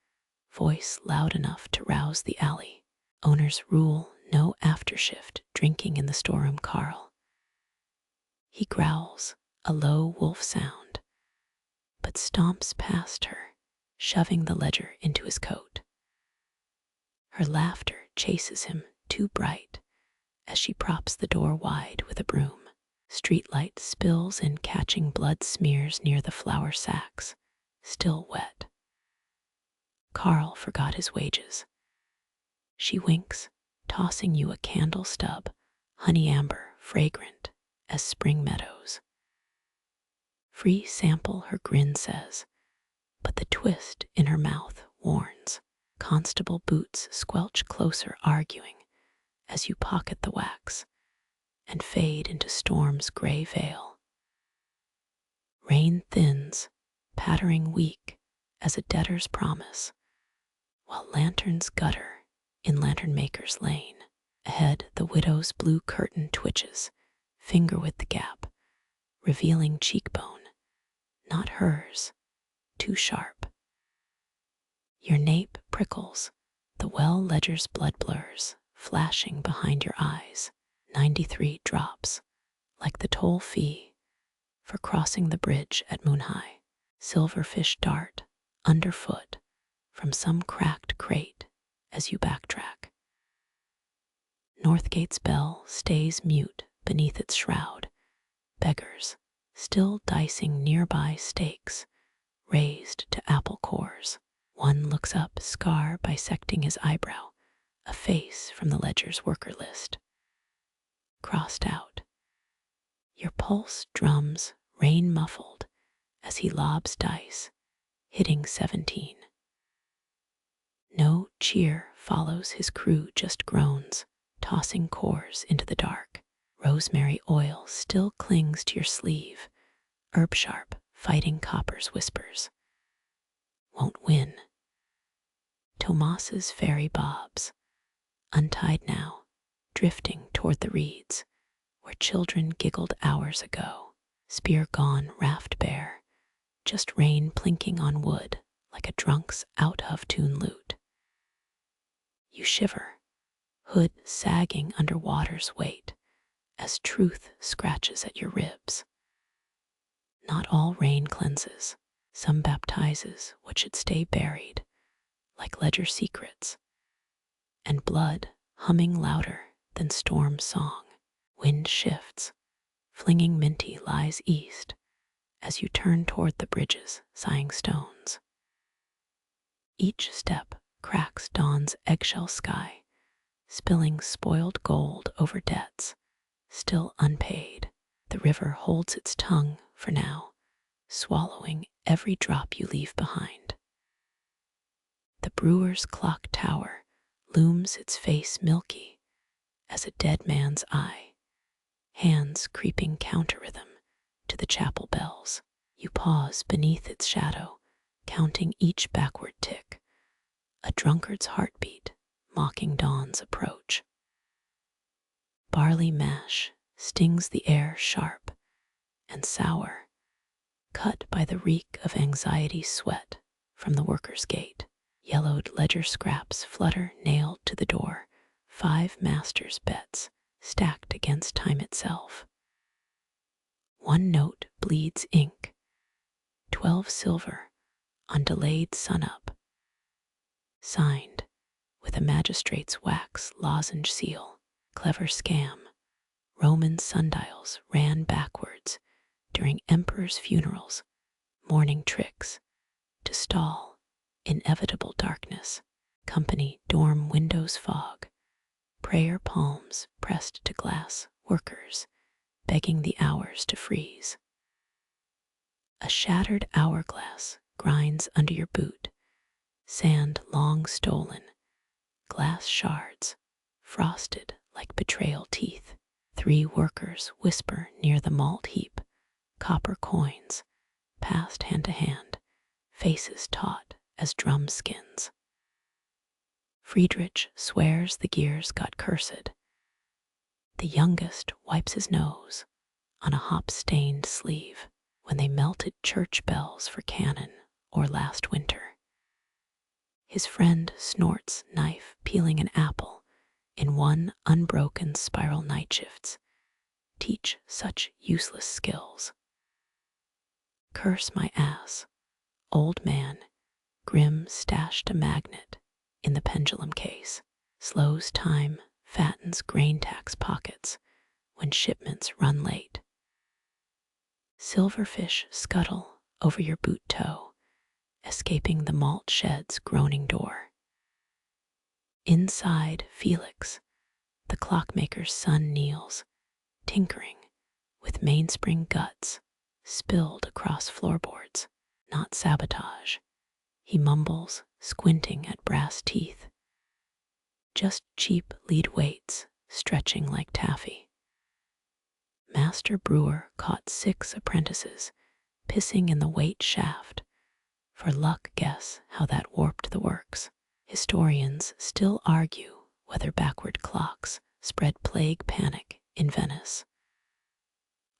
voice loud enough to rouse the alley. Owners rule no aftershift drinking in the storeroom. Carl. He growls, a low wolf sound, but stomps past her, shoving the ledger into his coat. Her laughter chases him, too bright, as she props the door wide with a broom. Streetlight spills in, catching blood smears near the flour sacks, still wet. Carl forgot his wages. She winks, tossing you a candle stub, honey amber, fragrant as spring meadows. Free sample, her grin says, but the twist in her mouth warns. Constable boots squelch closer, arguing, as you pocket the wax and fade into storm's gray veil. Rain Rain thins, pattering weak as a debtor's promise, while lanterns gutter in lantern maker's lane. Ahead, the widow's blue curtain twitches, finger with the gap, revealing cheekbone, not hers, too sharp. Your nape prickles, the well ledger's blood blurs, flashing behind your eyes. 93 drops, like the toll fee for crossing the bridge at moon high. Silverfish dart underfoot from some cracked crate as you backtrack. Northgate's bell stays mute beneath its shroud. Beggars, still dicing nearby stakes, raised to apple cores. One looks up, scar bisecting his eyebrow, a face from the ledger's worker list. Crossed out. Your pulse drums, rain muffled, as he lobs dice, hitting 17. No cheer follows his crew, just groans, tossing cores into the dark. Rosemary oil still clings to your sleeve, herb sharp, fighting copper's whispers. Won't win. Tomas's fairy bobs, untied now, drifting toward the reeds, where children giggled hours ago. Spear gone, raft bare, just rain plinking on wood like a drunk's out-of-tune lute. You shiver, hood sagging under water's weight, as truth scratches at your ribs. Not all rain cleanses, some baptizes what should stay buried, like ledger secrets, and blood humming louder than storm song. Wind shifts, flinging minty lies east as you turn toward the bridge's sighing stones. Each step cracks dawn's eggshell sky, spilling spoiled gold over debts still unpaid. The river holds its tongue for now, swallowing every drop you leave behind. The brewer's clock tower looms, its face milky as a dead man's eye, hands creeping counter-rhythm to the chapel bells. You pause beneath its shadow, counting each backward tick, a drunkard's heartbeat mocking dawn's approach. Barley mash stings the air sharp and sour, cut by the reek of anxiety sweat from the worker's gate. Yellowed ledger scraps flutter nailed to the door, 5 masters' bets stacked against time itself. One note bleeds ink, 12 silver on delayed sunup, signed with a magistrate's wax lozenge seal. Clever scam. Roman sundials ran backwards during emperors' funerals, mourning tricks to stall inevitable darkness. Company dorm windows fog, prayer palms pressed to glass, workers begging the hours to freeze. A shattered hourglass grinds under your boot, sand long stolen, glass shards frosted like betrayal teeth. 3 workers whisper near the malt heap, copper coins passed hand to hand, faces taut as drum skins. Friedrich swears the gears got cursed. The youngest wipes his nose on a hop-stained sleeve when they melted church bells for cannon or last winter. His friend snorts, knife peeling an apple in one unbroken spiral. Night shifts teach such useless skills. Curse my ass, old man, grim stashed a magnet in the pendulum case, slows time, fattens grain tax pockets when shipments run late. Silverfish scuttle over your boot toe, escaping the malt shed's groaning door. Inside Felix, the clockmaker's son kneels, tinkering with mainspring guts spilled across floorboards. Not sabotage, he mumbles, squinting at brass teeth. Just cheap lead weights stretching like taffy. Master brewer caught 6 apprentices pissing in the weight shaft. For luck, guess how that warped the works. Historians still argue whether backward clocks spread plague panic in Venice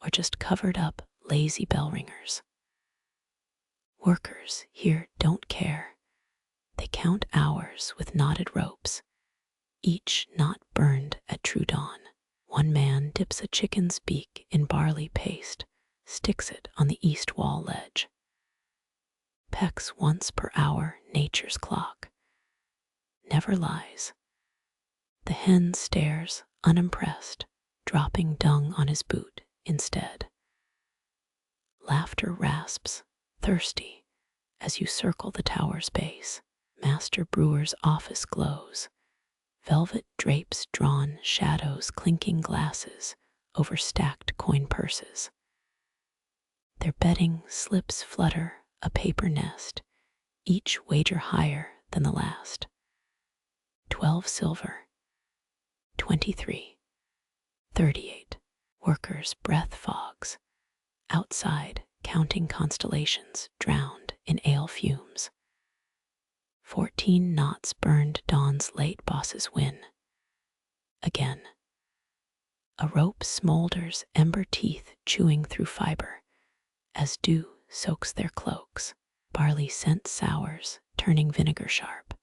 or just covered up lazy bell ringers. Workers here don't care. They count hours with knotted ropes, each knot burned at true dawn. One man dips a chicken's beak in barley paste, sticks it on the east wall ledge. Pecks once per hour nature's clock. Never lies. The hen stares unimpressed, dropping dung on his boot instead. Laughter rasps, thirsty, as you circle the tower's base. Master brewer's office glows. Velvet drapes drawn shadows clinking glasses over stacked coin purses. Their bedding slips flutter a paper nest, each wager higher than the last. 12 silver, 23, 38. Workers' breath fogs. Outside, counting constellations drowned in ale fumes. 14 knots burned dawn's late bosses win. Again. A rope smolders, ember teeth chewing through fiber, as dew soaks their cloaks. Barley scent sours, turning vinegar sharp,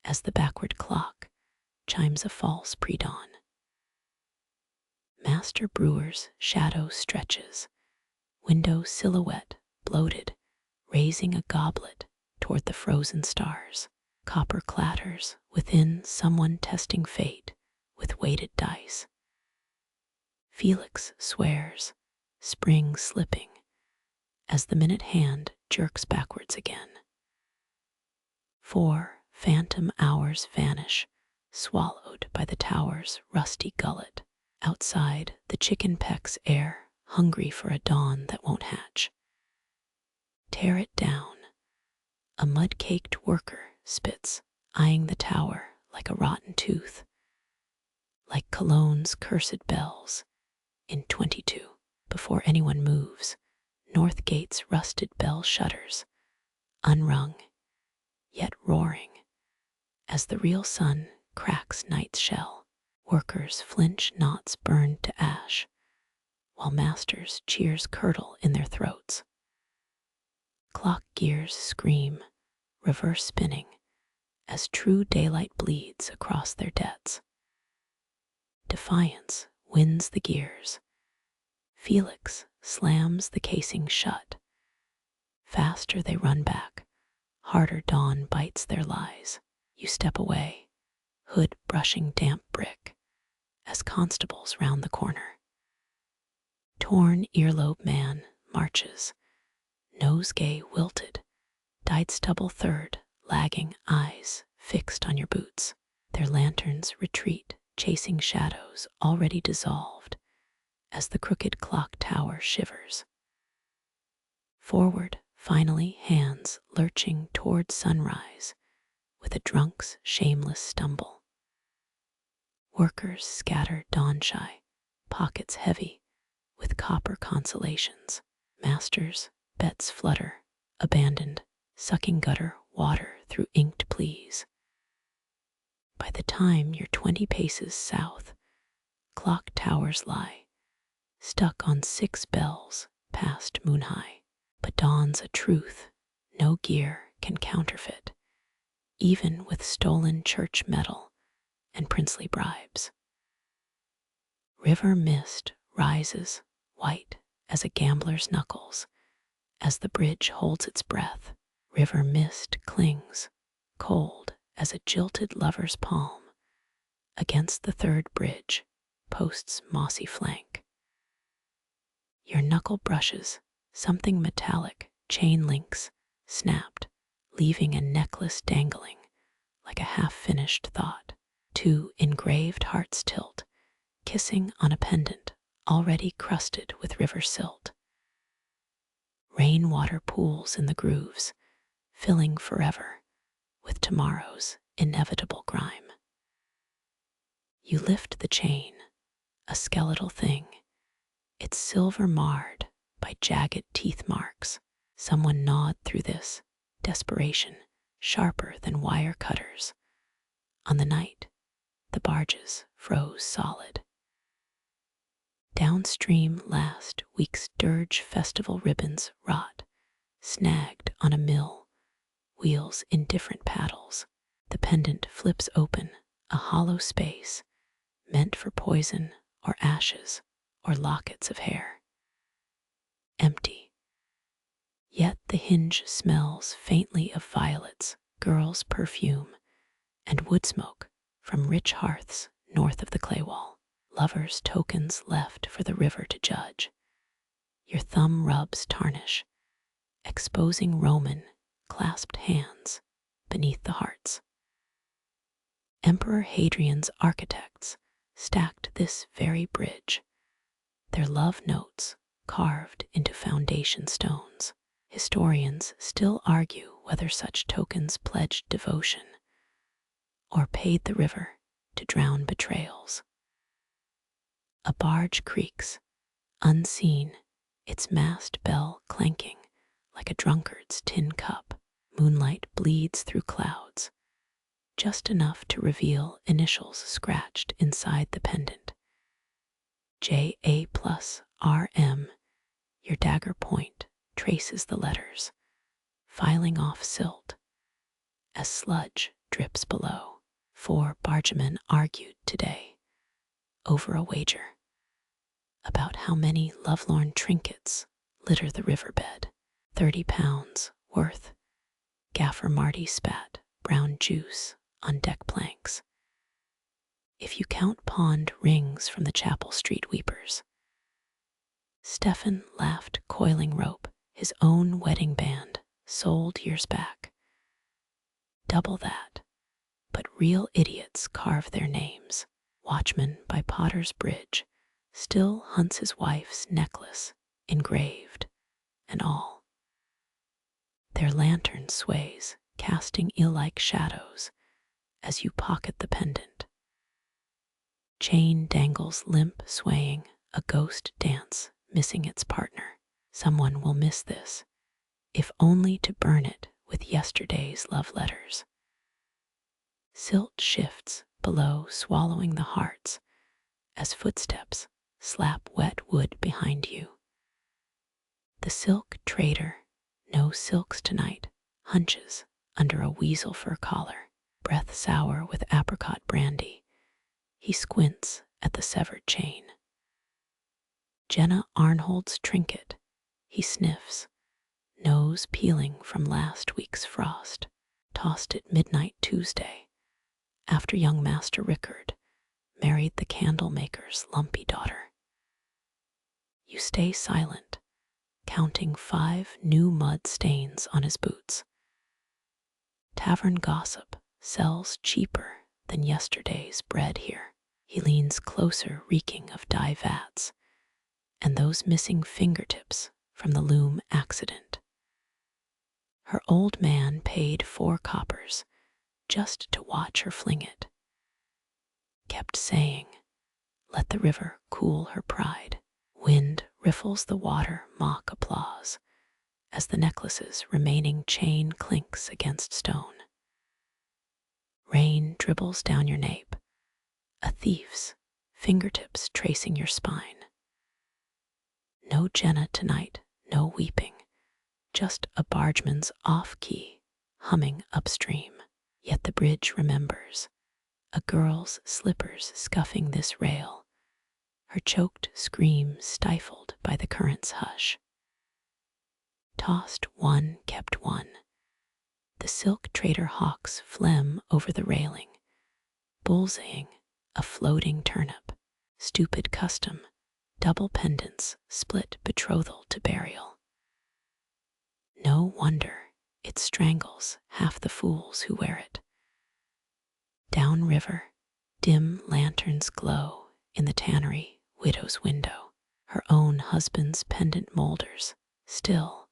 as the backward clock chimes a false pre-dawn. Master brewer's shadow stretches, window silhouette bloated, raising a goblet toward the frozen stars. Copper clatters within, someone testing fate with weighted dice. Felix swears, spring slipping, as the minute hand jerks backwards again. 4 phantom hours vanish, swallowed by the tower's rusty gullet. Outside, the chicken pecks air, hungry for a dawn that won't hatch. Tear it down. A mud-caked worker spits, eyeing the tower like a rotten tooth. Like Cologne's cursed bells. In 22, before anyone moves, North Gate's rusted bell shudders, unrung, yet roaring, as the real sun cracks night's shell. Workers flinch, knots burned to ash, while masters' cheers curdle in their throats. Clock gears scream, reverse spinning, as true daylight bleeds across their debts. Defiance wins the gears. Felix slams the casing shut. Faster they run back, harder dawn bites their lies. You step away, hood brushing damp brick, as constables round the corner. Torn earlobe man marches, nosegay wilted, dyed stubble third, lagging eyes fixed on your boots. Their lanterns retreat, chasing shadows already dissolved, as the crooked clock tower shivers. Forward, finally, hands lurching toward sunrise, with a drunk's shameless stumble. Workers scatter dawn-shy, pockets heavy with copper consolations. Masters' bets flutter, abandoned, sucking gutter water through inked pleas. By the time you're 20 paces south, clock towers lie, stuck on 6 bells past moon-high. But dawn's a truth no gear can counterfeit, even with stolen church metal and princely bribes. River mist rises, white as a gambler's knuckles, as the bridge holds its breath. River mist clings, cold as a jilted lover's palm, against the third bridge, post's mossy flank. Your knuckle brushes something metallic, chain links snapped, leaving a necklace dangling like a half-finished thought. 2 engraved hearts tilt, kissing on a pendant already crusted with river silt. Rainwater pools in the grooves, filling forever with tomorrow's inevitable grime. You lift the chain, a skeletal thing, its silver marred by jagged teeth marks. Someone gnawed through this, desperation sharper than wire cutters. On the night, the barges froze solid. Downstream, last week's Dirge Festival ribbons rot, snagged on a mill, wheels in different paddles. The pendant flips open, a hollow space, meant for poison or ashes or lockets of hair. Empty. Yet the hinge smells faintly of violets, girls' perfume, and wood smoke from rich hearths north of the clay wall. Lovers' tokens left for the river to judge. Your thumb rubs tarnish, exposing Roman clasped hands beneath the hearts. Emperor Hadrian's architects stacked this very bridge, their love notes carved into foundation stones. Historians still argue whether such tokens pledged devotion or paid the river to drown betrayals. A barge creaks, unseen, its mast bell clanking like a drunkard's tin cup. Moonlight bleeds through clouds, just enough to reveal initials scratched inside the pendant. JA plus RM, your dagger point traces the letters, filing off silt as sludge drips below. 4 bargemen argued today over a wager about how many lovelorn trinkets litter the riverbed. 30 pounds worth. Gaffer Marty spat brown juice on deck planks. If you count pawned rings from the Chapel Street weepers. Stefan laughed, coiling rope, his own wedding band, sold years back. Double that, but real idiots carve their names. Watchman by Potter's Bridge still hunts his wife's necklace, engraved and all. Their lantern sways, casting eel-like shadows as you pocket the pendant. Chain dangles limp, swaying, a ghost dance, missing its partner. Someone will miss this, if only to burn it with yesterday's love letters. Silt shifts below, swallowing the hearts as footsteps slap wet wood behind you. The silk trader, no silks tonight, hunches under a weasel fur collar, breath sour with apricot brandy. He squints at the severed chain. Jenna Arnhold's trinket, he sniffs, nose peeling from last week's frost, tossed at midnight Tuesday, after young Master Rickard married the candle maker's lumpy daughter. You stay silent, counting 5 new mud stains on his boots. Tavern gossip sells cheaper than yesterday's bread here. He leans closer, reeking of dye vats and those missing fingertips from the loom accident. Her old man paid 4 coppers just to watch her fling it. Kept saying, let the river cool her pride. Wind riffles the water, mock applause, as the necklace's remaining chain clinks against stone. Rain dribbles down your nape, a thief's fingertips tracing your spine. No Jenna tonight, no weeping, just a bargeman's off-key humming upstream. Yet the bridge remembers, a girl's slippers scuffing this rail, her choked scream stifled by the current's hush. Tossed one, kept one. The silk trader hawks phlegm over the railing, bullseying a floating turnip. Stupid custom, double pendants split betrothal to burial. No wonder it strangles half the fools who wear it. Downriver, dim lanterns glow in the tannery widow's window, her own husband's pendant molders, still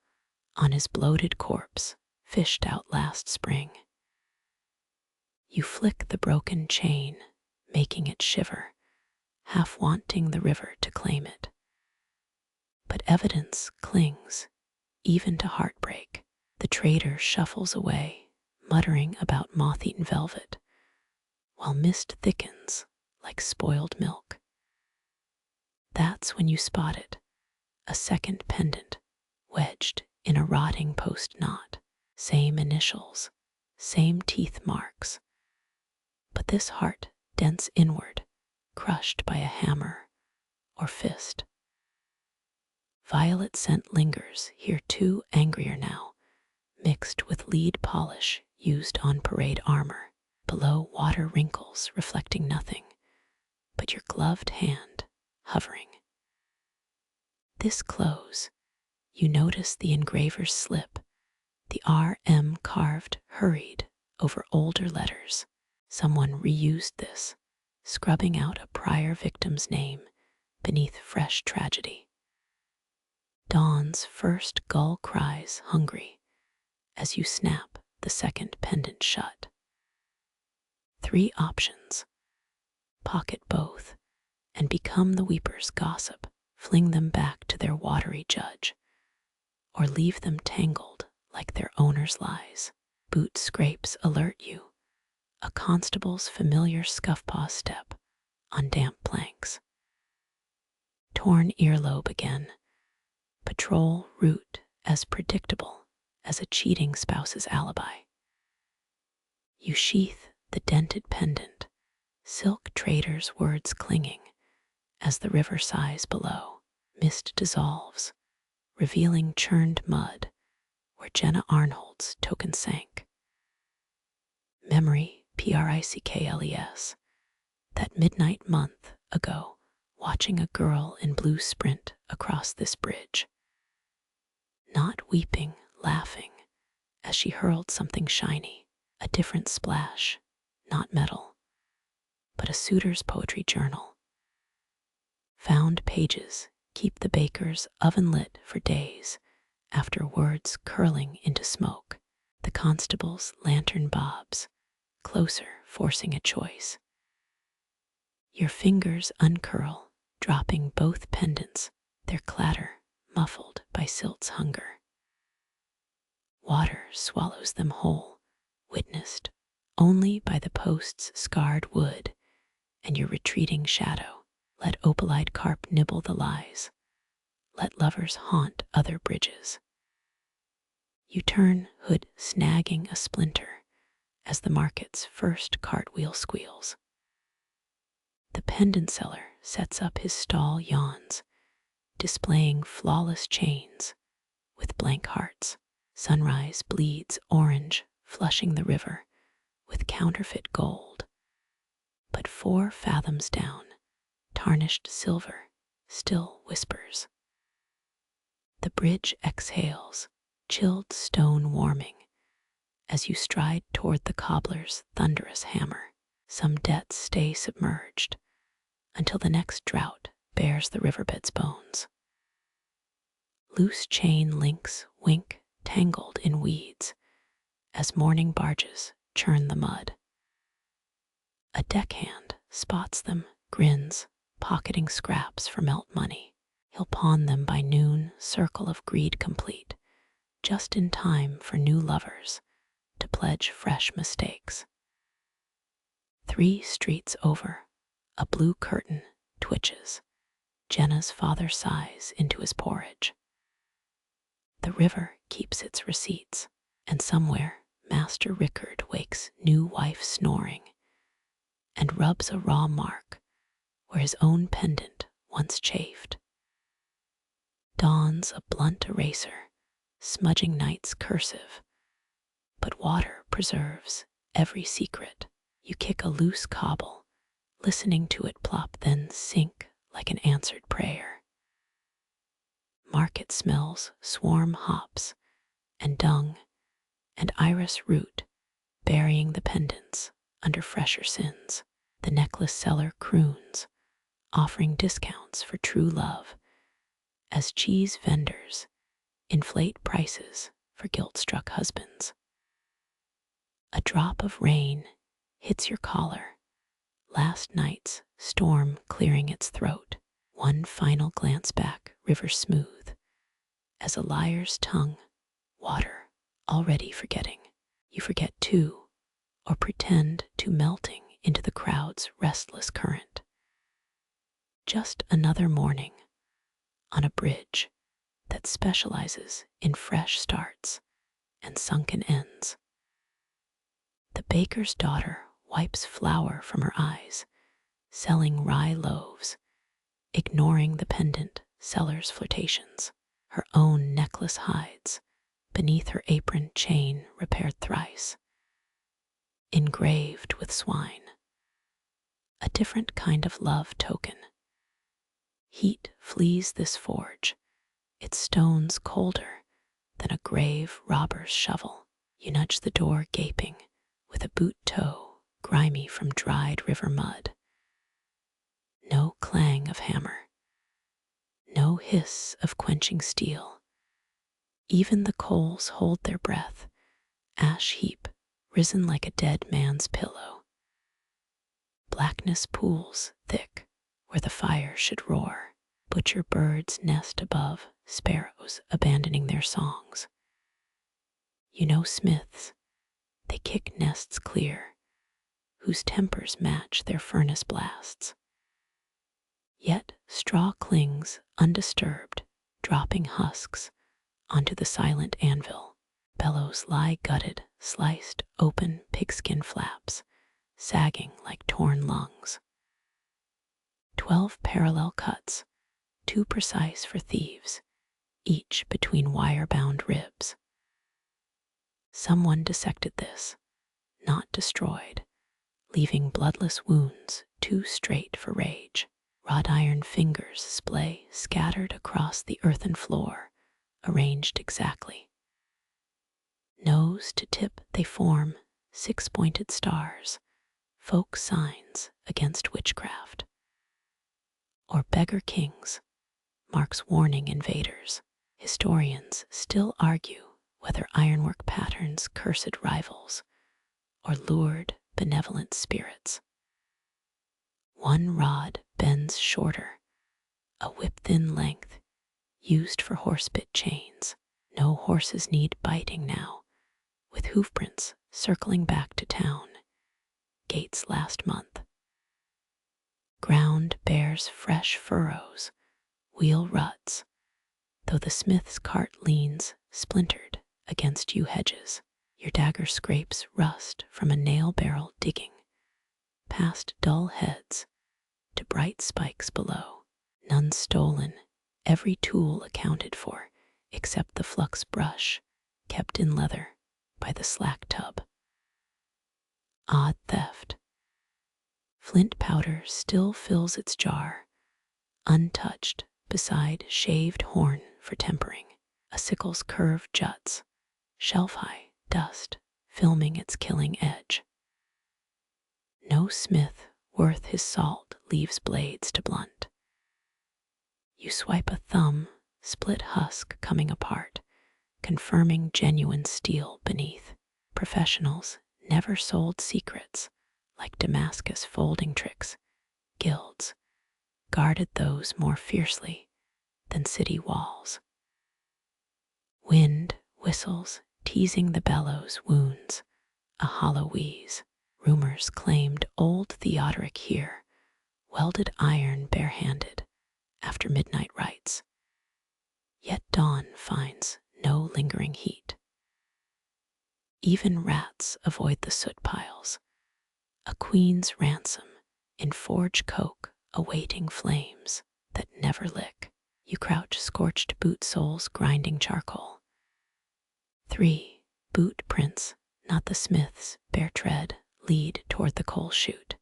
on his bloated corpse, fished out last spring. You flick the broken chain, making it shiver, half wanting the river to claim it. But evidence clings, even to heartbreak. The trader shuffles away, muttering about moth-eaten velvet, while mist thickens like spoiled milk. That's when you spot it, a second pendant, wedged in a rotting post knot. Same initials, same teeth marks. But this heart dents inward, crushed by a hammer or fist. Violet scent lingers here too, angrier now, mixed with lead polish used on parade armor. Below, water wrinkles reflecting nothing but your gloved hand hovering. This close, you notice the engraver's slip, the RM carved hurried over older letters. Someone reused this, scrubbing out a prior victim's name beneath fresh tragedy. Dawn's first gull cries hungry as you snap the second pendant shut. 3 options. Pocket both and become the weeper's gossip, fling them back to their watery judge, or leave them tangled like their owner's lies. Boot scrapes alert you, a constable's familiar scuff-paw step on damp planks. Torn earlobe again, patrol route as predictable as a cheating spouse's alibi. You sheath the dented pendant, silk trader's words clinging as the river sighs below. Mist dissolves, revealing churned mud where Jenna Arnold's token sank. Memory, Prickles, that midnight month ago, watching a girl in blue sprint across this bridge. Not weeping, laughing, as she hurled something shiny, a different splash, not metal, but a suitor's poetry journal. Found pages keep the baker's oven lit for days after words curling into smoke. The constable's lantern bobs, closer forcing a choice. Your fingers uncurl, dropping both pendants, their clatter muffled by silt's hunger. Water swallows them whole, witnessed only by the post's scarred wood and your retreating shadow. Let opal-eyed carp nibble the lies. Let lovers haunt other bridges. You turn, hood snagging a splinter as the market's first cartwheel squeals. The pendant seller sets up his stall yawns, displaying flawless chains with blank hearts. Sunrise bleeds orange, flushing the river with counterfeit gold. But 4 fathoms down, tarnished silver still whispers. The bridge exhales, chilled stone warming, as you stride toward the cobbler's thunderous hammer. Some debts stay submerged until the next drought bears the riverbed's bones. Loose chain links wink tangled in weeds as morning barges churn the mud. A deckhand spots them, grins, pocketing scraps for melt money. He'll pawn them by noon, circle of greed complete, just in time for new lovers to pledge fresh mistakes. 3 streets over, a blue curtain twitches. Jenna's father sighs into his porridge. The river keeps its receipts, and somewhere Master Rickard wakes new wife snoring and rubs a raw mark where his own pendant once chafed. Dawns a blunt eraser, smudging night's cursive, but water preserves every secret. You kick a loose cobble, listening to it plop, then sink like an answered prayer. Market smells swarm hops and dung and iris root, burying the pendants under fresher sins. The necklace seller croons, offering discounts for true love, as cheese vendors inflate prices for guilt-struck husbands. A drop of rain hits your collar, last night's storm clearing its throat. One final glance back, river smooth, as a liar's tongue, water, already forgetting. You forget too, or pretend to melting into the crowd's restless current. Just another morning on a bridge that specializes in fresh starts and sunken ends. The baker's daughter wipes flour from her eyes, selling rye loaves, ignoring the pendant seller's flirtations. Her own necklace hides beneath her apron chain repaired thrice, engraved with swine. A different kind of love token. Heat flees this forge, its stones colder than a grave robber's shovel. You nudge the door gaping, with a boot toe grimy from dried river mud. No clang of hammer, no hiss of quenching steel. Even the coals hold their breath, ash heap risen like a dead man's pillow. Blackness pools thick where the fire should roar. Butcher birds nest above, sparrows abandoning their songs. You know smiths, they kick nests clear, whose tempers match their furnace blasts. Yet straw clings undisturbed, dropping husks onto the silent anvil. Bellows lie gutted, sliced open pigskin flaps, sagging like torn lungs. 12 parallel cuts, too precise for thieves, each between wire-bound ribs. Someone dissected this, not destroyed, leaving bloodless wounds too straight for rage. Wrought iron fingers splay scattered across the earthen floor, arranged exactly. Nose to tip they form 6-pointed stars, folk signs against witchcraft. Or beggar kings, marks warning invaders. Historians still argue whether ironwork patterns cursed rivals or lured benevolent spirits. One rod bends shorter, a whip-thin length, used for horsebit chains. No horses need biting now, with hoofprints circling back to town. Gates last month. Ground bears fresh furrows, wheel ruts, though the smith's cart leans, splintered, against yew hedges. Your dagger scrapes rust from a nail barrel digging, past dull heads, to bright spikes below. None stolen, every tool accounted for, except the flux brush, kept in leather by the slack tub. Odd theft. Flint powder still fills its jar, untouched beside shaved horn for tempering. A sickle's curve juts, shelf-high dust filming its killing edge. No smith worth his salt leaves blades to blunt. You swipe a thumb, split husk coming apart, confirming genuine steel beneath. Professionals never sold secrets like Damascus folding tricks. Guilds guarded those more fiercely than city walls. Wind whistles, teasing the bellows wounds, a hollow wheeze. Rumors claimed old Theodoric here, welded iron barehanded after midnight rites. Yet dawn finds no lingering heat. Even rats avoid the soot piles, a queen's ransom in forge coke awaiting flames that never lick. You crouch scorched boot soles grinding charcoal. 3 boot prints, not the smith's, bare tread, lead toward the coal chute.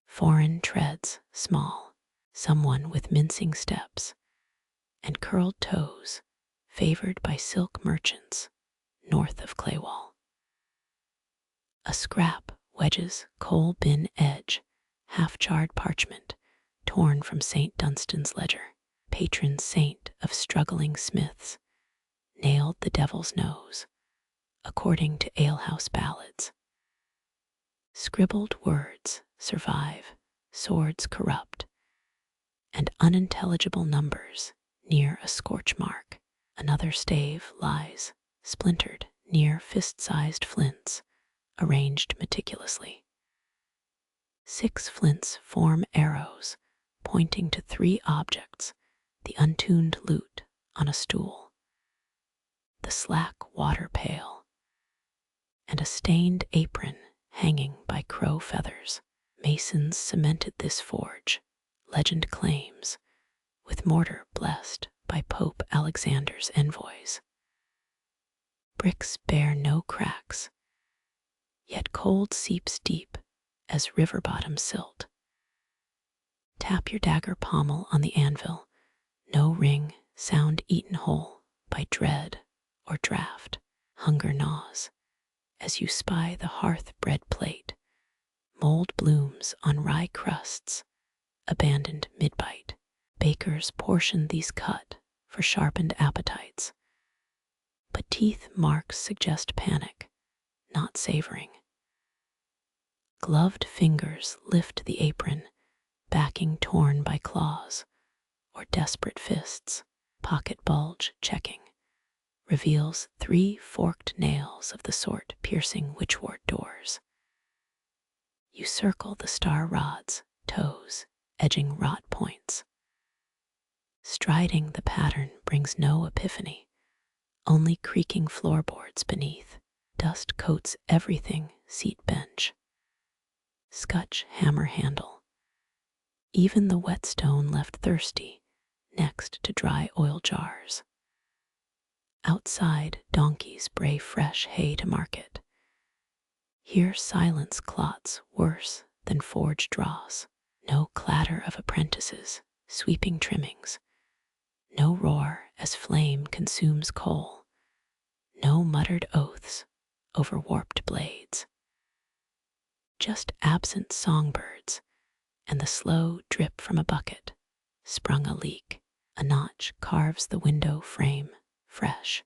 Foreign treads, small, someone with mincing steps, and curled toes, favored by silk merchants, north of Claywall. A scrap wedges coal bin edge, half-charred parchment, torn from St. Dunstan's ledger. Patron saint of struggling smiths, nailed the devil's nose, according to alehouse ballads. Scribbled words survive, swords corrupt, and unintelligible numbers near a scorch mark. Another stave lies, splintered near fist-sized flints, arranged meticulously. 6 flints form arrows, pointing to 3 objects: the untuned lute on a stool, the slack water pail, and a stained apron hanging by crow feathers. Masons cemented this forge, legend claims, with mortar blessed by Pope Alexander's envoys. Bricks bear no cracks, yet cold seeps deep as river-bottom silt. Tap your dagger pommel on the anvil, no ring, sound eaten whole by dread or draught. Hunger gnaws as you spy the hearth bread plate, mold blooms on rye crusts, abandoned mid-bite. Bakers portion these cut for sharpened appetites, but teeth marks suggest panic, not savoring. Gloved fingers lift the apron, backing torn by claws or desperate fists. Pocket bulge checking reveals 3 forked nails of the sort piercing witchwort doors. You circle the star rods, toes edging wrought points. Striding the pattern brings no epiphany, only creaking floorboards beneath. Dust coats everything: seat bench, scutch hammer handle, even the whetstone left thirsty next to dry oil jars. Outside, donkeys bray fresh hay to market. Here silence clots worse than forge dross. No clatter of apprentices sweeping trimmings, no roar as flame consumes coal, no muttered oaths over warped blades. Just absent songbirds and the slow drip from a bucket, sprung a leak. A notch carves the window frame, fresh,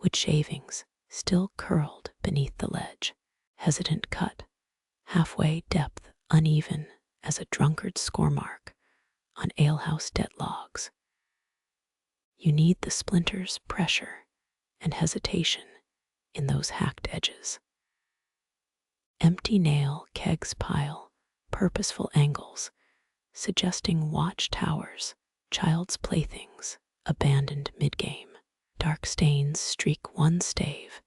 wood shavings still curled beneath the ledge. Hesitant cut, halfway depth uneven as a drunkard's score mark on alehouse debt logs. You need the splinter's pressure and hesitation in those hacked edges. Empty nail kegs pile purposeful angles, suggesting watchtowers, child's playthings, abandoned mid-game. Dark stains streak one stave,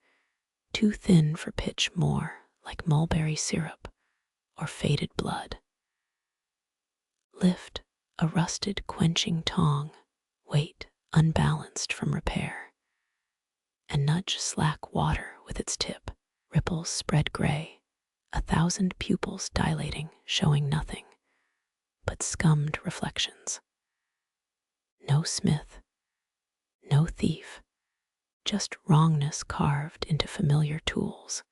too thin for pitch, more like mulberry syrup or faded blood. Lift a rusted quenching tong, weight unbalanced from repair, and nudge slack water with its tip. Ripples spread gray, 1,000 pupils dilating, showing nothing but scummed reflections. No smith, no thief, just wrongness carved into familiar tools.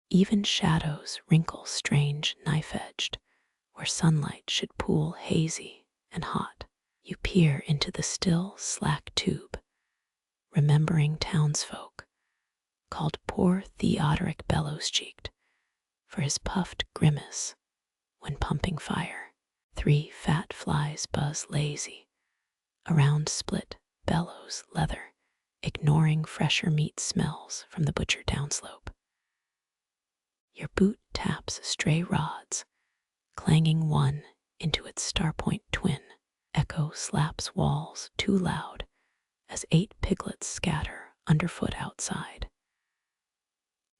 Even shadows wrinkle strange knife-edged, where sunlight should pool hazy and hot. You peer into the still, slack tube, remembering townsfolk, called poor Theodoric bellows-cheeked for his puffed grimace when pumping fire. 3 fat flies buzz lazy around split bellows leather, ignoring fresher meat smells from the butcher downslope. Your boot taps stray rods, clanging one into its starpoint twin. Echo slaps walls too loud as 8 piglets scatter underfoot outside.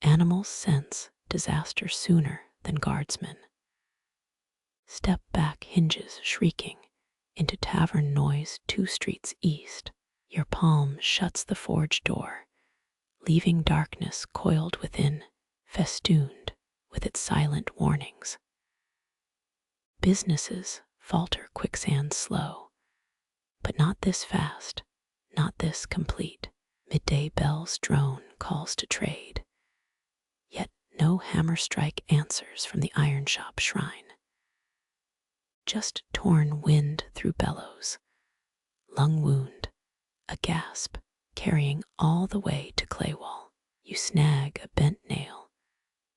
Animals sense disaster sooner than guardsmen. Step back hinges shrieking into tavern noise 2 streets east. Your palm shuts the forge door, leaving darkness coiled within, festooned with its silent warnings. Businesses falter quicksand slow, but not this fast, not this complete. Midday bells drone calls to trade, yet no hammer strike answers from the iron shop shrine. Just torn wind through bellows, lung wound, a gasp carrying all the way to claywall. You snag a bent nail,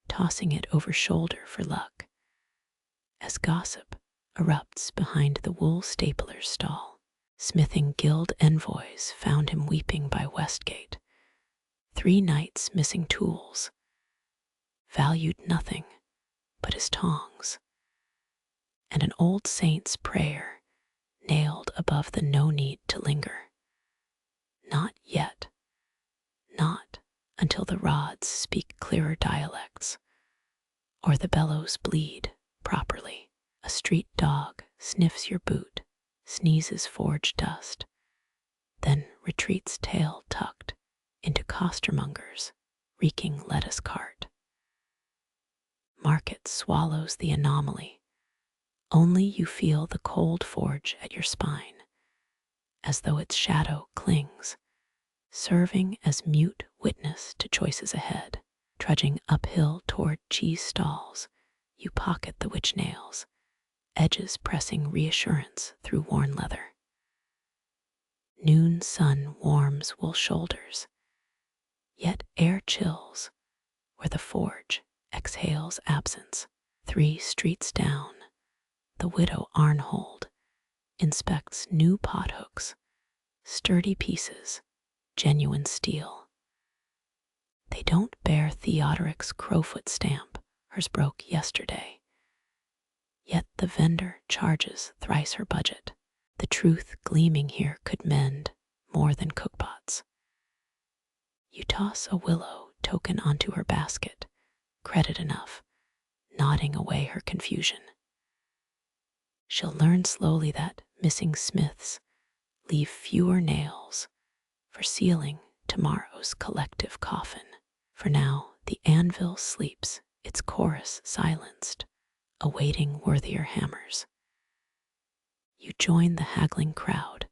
tossing it over shoulder for luck, as gossip erupts behind the wool stapler's stall. Smithing guild envoys found him weeping by Westgate. 3 knights missing tools, valued nothing but his tongs, and an old saint's prayer nailed above the no need to linger. Not yet, not until the rods speak clearer dialects, or the bellows bleed properly. A street dog sniffs your boot, sneezes forge dust, then retreats tail tucked into costermonger's reeking lettuce cart. Market swallows the anomaly. Only you feel the cold forge at your spine, as though its shadow clings, serving as mute witness to choices ahead. Trudging uphill toward cheese stalls, you pocket the witch nails, edges pressing reassurance through worn leather. Noon sun warms wool shoulders, yet air chills where the forge exhales absence. 3 streets down, the widow Arnhold inspects new pothooks, sturdy pieces, genuine steel. They don't bear Theodoric's Crowfoot stamp, hers broke yesterday. Yet the vendor charges thrice her budget. The truth gleaming here could mend more than cookpots. You toss a willow token onto her basket, credit enough, nodding away her confusion. She'll learn slowly that missing smiths leave fewer nails for sealing tomorrow's collective coffin. For now, the anvil sleeps, its chorus silenced, awaiting worthier hammers. You join the haggling crowd,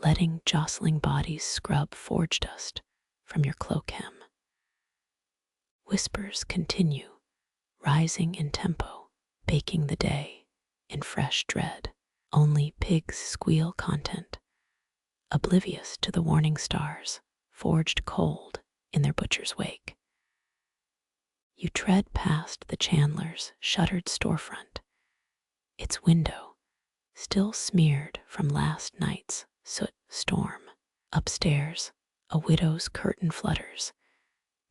letting jostling bodies scrub forge dust from your cloak hem. Whispers continue, rising in tempo, baking the day in fresh dread. Only pigs squeal content, oblivious to the warning stars, forged cold in their butcher's wake. You tread past the chandler's shuttered storefront, its window still smeared from last night's soot storm. Upstairs, a widow's curtain flutters,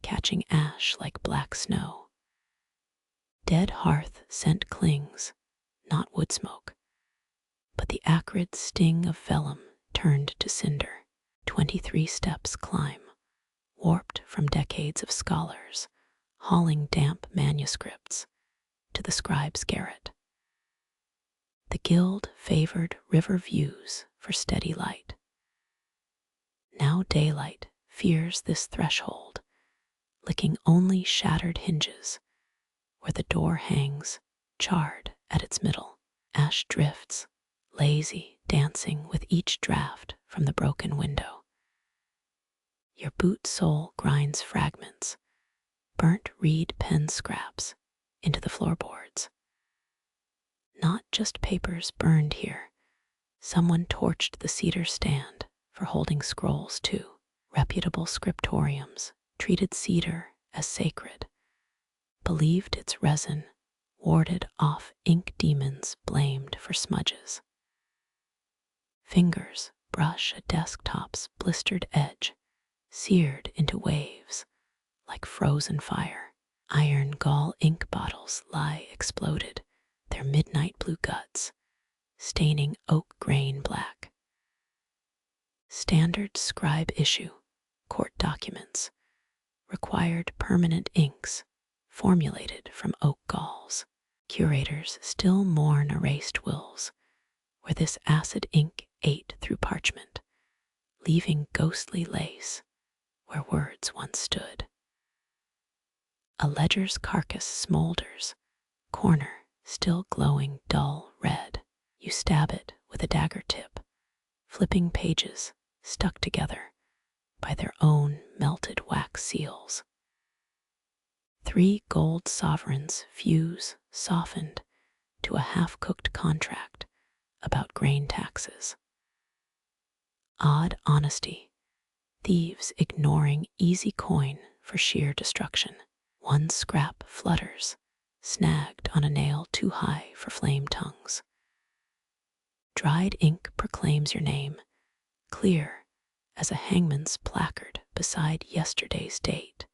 catching ash like black snow. Dead hearth scent clings, not wood smoke, but the acrid sting of vellum turned to cinder. 23 steps climb, warped from decades of scholars, hauling damp manuscripts to the scribe's garret. The guild favored river views for steady light. Now daylight fears this threshold, licking only shattered hinges where the door hangs charred at its middle. Ash drifts, lazy, dancing with each draft from the broken window. Your boot sole grinds fragments, burnt reed pen scraps into the floorboards. Not just papers burned here. Someone torched the cedar stand for holding scrolls too. Reputable scriptoriums treated cedar as sacred, believed its resin warded off ink demons blamed for smudges. Fingers brush a desktop's blistered edge, seared into waves like frozen fire. Iron gall ink bottles lie exploded, their midnight blue guts staining oak grain black. Standard scribe issue, court documents, required permanent inks formulated from oak galls. Curators still mourn erased wills, where this acid ink ate through parchment, leaving ghostly lace where words once stood. A ledger's carcass smolders, corner still glowing dull red. You stab it with a dagger tip, flipping pages stuck together by their own melted wax seals. 3 gold sovereigns fuse, softened to a half-cooked contract about grain taxes. Odd honesty, thieves ignoring easy coin for sheer destruction. 1 scrap flutters, snagged on a nail too high for flame tongues. Dried ink proclaims your name, clear as a hangman's placard beside yesterday's date,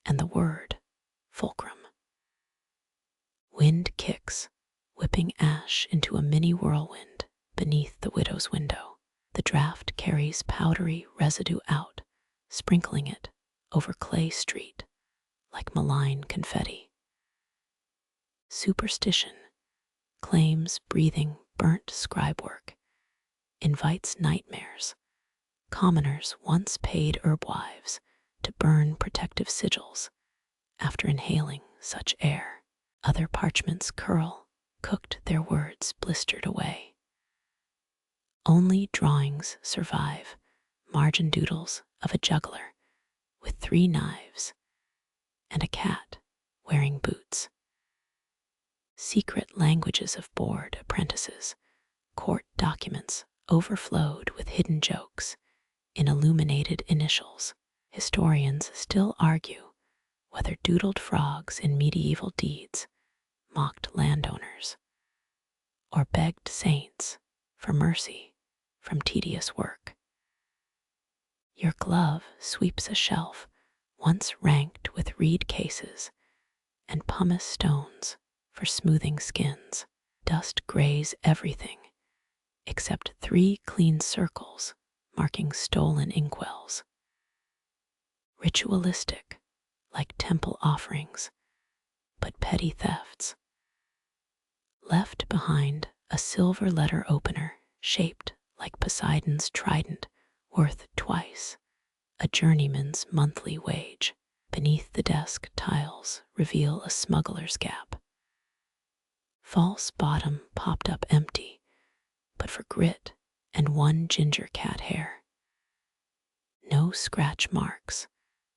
and the word fulcrum. Wind kicks, whipping ash into a mini whirlwind beneath the widow's window. The draft carries powdery residue out, sprinkling it over Clay Street like malign confetti. Superstition claims breathing burnt scribe work, invites nightmares. Commoners once paid herbwives to burn protective sigils after inhaling such air. Other parchments curl, cooked their words blistered away. Only drawings survive, margin doodles of a juggler with 3 knives and a cat wearing boots. Secret languages of bored apprentices, court documents overflowed with hidden jokes in illuminated initials. Historians still argue whether doodled frogs in medieval deeds mocked landowners or begged saints for mercy from tedious work. Your glove sweeps a shelf once ranked with reed cases and pumice stones for smoothing skins. Dust grays everything except 3 clean circles marking stolen inkwells. Ritualistic, like temple offerings, but petty thefts. Left behind a silver letter opener shaped like Poseidon's trident, worth twice a journeyman's monthly wage. Beneath the desk tiles reveal a smuggler's gap. False bottom popped up empty, but for grit and 1 ginger cat hair. No scratch marks.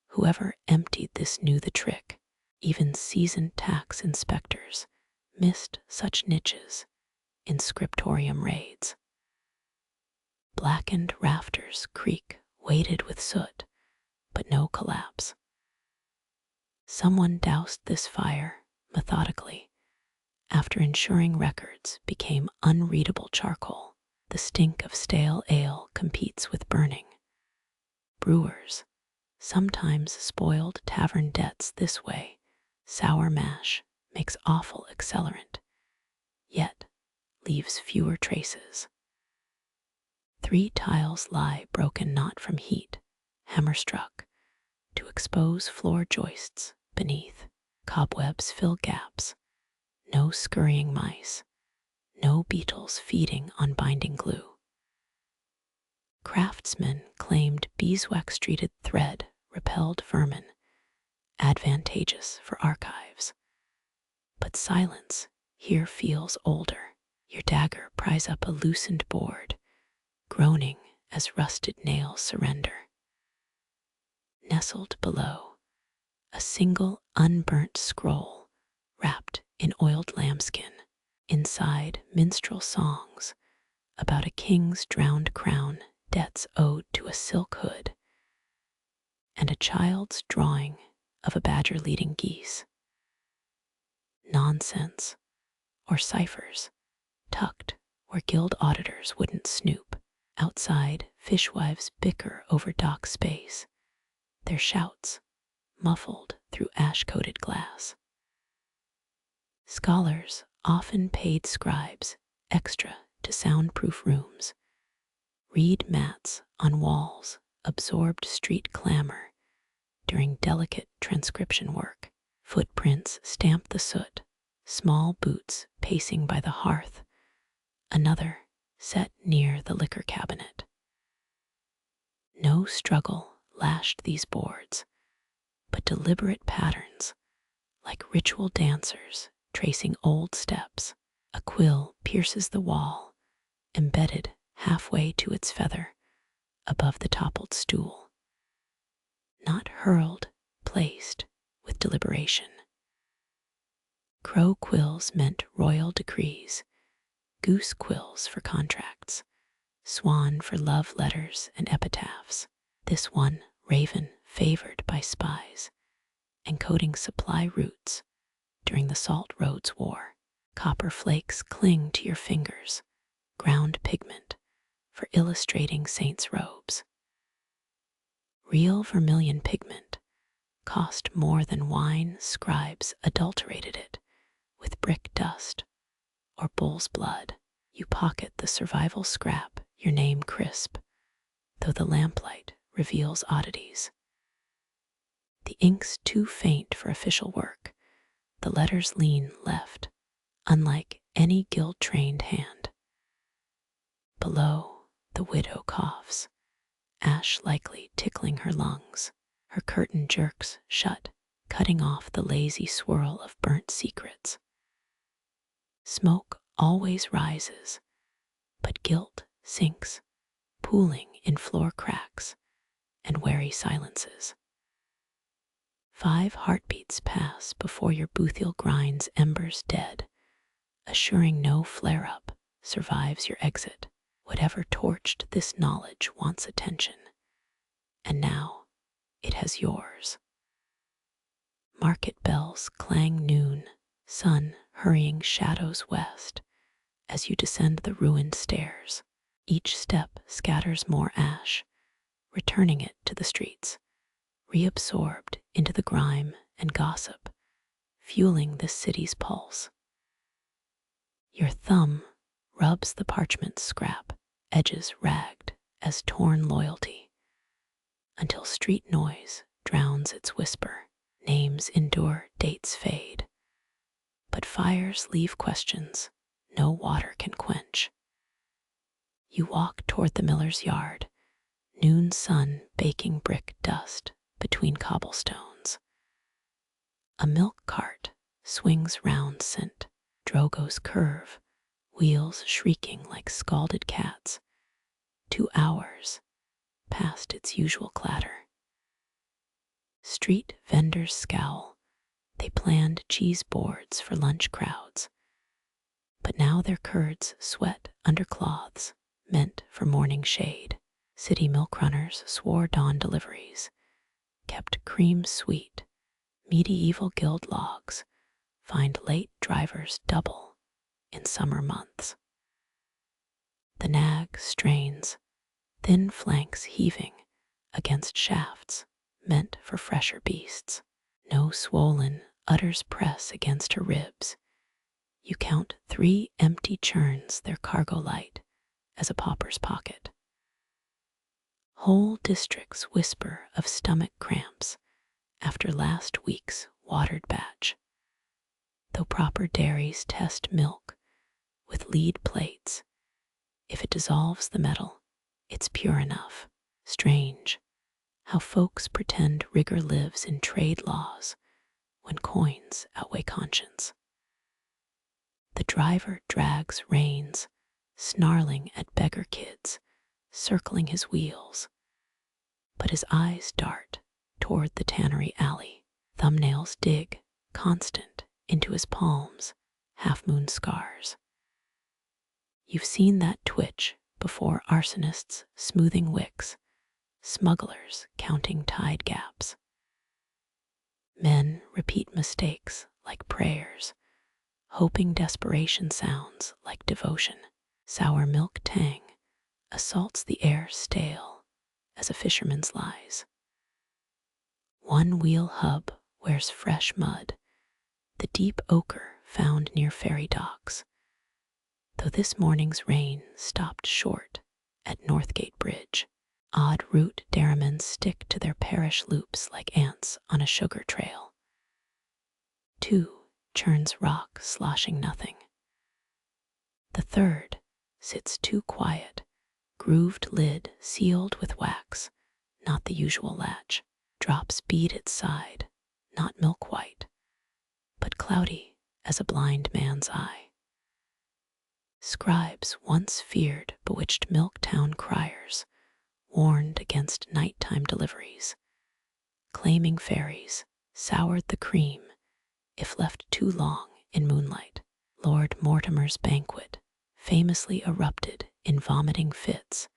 Whoever emptied this knew the trick. Even seasoned tax inspectors missed such niches in scriptorium raids. Blackened rafters creak, weighted with soot, but no collapse. Someone doused this fire methodically after ensuring records became unreadable charcoal. The stink of stale ale competes with burning. Brewers sometimes spoiled tavern debts this way. Sour mash makes awful accelerant, yet leaves fewer traces. 3 tiles lie broken not from heat, hammer-struck, to expose floor joists beneath. Cobwebs fill gaps. No scurrying mice, no beetles feeding on binding glue. Craftsmen claimed beeswax-treated thread repelled vermin, advantageous for archives. But silence here feels older. Your dagger pries up a loosened board, groaning as rusted nails surrender. Nestled below, a single unburnt scroll wrapped in oiled lambskin. Inside, minstrel songs about a king's drowned crown, debts owed to a silk hood, and a child's drawing of a badger leading geese. Nonsense, or ciphers, tucked where guild auditors wouldn't snoop. Outside, fishwives bicker over dock space, their shouts muffled through ash-coated glass. Scholars often paid scribes extra to soundproof rooms. Reed mats on walls absorbed street clamor during delicate transcription work. Footprints stamp the soot, small boots pacing by the hearth, another set near the liquor cabinet. No struggle lashed these boards, but deliberate patterns, like ritual dancers tracing old steps. A quill pierces the wall, embedded halfway to its feather above the toppled stool. Not hurled, placed with deliberation. Crow quills meant royal decrees, goose quills for contracts, swan for love letters and epitaphs. This one, raven, favored by spies, encoding supply routes during the Salt Roads War. Copper flakes cling to your fingers, ground pigment for illustrating saints' robes. Real vermilion pigment cost more than wine. Scribes adulterated it with brick dust or bull's blood. You pocket the survival scrap, your name crisp, though the lamplight reveals oddities. The ink's too faint for official work. The letters lean left, unlike any guild-trained hand. Below, the widow coughs, ash likely tickling her lungs. Her curtain jerks shut, cutting off the lazy swirl of burnt secrets. Smoke always rises, but guilt sinks, pooling in floor cracks and wary silences. 5 heartbeats pass before your Boothiel grinds embers dead, assuring no flare-up survives your exit. Whatever torched this knowledge wants attention, and now it has yours. Market bells clang noon, sun hurrying shadows west as you descend the ruined stairs. Each step scatters more ash, returning it to the streets, reabsorbed into the grime and gossip, fueling this city's pulse. Your thumb rubs the parchment scrap, edges ragged as torn loyalty, until street noise drowns its whisper. Names endure, dates fade, but fires leave questions no water can quench. You walk toward the miller's yard, noon sun baking brick dust between cobblestones. A milk cart swings round scent, Drogo's curve, wheels shrieking like scalded cats. 2 hours past its usual clatter. Street vendors scowl. They planned cheese boards for lunch crowds, but now their curds sweat under cloths meant for morning shade. City milk runners swore dawn deliveries, kept cream sweet. Medieval guild logs find late drivers double in summer months. The nag strains, thin flanks heaving against shafts meant for fresher beasts. No swollen udders press against her ribs. You count 3 empty churns, their cargo light as a pauper's pocket. Whole districts whisper of stomach cramps after last week's watered batch. Though proper dairies test milk with lead plates, if it dissolves the metal, it's pure enough. Strange how folks pretend rigor lives in trade laws when coins outweigh conscience. The driver drags reins, snarling at beggar kids, circling his wheels, but his eyes dart toward the tannery alley. Thumbnails dig, constant, into his palms, half-moon scars. You've seen that twitch before: arsonists smoothing wicks, smugglers counting tide gaps. Men repeat mistakes like prayers, hoping desperation sounds like devotion. Sour milk tang assaults the air stale as a fisherman's lies. One wheel hub wears fresh mud, the deep ochre found near ferry docks, though this morning's rain stopped short at Northgate Bridge. Odd root derrimans stick to their parish loops like ants on a sugar trail. 2 churns rock, sloshing nothing. The third sits too quiet, grooved lid sealed with wax, not the usual latch. Drops bead its side, not milk white, but cloudy as a blind man's eye. Scribes once feared bewitched Milktown criers, warned against nighttime deliveries, claiming fairies soured the cream if left too long in moonlight. Lord Mortimer's banquet famously erupted in vomiting fits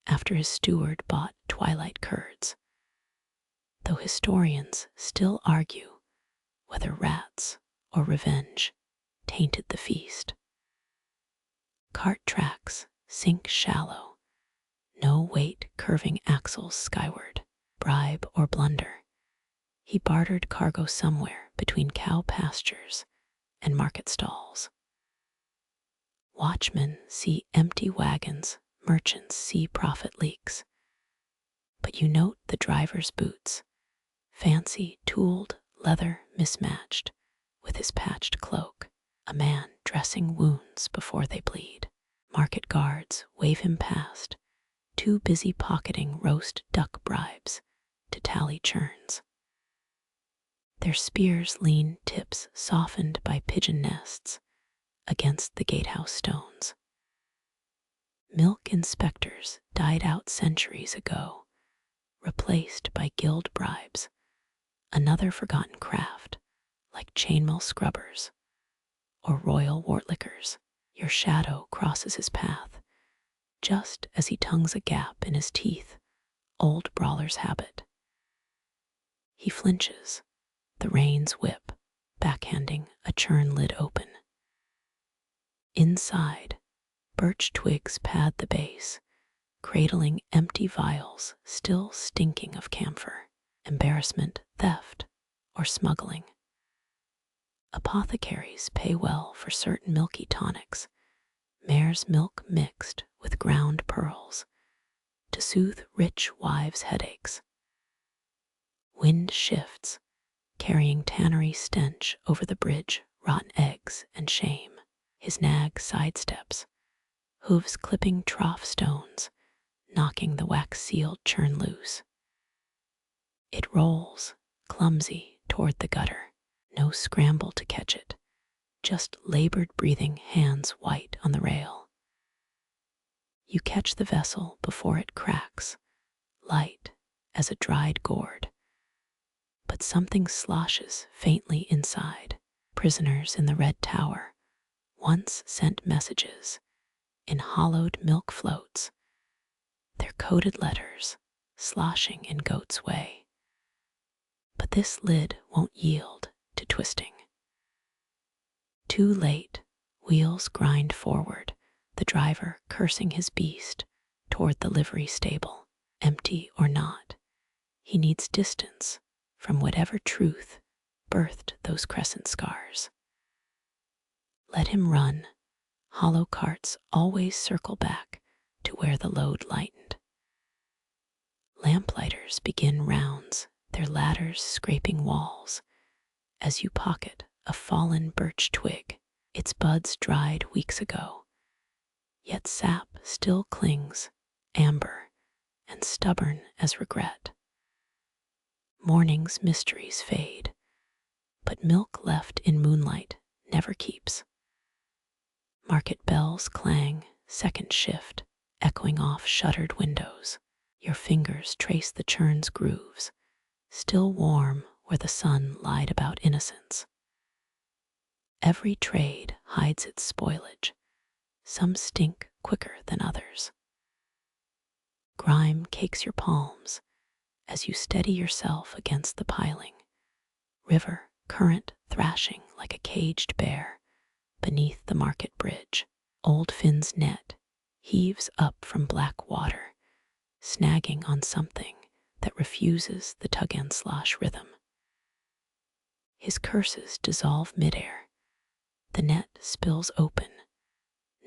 after his steward bought twilight curds, though historians still argue whether rats or revenge tainted the feast. Cart tracks sink shallow, no weight curving axles skyward, bribe or blunder. He bartered cargo somewhere between cow pastures and market stalls. Watchmen see empty wagons, merchants see profit leaks. But you note the driver's boots, fancy tooled leather mismatched with his patched cloak, a man dressing wounds before they bleed. Market guards wave him past, too busy pocketing roast duck bribes to tally churns. Their spears lean tips softened by pigeon nests against the gatehouse stones. Milk inspectors died out centuries ago, replaced by guild bribes, another forgotten craft like chainmail scrubbers or royal wortlickers. Your shadow crosses his path, just as he tongues a gap in his teeth, old brawler's habit. He flinches, the reins whip, backhanding a churn lid open. Inside, birch twigs pad the base, cradling empty vials still stinking of camphor, embarrassment, theft, or smuggling. Apothecaries pay well for certain milky tonics, mare's milk mixed with ground pearls, to soothe rich wives' headaches. Wind shifts, carrying tannery stench over the bridge, rotten eggs and shame. His nag sidesteps, hooves clipping trough stones, knocking the wax-sealed churn loose. It rolls, clumsy, toward the gutter. No scramble to catch it, just labored breathing hands white on the rail. You catch the vessel before it cracks, light as a dried gourd. But something sloshes faintly inside. Prisoners in the Red Tower once sent messages in hollowed milk floats, their coded letters sloshing in goat's way. But this lid won't yield to twisting. Too late, wheels grind forward, the driver cursing his beast toward the livery stable. Empty or not, he needs distance from whatever truth birthed those crescent scars. Let him run. Hollow carts always circle back to where the load lightened. Lamplighters begin rounds, their ladders scraping walls, as you pocket a fallen birch twig, its buds dried weeks ago. Yet sap still clings, amber and stubborn as regret. Morning's mysteries fade, but milk left in moonlight never keeps. Market bells clang, second shift, echoing off shuttered windows. Your fingers trace the churn's grooves, still warm where the sun lied about innocence. Every trade hides its spoilage, some stink quicker than others. Grime cakes your palms as you steady yourself against the piling, river current thrashing like a caged bear beneath the market bridge. Old Finn's net heaves up from black water, snagging on something that refuses the tug and slosh rhythm. His curses dissolve midair. The net spills open,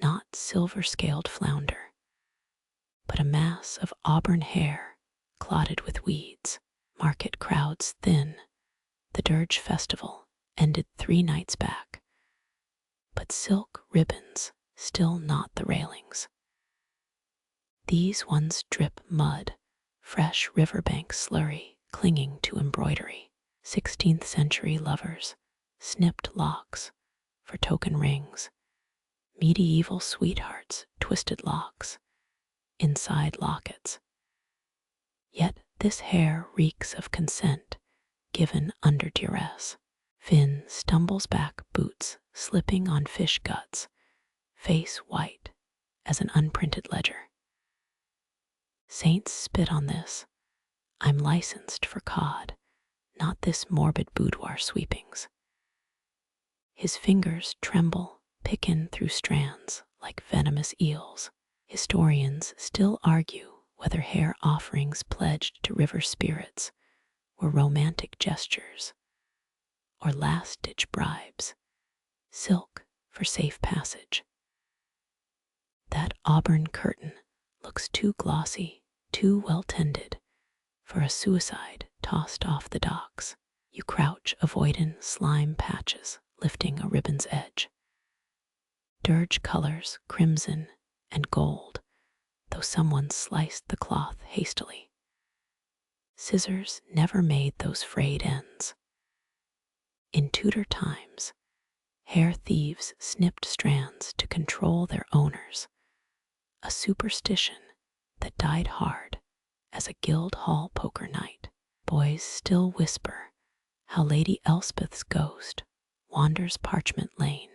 not silver-scaled flounder, but a mass of auburn hair clotted with weeds. Market crowds thin. The Dirge Festival ended 3 nights back, but silk ribbons still knot the railings. These ones drip mud, fresh riverbank slurry clinging to embroidery. 16th century lovers, snipped locks for token rings, medieval sweethearts, twisted locks, inside lockets. Yet this hair reeks of consent given under duress. Finn stumbles back, boots slipping on fish guts, face white as an unprinted ledger. Saints spit on this. I'm licensed for cod, not this morbid boudoir sweepings. His fingers tremble, pickin through strands like venomous eels. Historians still argue whether hair offerings pledged to river spirits were romantic gestures or last-ditch bribes, silk for safe passage. That auburn curtain looks too glossy, too well-tended for a suicide tossed off the docks. You crouch, avoiding slime patches, lifting a ribbon's edge. Dirge colors, crimson and gold, though someone sliced the cloth hastily. Scissors never made those frayed ends. In Tudor times, hair thieves snipped strands to control their owners, a superstition that died hard as a Guildhall poker night. Boys still whisper how Lady Elspeth's ghost wanders Parchment Lane,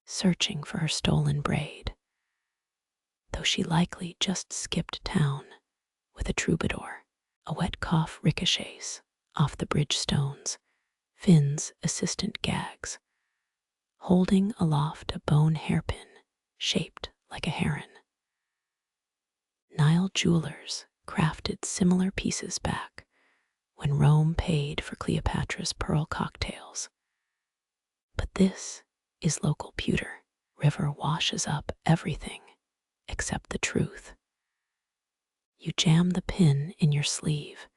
searching for her stolen braid, though she likely just skipped town with a troubadour. A wet cough ricochets off the bridge stones. Finn's assistant gags, holding aloft a bone hairpin shaped like a heron. Nile jewelers crafted similar pieces back when Rome paid for Cleopatra's pearl cocktails. But this is local pewter. River washes up everything except the truth. You jam the pin in your sleeve,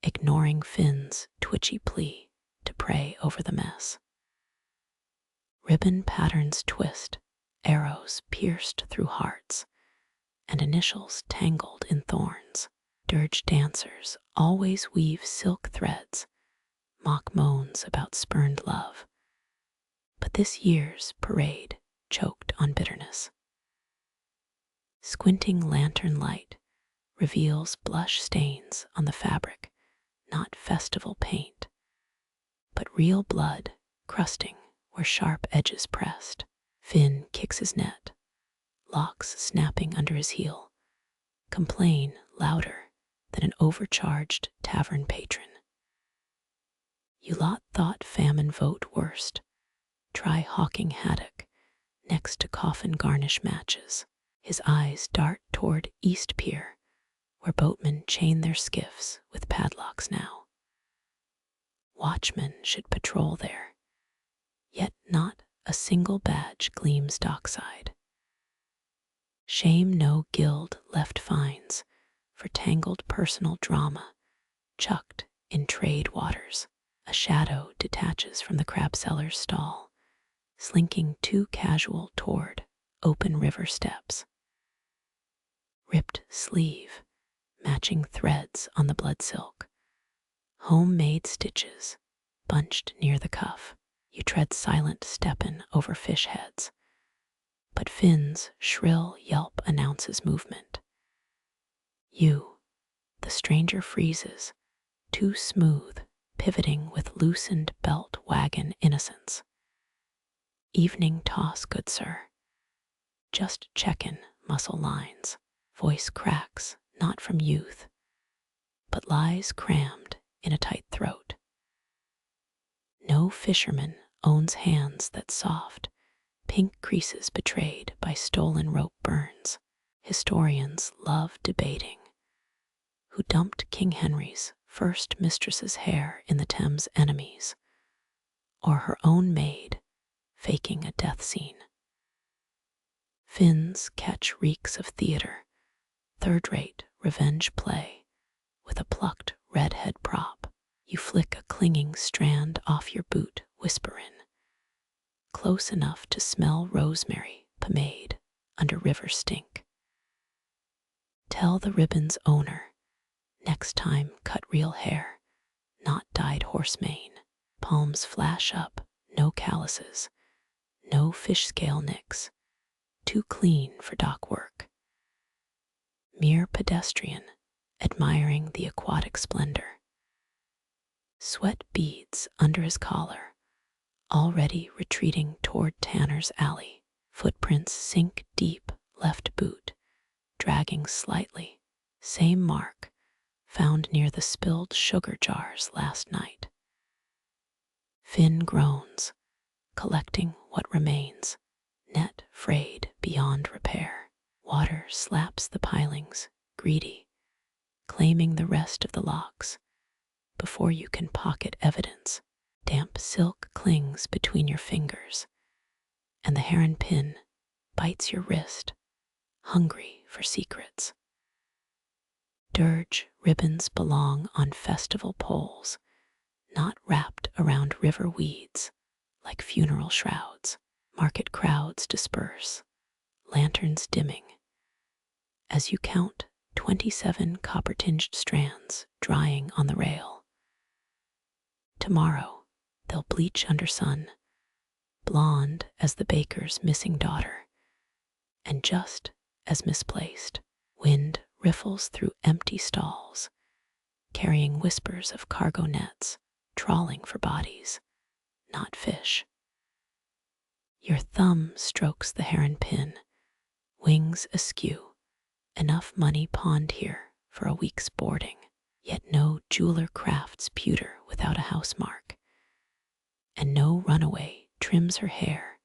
ignoring Finn's twitchy plea to pray over the mess. Ribbon patterns twist, arrows pierced through hearts, and initials tangled in thorns. Dirge dancers always weave silk threads, mock moans about spurned love. But this year's parade choked on bitterness. Squinting lantern light reveals blush stains on the fabric, not festival paint, but real blood crusting where sharp edges pressed. Finn kicks his net, locks snapping under his heel, complain louder than an overcharged tavern patron. You lot thought famine vote worst. Try hawking haddock next to coffin garnish matches. His eyes dart toward East Pier, where boatmen chain their skiffs with padlocks now. Watchmen should patrol there, yet not a single badge gleams dockside. Shame no guild left fines for tangled personal drama chucked in trade waters. A shadow detaches from the crab seller's stall, slinking too casual toward open river steps. Ripped sleeve, matching threads on the blood silk, homemade stitches bunched near the cuff. You tread silent steppin' over fish heads, but Finn's shrill yelp announces movement. You, the stranger, freezes, too smooth, pivoting with loosened belt wagon innocence. Evening toss, good sir. Just checkin' muscle lines. Voice cracks, not from youth, but lies crammed in a tight throat. No fisherman owns hands that soft, pink creases betrayed by stolen rope burns. Historians love debating who dumped King Henry's first mistress's hair in the Thames enemies, or her own maid faking a death scene. Finn's catch reeks of theater, third-rate revenge play with a plucked redhead prop. You flick a clinging strand off your boot, whisperin', close enough to smell rosemary pomade under river stink. Tell the ribbon's owner, next time cut real hair, not dyed horse mane. Palms flash up, no calluses, no fish scale nicks, too clean for dock work. Mere pedestrian, admiring the aquatic splendor. Sweat beads under his collar, already retreating toward Tanner's alley. Footprints sink deep, left boot, dragging slightly. Same mark, found near the spilled sugar jars last night. Finn groans, collecting what remains, net frayed beyond repair. Water slaps the pilings, greedy, claiming the rest of the locks before you can pocket evidence. Damp silk clings between your fingers, and the heron pin bites your wrist, hungry for secrets. Dirge ribbons belong on festival poles, not wrapped around river weeds like funeral shrouds. Market crowds disperse, lanterns dimming, as you count 27 copper-tinged strands drying on the rail. Tomorrow, they'll bleach under sun, blonde as the baker's missing daughter, and just as misplaced. Wind riffles through empty stalls, carrying whispers of cargo nets trawling for bodies, not fish. Your thumb strokes the heron pin, wings askew, enough money pawned here for a week's boarding, yet no jeweler crafts pewter without a housemark, and no runaway trims her hair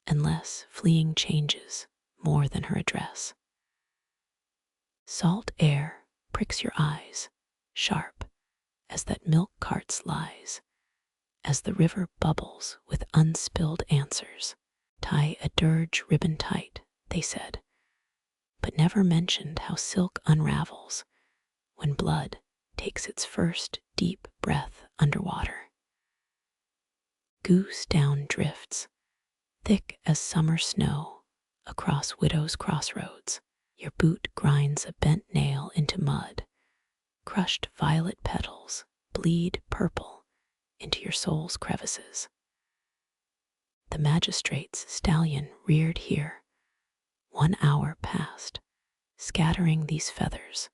unless fleeing changes more than her address. Salt air pricks your eyes, sharp as that milk cart's lies, as the river bubbles with unspilled answers. Tie a dirge ribbon tight, they said, but never mentioned how silk unravels when blood takes its first deep breath underwater. Goose down drifts, thick as summer snow, across widow's crossroads. Your boot grinds a bent nail into mud. Crushed violet petals bleed purple into your soul's crevices. The magistrate's stallion reared here, 1 hour past, scattering these feathers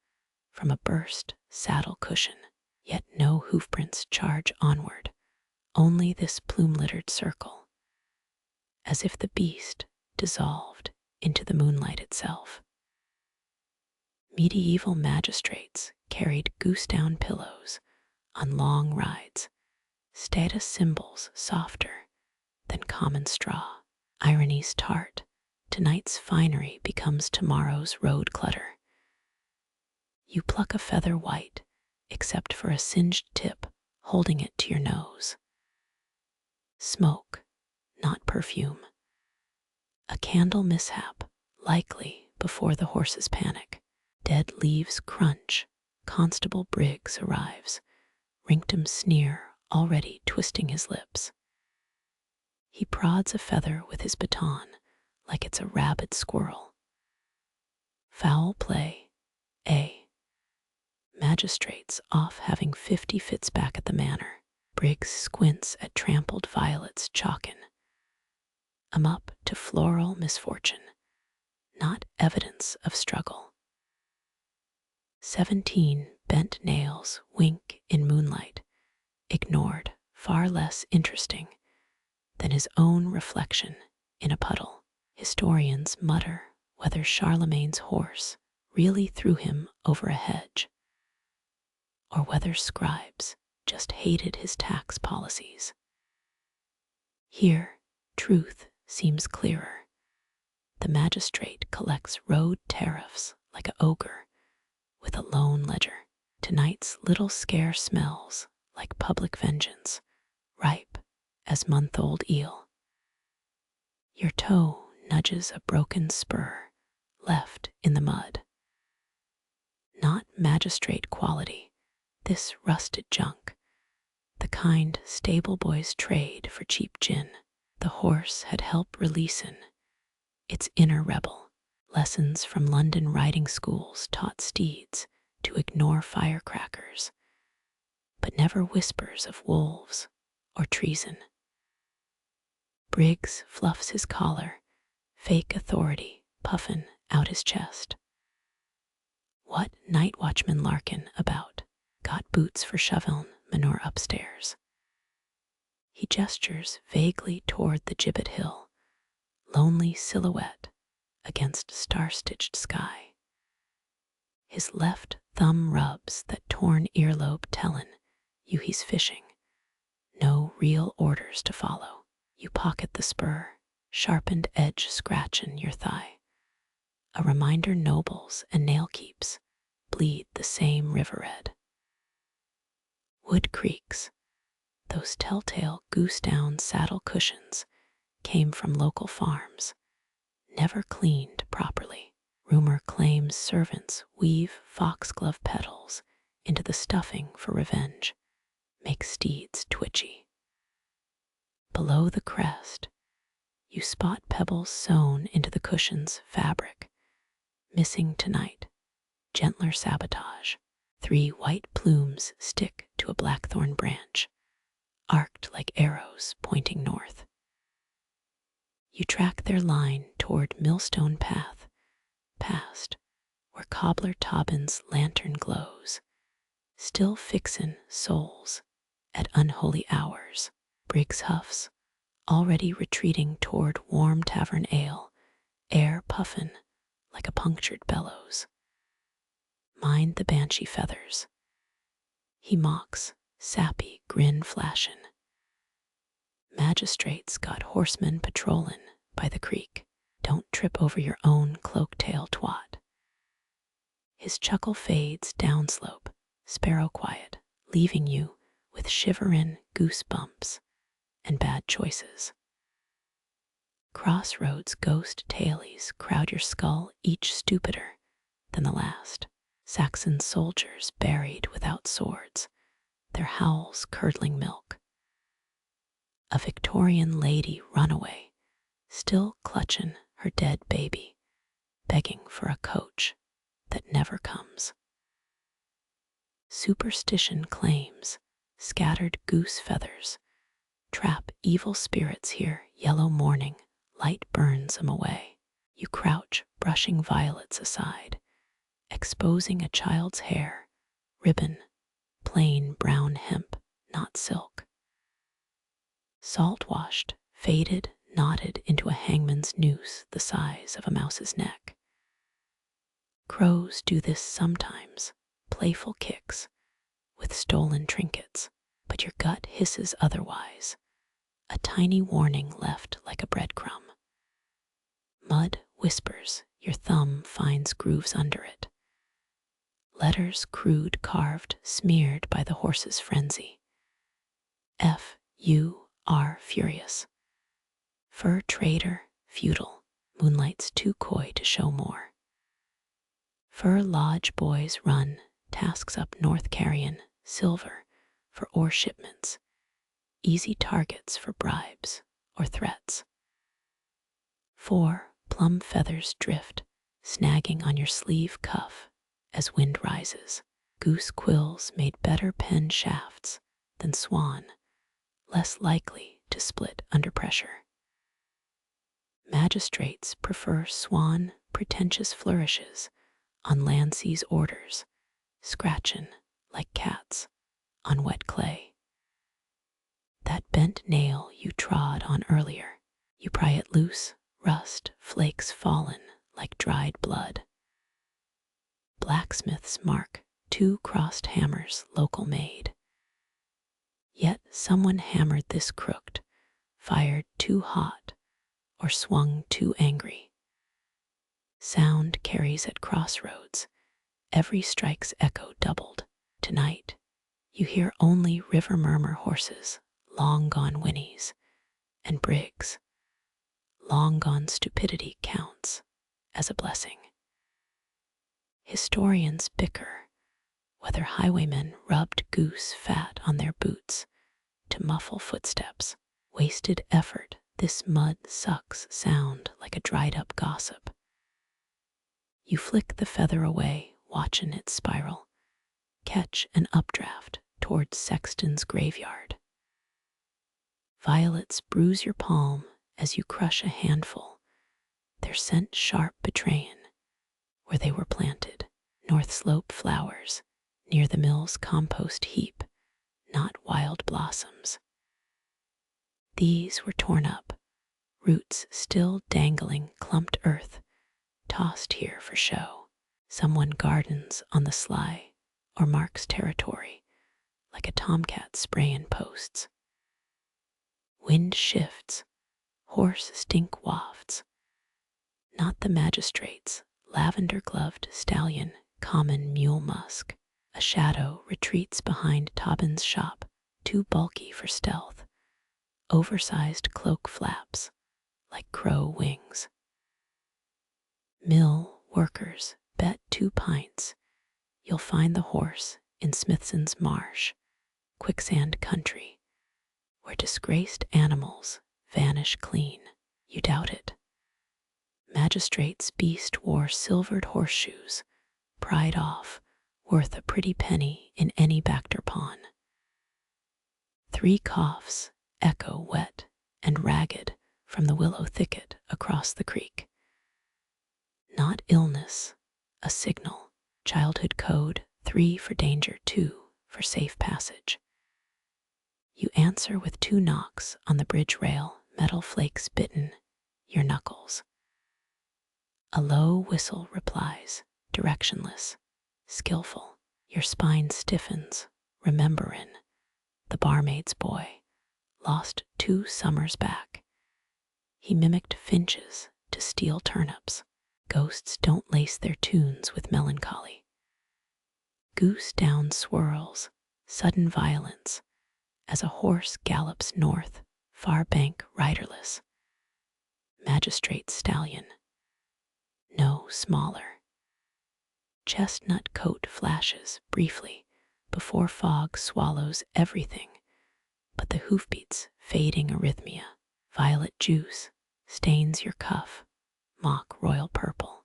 from a burst saddle cushion, yet no hoofprints charge onward, only this plume-littered circle, as if the beast dissolved into the moonlight itself. Medieval magistrates carried goose-down pillows on long rides, status symbols softer than common straw. Irony's tart, tonight's finery becomes tomorrow's road clutter. You pluck a feather white, except for a singed tip, holding it to your nose. Smoke, not perfume. A candle mishap, likely before the horses panic. Dead leaves crunch, Constable Briggs arrives, Rinktum's sneer already twisting his lips. He prods a feather with his baton like it's a rabid squirrel. Foul play, Magistrates off having 50 fits back at the manor. Briggs squints at trampled violets chalkin. I'm up to floral misfortune, not evidence of struggle. 17 bent nails wink in moonlight, ignored, far less interesting than his own reflection in a puddle. Historians mutter whether Charlemagne's horse really threw him over a hedge, or whether scribes just hated his tax policies. Here, truth seems clearer. The magistrate collects road tariffs like an ogre with a lone ledger. Tonight's little scare smells like public vengeance, ripe as month-old eel. Your toe nudges a broken spur left in the mud. Not magistrate quality, this rusted junk, the kind stable boys trade for cheap gin. The horse had helped releasen its inner rebel. Lessons from London riding schools taught steeds to ignore firecrackers, but never whispers of wolves or treason. Briggs fluffs his collar, fake authority puffin' out his chest. What Nightwatchman Larkin about? Got boots for shovelin' manure upstairs. He gestures vaguely toward the gibbet hill, lonely silhouette against star-stitched sky. His left thumb rubs that torn earlobe tellin' you he's fishing. No real orders to follow. You pocket the spur, sharpened edge scratchin' your thigh. A reminder nobles and nail keeps bleed the same river red. Wood creaks, those telltale goose-down saddle cushions came from local farms, never cleaned properly. Rumor claims servants weave foxglove petals into the stuffing for revenge, make steeds twitchy. Below the crest, you spot pebbles sewn into the cushion's fabric, missing tonight, gentler sabotage. 3 white plumes stick to a blackthorn branch, arced like arrows pointing north. You track their line toward Millstone Path, past where cobbler Tobin's lantern glows, still fixin' souls at unholy hours. Briggs huffs, already retreating toward warm tavern ale, air puffin' like a punctured bellows. Mind the banshee feathers. He mocks, sappy grin flashin'. Magistrates got horsemen patrollin' by the creek. Don't trip over your own cloak-tail twat. His chuckle fades downslope, sparrow quiet, leaving you with shiverin' goosebumps and bad choices. Crossroads ghost tailies crowd your skull, each stupider than the last. Saxon soldiers buried without swords, their howls curdling milk. A Victorian lady runaway, still clutchin' her dead baby, begging for a coach that never comes. Superstition claims scattered goose feathers trap evil spirits here. Yellow morning light burns 'em away. You crouch, brushing violets aside, exposing a child's hair, ribbon, plain brown hemp, not silk. Salt-washed, faded, knotted into a hangman's noose the size of a mouse's neck. Crows do this sometimes, playful kicks with stolen trinkets, but your gut hisses otherwise, a tiny warning left like a breadcrumb. Mud whispers, your thumb finds grooves under it. Letters crude carved, smeared by the horse's frenzy. F.U.R. furious. Fur trader, feudal, moonlight's too coy to show more. Fur lodge boys run, tasks up north carryin' silver for ore shipments, easy targets for bribes or threats. 4 plum feathers drift, snagging on your sleeve cuff as wind rises. Goose quills made better pen shafts than swan, less likely to split under pressure. Magistrates prefer swan pretentious flourishes on Lancey's orders, scratchin' like cats on wet clay. That bent nail you trod on earlier, you pry it loose, rust flakes fallen like dried blood. Blacksmith's mark, 2 crossed hammers local made. Yet someone hammered this crooked, fired too hot, or swung too angry. Sound carries at crossroads, every strike's echo doubled. Tonight, you hear only river murmur horses, long gone whinnies, and Briggs, long gone stupidity counts as a blessing. Historians bicker whether highwaymen rubbed goose fat on their boots to muffle footsteps. Wasted effort, this mud sucks sound like a dried up gossip. You flick the feather away, watchin' it spiral, catch an updraft towards Sexton's graveyard. Violets bruise your palm as you crush a handful, their scent sharp betrayin' where they were planted. North Slope flowers, near the mill's compost heap, not wild blossoms. These were torn up, roots still dangling, clumped earth, tossed here for show. Someone gardens on the sly or marks territory, like a tomcat sprayin' posts. Wind shifts, horse stink wafts. Not the magistrate's lavender-gloved stallion, common mule musk. A shadow retreats behind Tobin's shop, too bulky for stealth. Oversized cloak flaps, like crow wings. Mill workers bet 2 pints you'll find the horse in Smithson's Marsh, quicksand country, where disgraced animals vanish clean. You doubt it. Magistrate's beast wore silvered horseshoes, pried off, worth a pretty penny in any Bactor pawn. 3 coughs echo wet and ragged from the willow thicket across the creek. Not illness, a signal. Childhood code, 3 for danger, 2 for safe passage. You answer with 2 knocks on the bridge rail, metal flakes bitten your knuckles. A low whistle replies, directionless, skillful. Your spine stiffens, rememberin', the barmaid's boy, lost 2 summers back. He mimicked finches to steal turnips. Ghosts don't lace their tunes with melancholy. Goose down swirls, sudden violence, as a horse gallops north, far bank riderless. Magistrate stallion, no smaller. Chestnut coat flashes briefly before fog swallows everything but the hoofbeats' fading arrhythmia. Violet juice stains your cuff, mock royal purple.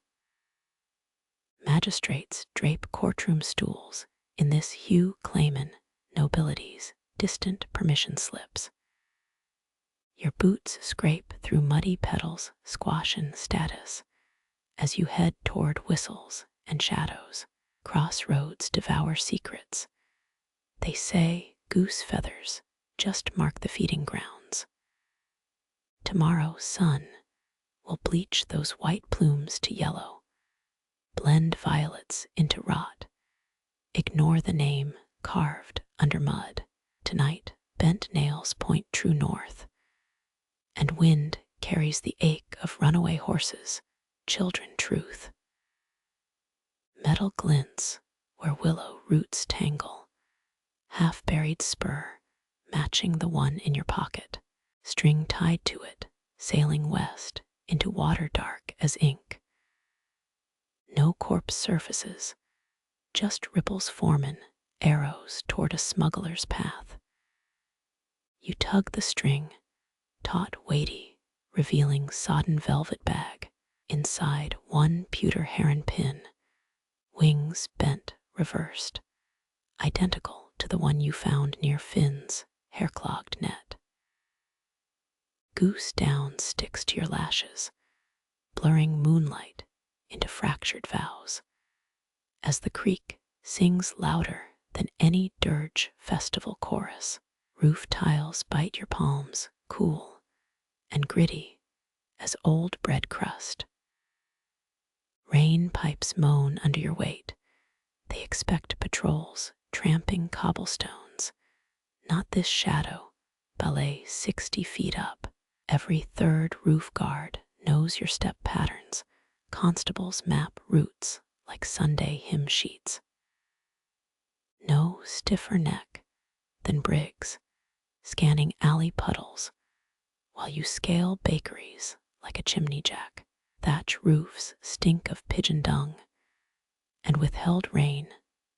Magistrates drape courtroom stools in this Hugh Clayman nobility's distant permission slips. Your boots scrape through muddy petals, squashin' status, as you head toward whistles and shadows. Crossroads devour secrets. They say goose feathers just mark the feeding grounds. Tomorrow's sun will bleach those white plumes to yellow, blend violets into rot. Ignore the name carved under mud. Tonight, bent nails point true north, and wind carries the ache of runaway horses, children truth. Metal glints where willow roots tangle, half-buried spur matching the one in your pocket, string tied to it, sailing west into water dark as ink. No corpse surfaces, just ripples forming arrows toward a smuggler's path. You tug the string, taut weighty, revealing sodden velvet bag, inside 1 pewter heron pin, wings bent reversed, identical to the one you found near Finn's hair-clogged net. Goose down sticks to your lashes, blurring moonlight into fractured vows, as the creek sings louder than any Dirge Festival chorus. Roof tiles bite your palms, cool and gritty as old bread crust. Rain pipes moan under your weight. They expect patrols tramping cobblestones. Not this shadow, ballet 60 feet up. Every 3rd roof guard knows your step patterns. Constables map routes like Sunday hymn sheets. No stiffer neck than Briggs, scanning alley puddles while you scale bakeries like a chimney jack. Thatch roofs stink of pigeon dung, and withheld rain,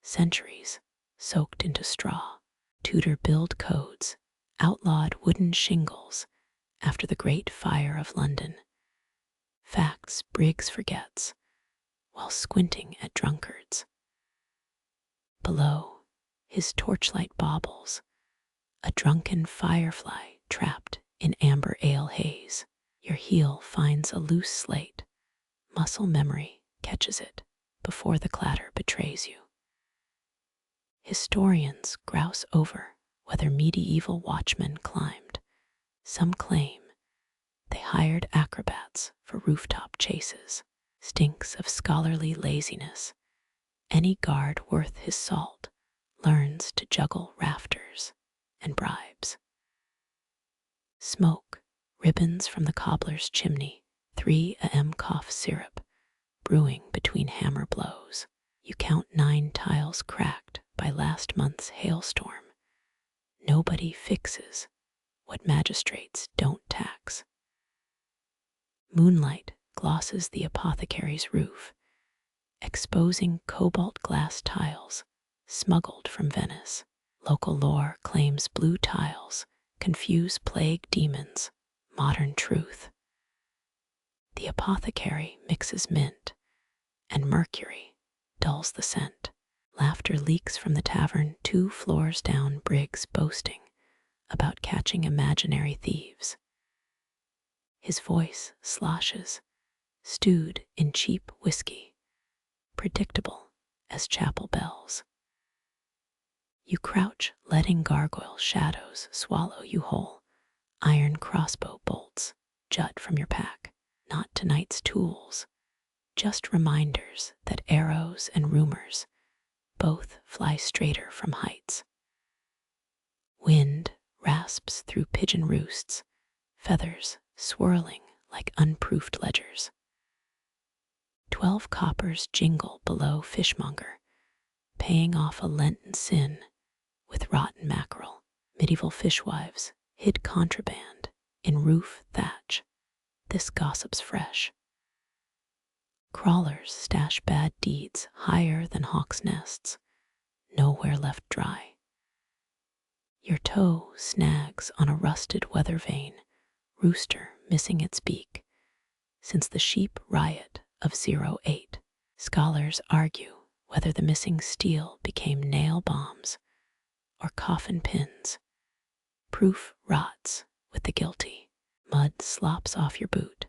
centuries soaked into straw. Tudor build codes outlawed wooden shingles after the Great Fire of London. Facts Briggs forgets while squinting at drunkards. Below, his torchlight baubles, a drunken firefly trapped in amber ale haze. Your heel finds a loose slate. Muscle memory catches it before the clatter betrays you. Historians grouse over whether medieval watchmen climbed. Some claim they hired acrobats for rooftop chases. Stinks of scholarly laziness. Any guard worth his salt learns to juggle rafters and bribes. Smoke ribbons from the cobbler's chimney, 3 a.m. cough syrup, brewing between hammer blows. You count 9 tiles cracked by last month's hailstorm. Nobody fixes what magistrates don't tax. Moonlight glosses the apothecary's roof, exposing cobalt glass tiles smuggled from Venice. Local lore claims blue tiles confuse plague demons, modern truth. The apothecary mixes mint, and mercury dulls the scent. Laughter leaks from the tavern 2 floors down, Briggs boasting about catching imaginary thieves. His voice sloshes, stewed in cheap whiskey, predictable as chapel bells. You crouch, letting gargoyle shadows swallow you whole. Iron crossbow bolts jut from your pack, not tonight's tools, just reminders that arrows and rumors both fly straighter from heights. Wind rasps through pigeon roosts, feathers swirling like unproofed ledgers. 12 coppers jingle below fishmonger, paying off a Lenten sin with rotten mackerel. Medieval fishwives hid contraband in roof thatch. This gossip's fresh. Crawlers stash bad deeds higher than hawks' nests, nowhere left dry. Your toe snags on a rusted weather vane, rooster missing its beak since the sheep riot of '08. Scholars argue whether the missing steel became nail bombs or coffin pins. Proof rots with the guilty. Mud slops off your boot,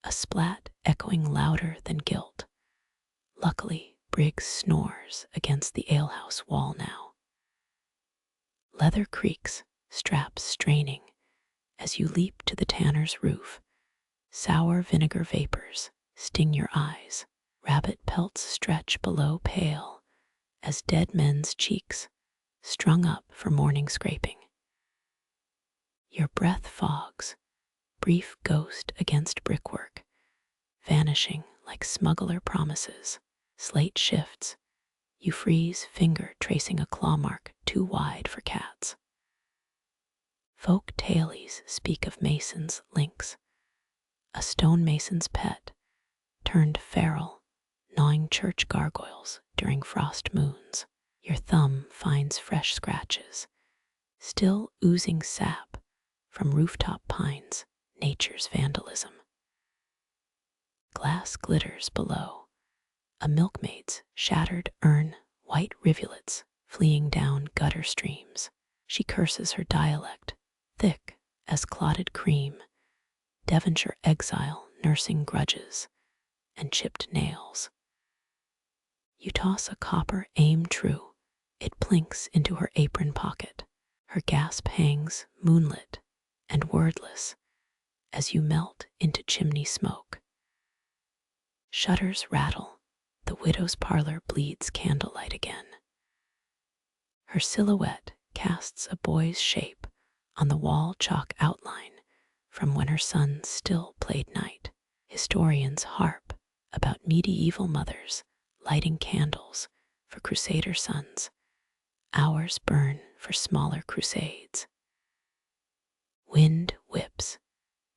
a splat echoing louder than guilt. Luckily, Briggs snores against the alehouse wall now. Leather creaks, straps straining as you leap to the tanner's roof. Sour vinegar vapors sting your eyes. Rabbit pelts stretch below pale as dead men's cheeks strung up for morning scraping. Your breath fogs, brief ghost against brickwork, vanishing like smuggler promises. Slate shifts, you freeze, finger tracing a claw mark too wide for cats. Folk tailies speak of masons' links, a stonemason's pet turned feral, gnawing church gargoyles during frost moons. Your thumb finds fresh scratches, still oozing sap from rooftop pines, nature's vandalism. Glass glitters below, a milkmaid's shattered urn, white rivulets fleeing down gutter streams. She curses her dialect, thick as clotted cream, Devonshire exile nursing grudges and chipped nails. You toss a copper aim true, it plinks into her apron pocket. Her gasp hangs moonlit and wordless as you melt into chimney smoke. Shutters rattle, the widow's parlor bleeds candlelight again. Her silhouette casts a boy's shape on the wall chalk outline from when her son still played knight. Historians harp about medieval mothers lighting candles for crusader sons. Hours burn for smaller crusades. Wind whips,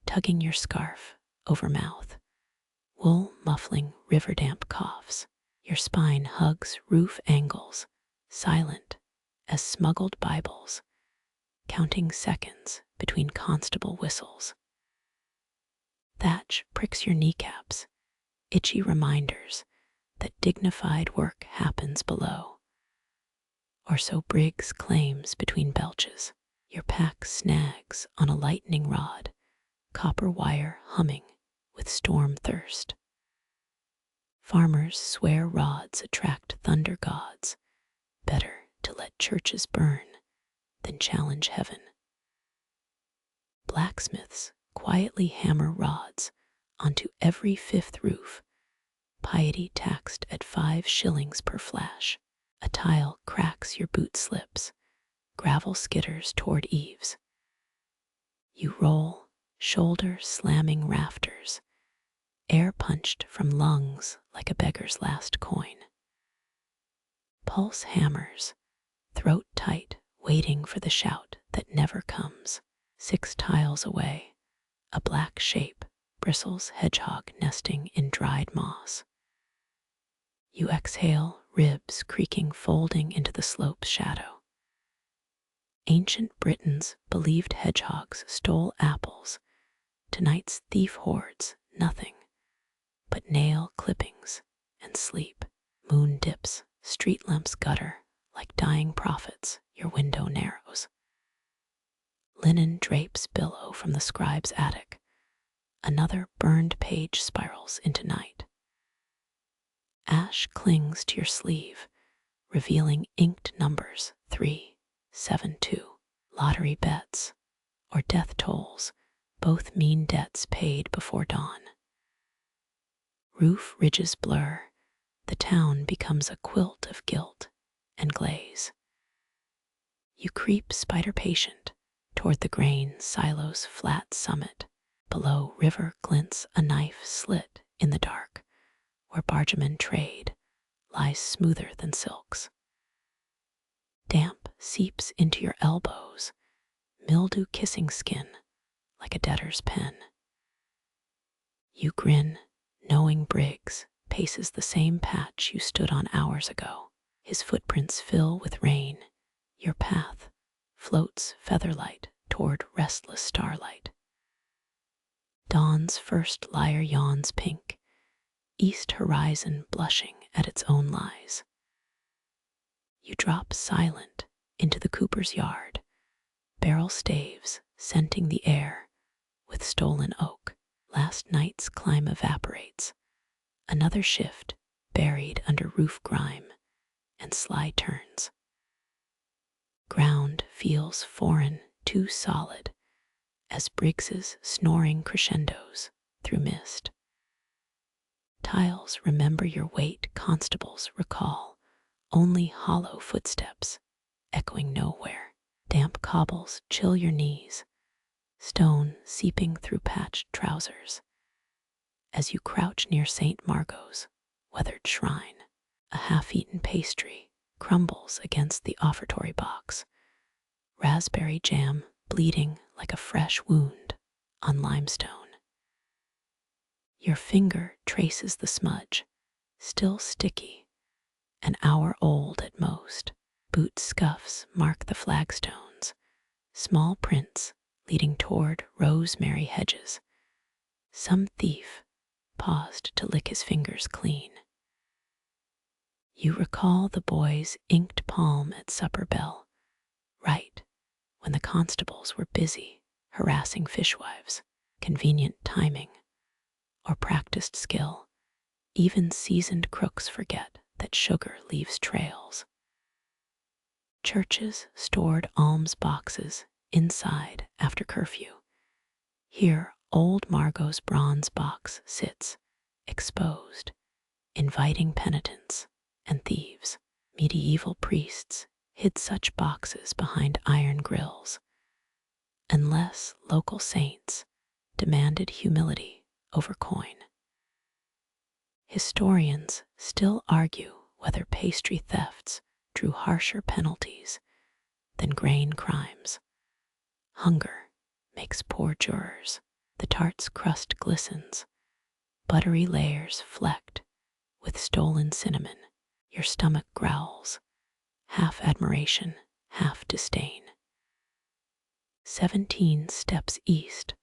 tugging your scarf over mouth, wool muffling river damp coughs. Your spine hugs roof angles, silent as smuggled Bibles, counting seconds between constable whistles. Thatch pricks your kneecaps, itchy reminders that dignified work happens below. Or so Briggs claims between belches. Your pack snags on a lightning rod, copper wire humming with storm thirst. Farmers swear rods attract thunder gods. Better to let churches burn than challenge heaven. Blacksmiths quietly hammer rods onto every 5th roof, piety taxed at 5 shillings per flash. A tile cracks your boot slips, gravel skitters toward eaves. You roll, shoulder slamming rafters, air punched from lungs like a beggar's last coin. Pulse hammers, throat tight, waiting for the shout that never comes. 6 tiles away, a black shape bristles hedgehog nesting in dried moss. You exhale, ribs creaking, folding into the slope's shadow. Ancient Britons believed hedgehogs stole apples. Tonight's thief hoards nothing but nail clippings and sleep. Moon dips, street lamps gutter like dying prophets. Your window narrows. Linen drapes billow from the scribe's attic. Another burned page spirals into night. Ash clings to your sleeve, revealing inked numbers 372. Lottery bets or death tolls, both mean debts paid before dawn. Roof ridges blur, the town becomes a quilt of guilt and glaze. You creep spider patient toward the grain silo's flat summit. Below, river glints, a knife slit in the dark, where bargemen trade lies smoother than silks. Damp seeps into your elbows, mildew kissing skin like a debtor's pen. You grin, knowing Briggs paces the same patch you stood on hours ago. His footprints fill with rain. Your path floats featherlight toward restless starlight. Dawn's first lyre yawns pink, east horizon blushing at its own lies. You drop silent into the cooper's yard, barrel staves scenting the air with stolen oak. Last night's climb evaporates, another shift buried under roof grime and sly turns. Ground feels foreign, too solid, as Briggs's snoring crescendos through mist. Tiles remember your weight, constables recall only hollow footsteps echoing nowhere. Damp cobbles chill your knees, stone seeping through patched trousers. As you crouch near St. Margot's weathered shrine, a half-eaten pastry crumbles against the offertory box, raspberry jam bleeding like a fresh wound on limestone. Your finger traces the smudge, still sticky, an hour old at most. Boot scuffs mark the flagstones, small prints leading toward rosemary hedges. Some thief paused to lick his fingers clean. You recall the boy's inked palm at supper bell, right when the constables were busy harassing fishwives. Convenient timing or practiced skill, even seasoned crooks forget that sugar leaves trails. Churches stored alms boxes inside after curfew. Here, old Margot's bronze box sits, exposed, inviting penitents and thieves. Medieval priests hid such boxes behind iron grills, unless local saints demanded humility over coin. Historians still argue whether pastry thefts drew harsher penalties than grain crimes. Hunger makes poor jurors. The tart's crust glistens, buttery layers flecked with stolen cinnamon. Your stomach growls, half admiration, half disdain. 17 steps east,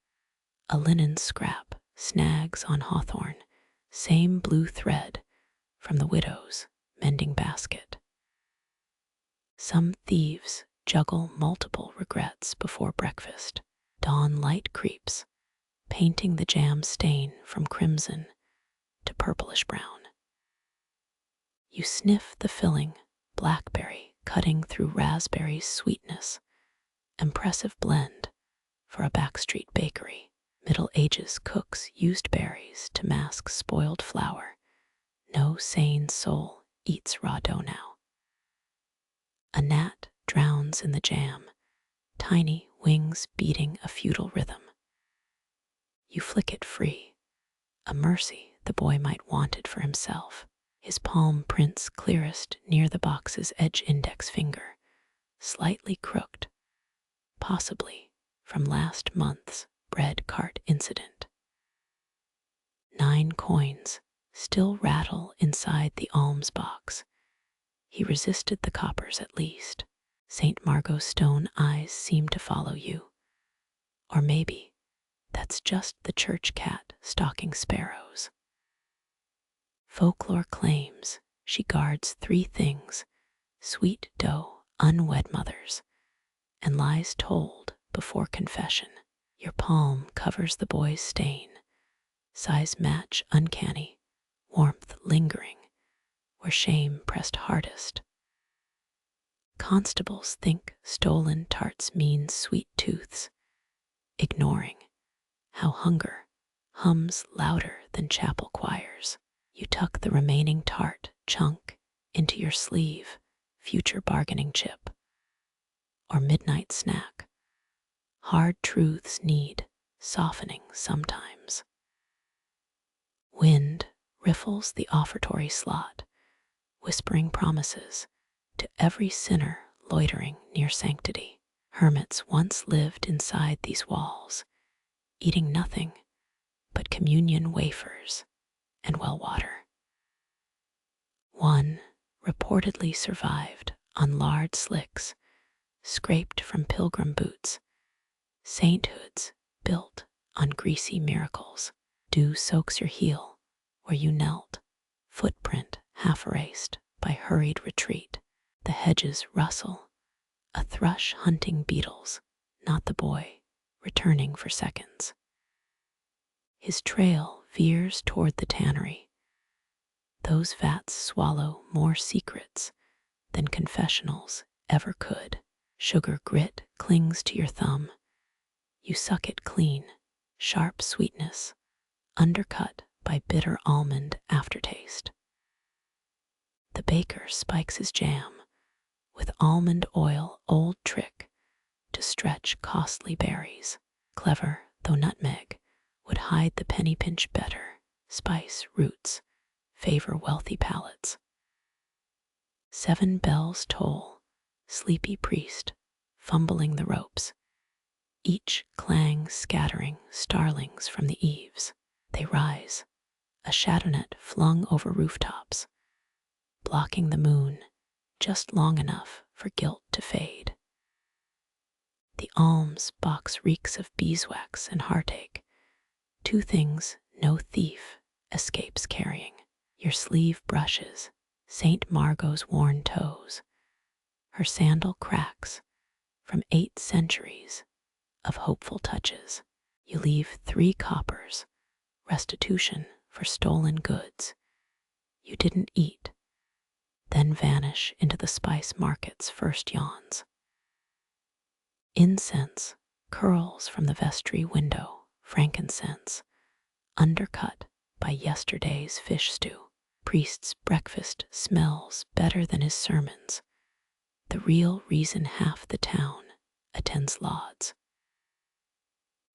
a linen scrap snags on hawthorn, same blue thread from the widow's mending basket. Some thieves juggle multiple regrets before breakfast. Dawn light creeps, painting the jam stain from crimson to purplish brown. You sniff the filling, blackberry cutting through raspberry's sweetness, impressive blend for a backstreet bakery. Middle Ages cooks used berries to mask spoiled flour. No sane soul eats raw dough now. A gnat drowns in the jam, tiny wings beating a futile rhythm. You flick it free, a mercy the boy might want it for himself. His palm prints clearest near the box's edge index finger, slightly crooked, possibly from last month's bread cart incident. 9 coins still rattle inside the alms box. He resisted the coppers at least. St. Margot's stone eyes seem to follow you. Or maybe that's just the church cat stalking sparrows. Folklore claims she guards 3 things: sweet dough, unwed mothers, and lies told before confession. Your palm covers the boy's stain, size match uncanny, warmth lingering where shame pressed hardest. Constables think stolen tarts mean sweet tooths, ignoring how hunger hums louder than chapel choirs. You tuck the remaining tart chunk into your sleeve, future bargaining chip, or midnight snack. Hard truths need softening sometimes. Wind riffles the offertory slot, whispering promises to every sinner loitering near sanctity. Hermits once lived inside these walls, eating nothing but communion wafers and well water. One reportedly survived on lard slicks scraped from pilgrim boots, sainthoods built on greasy miracles. Dew soaks your heel where you knelt, footprint half erased by hurried retreat. The hedges rustle, a thrush hunting beetles, not the boy returning for seconds. His trail veers toward the tannery. Those vats swallow more secrets than confessionals ever could. Sugar grit clings to your thumb. You suck it clean, sharp sweetness, undercut by bitter almond aftertaste. The baker spikes his jam with almond oil, old trick to stretch costly berries. Clever, though nutmeg would hide the penny pinch better. Spice roots favor wealthy palates. 7 bells toll, sleepy priest fumbling the ropes, each clang scattering starlings from the eaves. They rise, a shadow net flung over rooftops, blocking the moon just long enough for guilt to fade. The alms box reeks of beeswax and heartache, 2 things no thief escapes carrying. Your sleeve brushes St. Margot's worn toes. Her sandal cracks from 8 centuries of hopeful touches. You leave 3 coppers, restitution for stolen goods you didn't eat, then vanish into the spice market's first yawns. Incense curls from the vestry window, frankincense, undercut by yesterday's fish stew. Priest's breakfast smells better than his sermons, the real reason half the town attends lauds.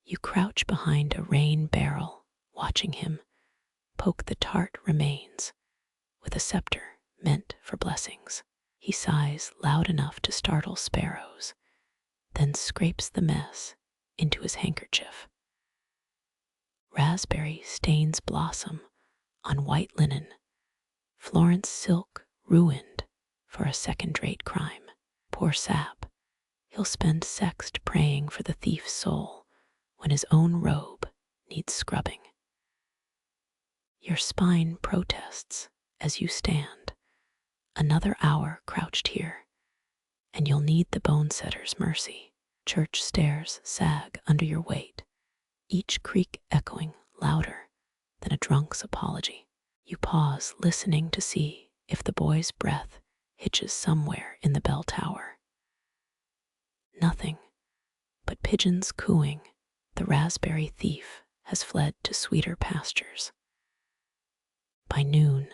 You crouch behind a rain barrel, watching him poke the tart remains with a scepter meant for blessings. He sighs loud enough to startle sparrows, then scrapes the mess into his handkerchief. Raspberry stains blossom on white linen, Florence silk ruined for a second-rate crime. Poor sap, he'll spend sext praying for the thief's soul when his own robe needs scrubbing. Your spine protests as you stand. Another hour crouched here, and you'll need the bone setter's mercy. Church stairs sag under your weight, each creak echoing louder than a drunk's apology. You pause, listening to see if the boy's breath hitches somewhere in the bell tower. Nothing but pigeons cooing. The raspberry thief has fled to sweeter pastures. By noon,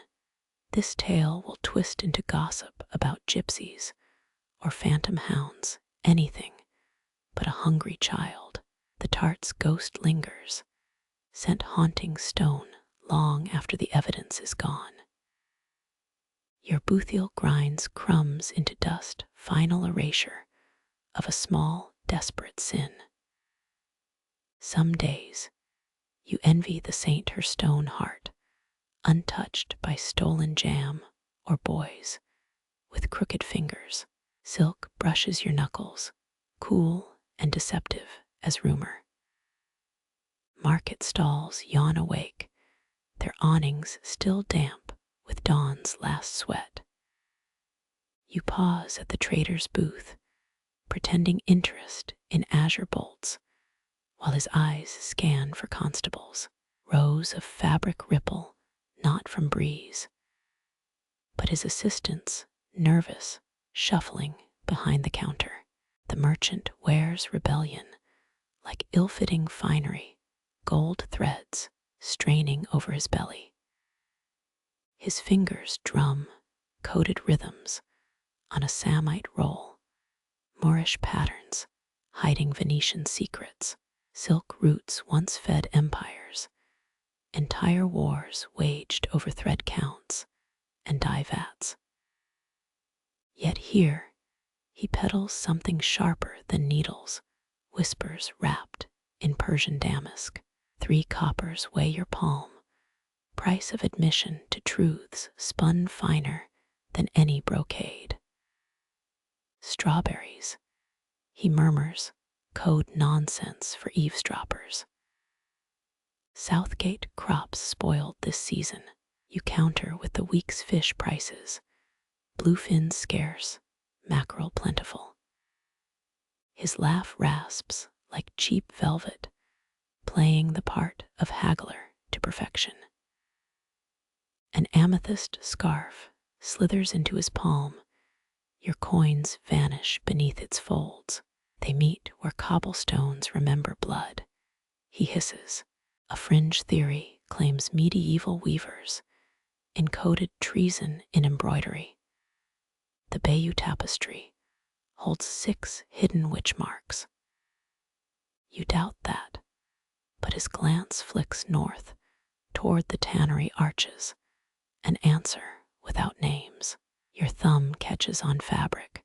this tale will twist into gossip about gypsies or phantom hounds, anything but a hungry child. The tart's ghost lingers, scent haunting stone long after the evidence is gone. Your boothiel grinds crumbs into dust, final erasure of a small, desperate sin. Some days, you envy the saint her stone heart, untouched by stolen jam or boys with crooked fingers. Silk brushes your knuckles, cool and deceptive as rumor. Market stalls yawn awake, their awnings still damp with dawn's last sweat. You pause at the trader's booth, pretending interest in azure bolts, while his eyes scan for constables, rows of fabric ripple not from breeze, but his assistants, nervous, shuffling behind the counter. The merchant wears rebellion like ill-fitting finery, gold threads straining over his belly. His fingers drum coded rhythms on a Samite roll, Moorish patterns hiding Venetian secrets. Silk roots once fed empires, entire wars waged over thread counts and dye vats. Yet here he peddles something sharper than needles, whispers wrapped in Persian damask. 3 coppers weigh your palm, price of admission to truths spun finer than any brocade. Strawberries, he murmurs, code nonsense for eavesdroppers. Southgate crops spoiled this season. You counter with the week's fish prices, bluefin scarce, mackerel plentiful. His laugh rasps like cheap velvet, playing the part of haggler to perfection. An amethyst scarf slithers into his palm, your coins vanish beneath its folds. They meet where cobblestones remember blood. He hisses. A fringe theory claims medieval weavers encoded treason in embroidery. The Bayeux tapestry holds 6 hidden witch marks. You doubt that, but his glance flicks north toward the tannery arches, an answer without names. Your thumb catches on fabric,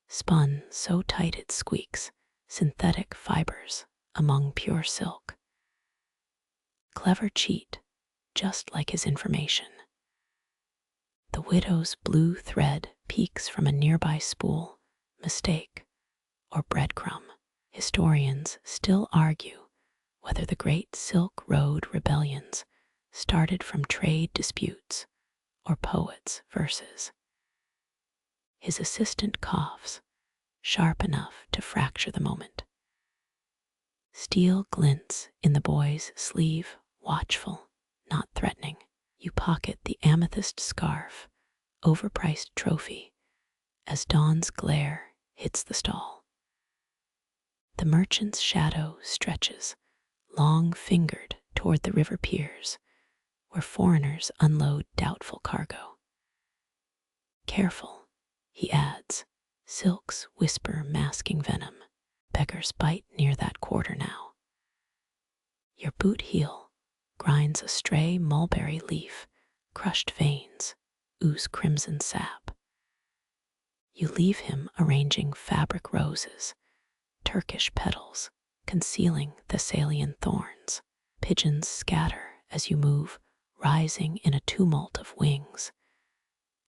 spun so tight it squeaks, synthetic fibers among pure silk. Clever cheat, just like his information. The widow's blue thread peeks from a nearby spool, mistake, or breadcrumb. Historians still argue whether the great Silk Road rebellions started from trade disputes or poets' verses. His assistant coughs, sharp enough to fracture the moment. Steel glints in the boy's sleeve, watchful, not threatening. You pocket the amethyst scarf, overpriced trophy, as dawn's glare hits the stall. The merchant's shadow stretches, long-fingered toward the river piers, where foreigners unload doubtful cargo. Careful, he adds, silks whisper masking venom. Beggars bite near that quarter now. Your boot heel grinds a stray mulberry leaf, crushed veins ooze crimson sap. You leave him arranging fabric roses, Turkish petals concealing Thessalian thorns. Pigeons scatter as you move, rising in a tumult of wings,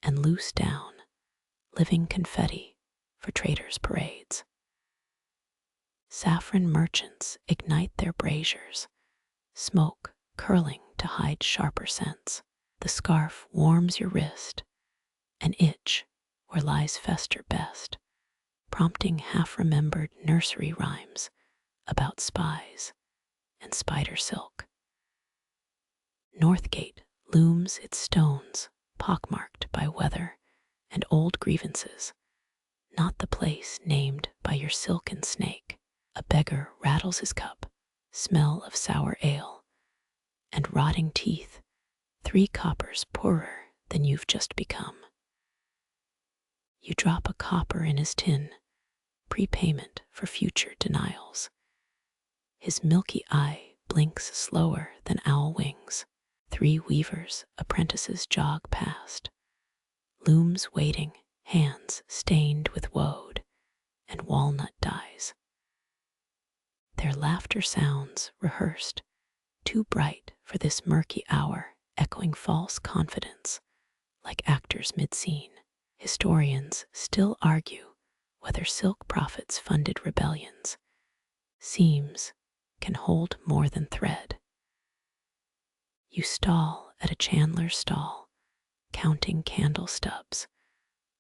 and loose down, living confetti for traders' parades. Saffron merchants ignite their braziers, smoke curling to hide sharper scents. The scarf warms your wrist, an itch where lies fester best, prompting half-remembered nursery rhymes about spies and spider silk. Northgate looms its stones, pockmarked by weather and old grievances, not the place named by your silken snake. A beggar rattles his cup, smell of sour ale, and rotting teeth, 3 coppers poorer than you've just become. You drop a copper in his tin, prepayment for future denials. His milky eye blinks slower than owl wings. 3 weavers' apprentices jog past, looms waiting, hands stained with woad and walnut dyes. Their laughter sounds rehearsed, too bright for this murky hour, echoing false confidence like actors mid-scene. Historians still argue whether silk prophets funded rebellions. Seams can hold more than thread. You stall at a chandler's stall, counting candle stubs,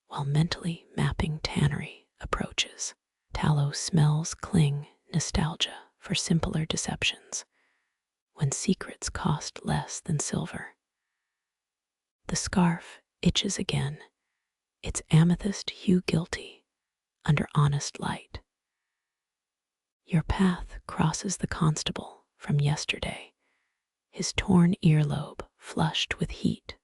while mentally mapping tannery approaches. Tallow smells cling nostalgia for simpler deceptions, when secrets cost less than silver. The scarf itches again, its amethyst hue guilty under honest light. Your path crosses the constable from yesterday, his torn earlobe flushed with heat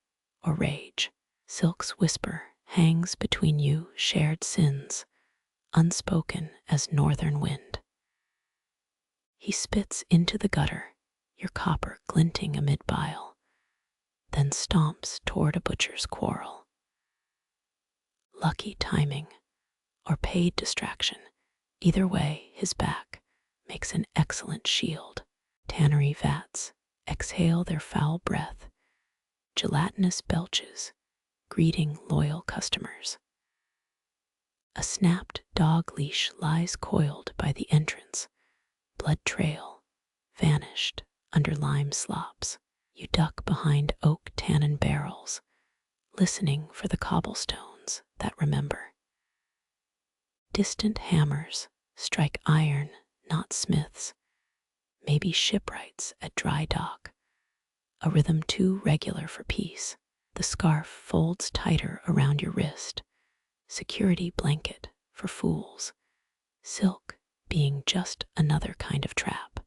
or rage. Silk's whisper hangs between you shared sins, unspoken as northern wind. He spits into the gutter, your copper glinting amid bile, then stomps toward a butcher's quarrel. Lucky timing or paid distraction, either way his back makes an excellent shield. Tannery vats exhale their foul breath, gelatinous belches greeting loyal customers. A snapped dog leash lies coiled by the entrance, blood trail vanished under lime slops. You duck behind oak tannin barrels, listening for the cobblestones that remember. Distant hammers strike iron, not smiths, maybe shipwrights at dry dock, a rhythm too regular for peace. The scarf folds tighter around your wrist, security blanket for fools, silk being just another kind of trap.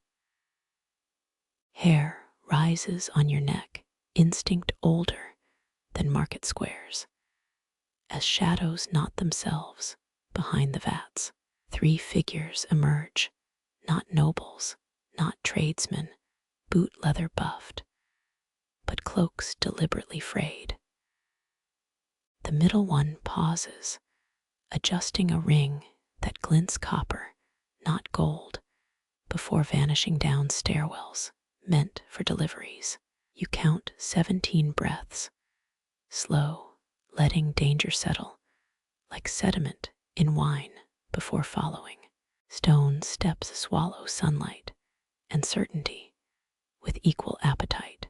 Hair rises on your neck, instinct older than market squares, as shadows knot themselves behind the vats. 3 figures emerge, not nobles, not tradesmen, boot leather buffed, but cloaks deliberately frayed. The middle one pauses, adjusting a ring that glints copper, not gold, before vanishing down stairwells meant for deliveries. You count 17 breaths, slow, letting danger settle, like sediment in wine before following. Stone steps swallow sunlight and certainty with equal appetite.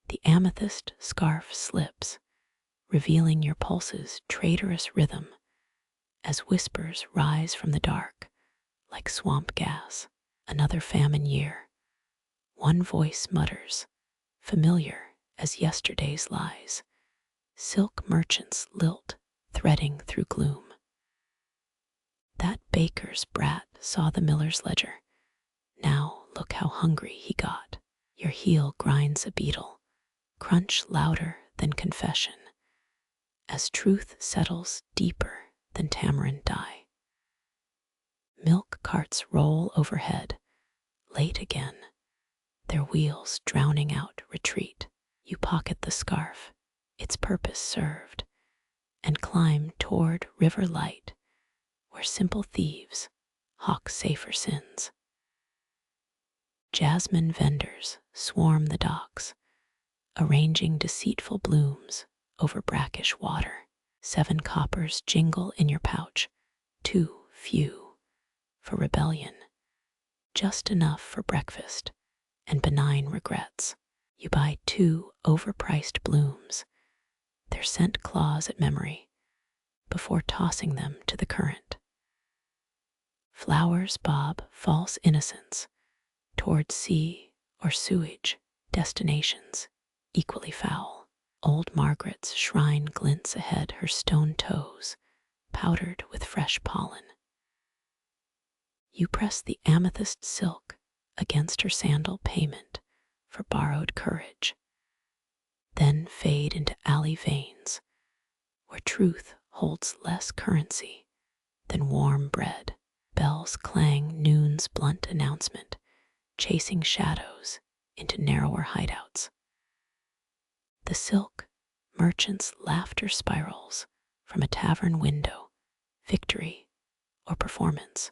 The amethyst scarf slips, revealing your pulse's traitorous rhythm as whispers rise from the dark like swamp gas. Another famine year. One voice mutters, familiar as yesterday's lies. Silk merchants lilt, threading through gloom. That baker's brat saw the miller's ledger. Now look how hungry he got. Your heel grinds a beetle, crunch louder than confession, as truth settles deeper than tamarind dye. Milk carts roll overhead, late again, their wheels drowning out retreat. You pocket the scarf, its purpose served, and climb toward river light, where simple thieves hawk safer sins. Jasmine vendors swarm the docks, arranging deceitful blooms over brackish water. 7 coppers jingle in your pouch, too few for rebellion, just enough for breakfast and benign regrets. You buy 2 overpriced blooms, their scent claws at memory, before tossing them to the current. Flowers bob false innocence toward sea or sewage destinations equally foul. Old Margaret's shrine glints ahead, her stone toes powdered with fresh pollen. You press the amethyst silk against her sandal payment for borrowed courage, then fade into alley veins where truth holds less currency than warm bread. Bells clang noon's blunt announcement, chasing shadows into narrower hideouts. The silk merchant's laughter spirals from a tavern window, victory or performance.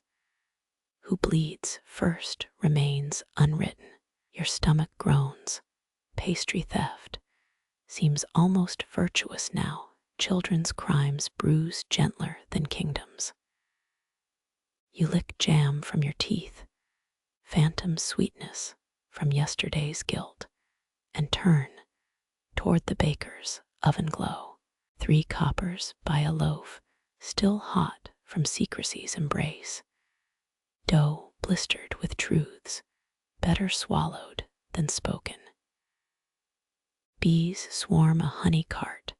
Who bleeds first remains unwritten. Your stomach groans. Pastry theft seems almost virtuous now. Children's crimes bruise gentler than kingdoms. You lick jam from your teeth, phantom sweetness from yesterday's guilt, and turn toward the baker's oven glow. 3 coppers buy a loaf, still hot from secrecy's embrace. Dough blistered with truths, better swallowed than spoken. Bees swarm a honey cart,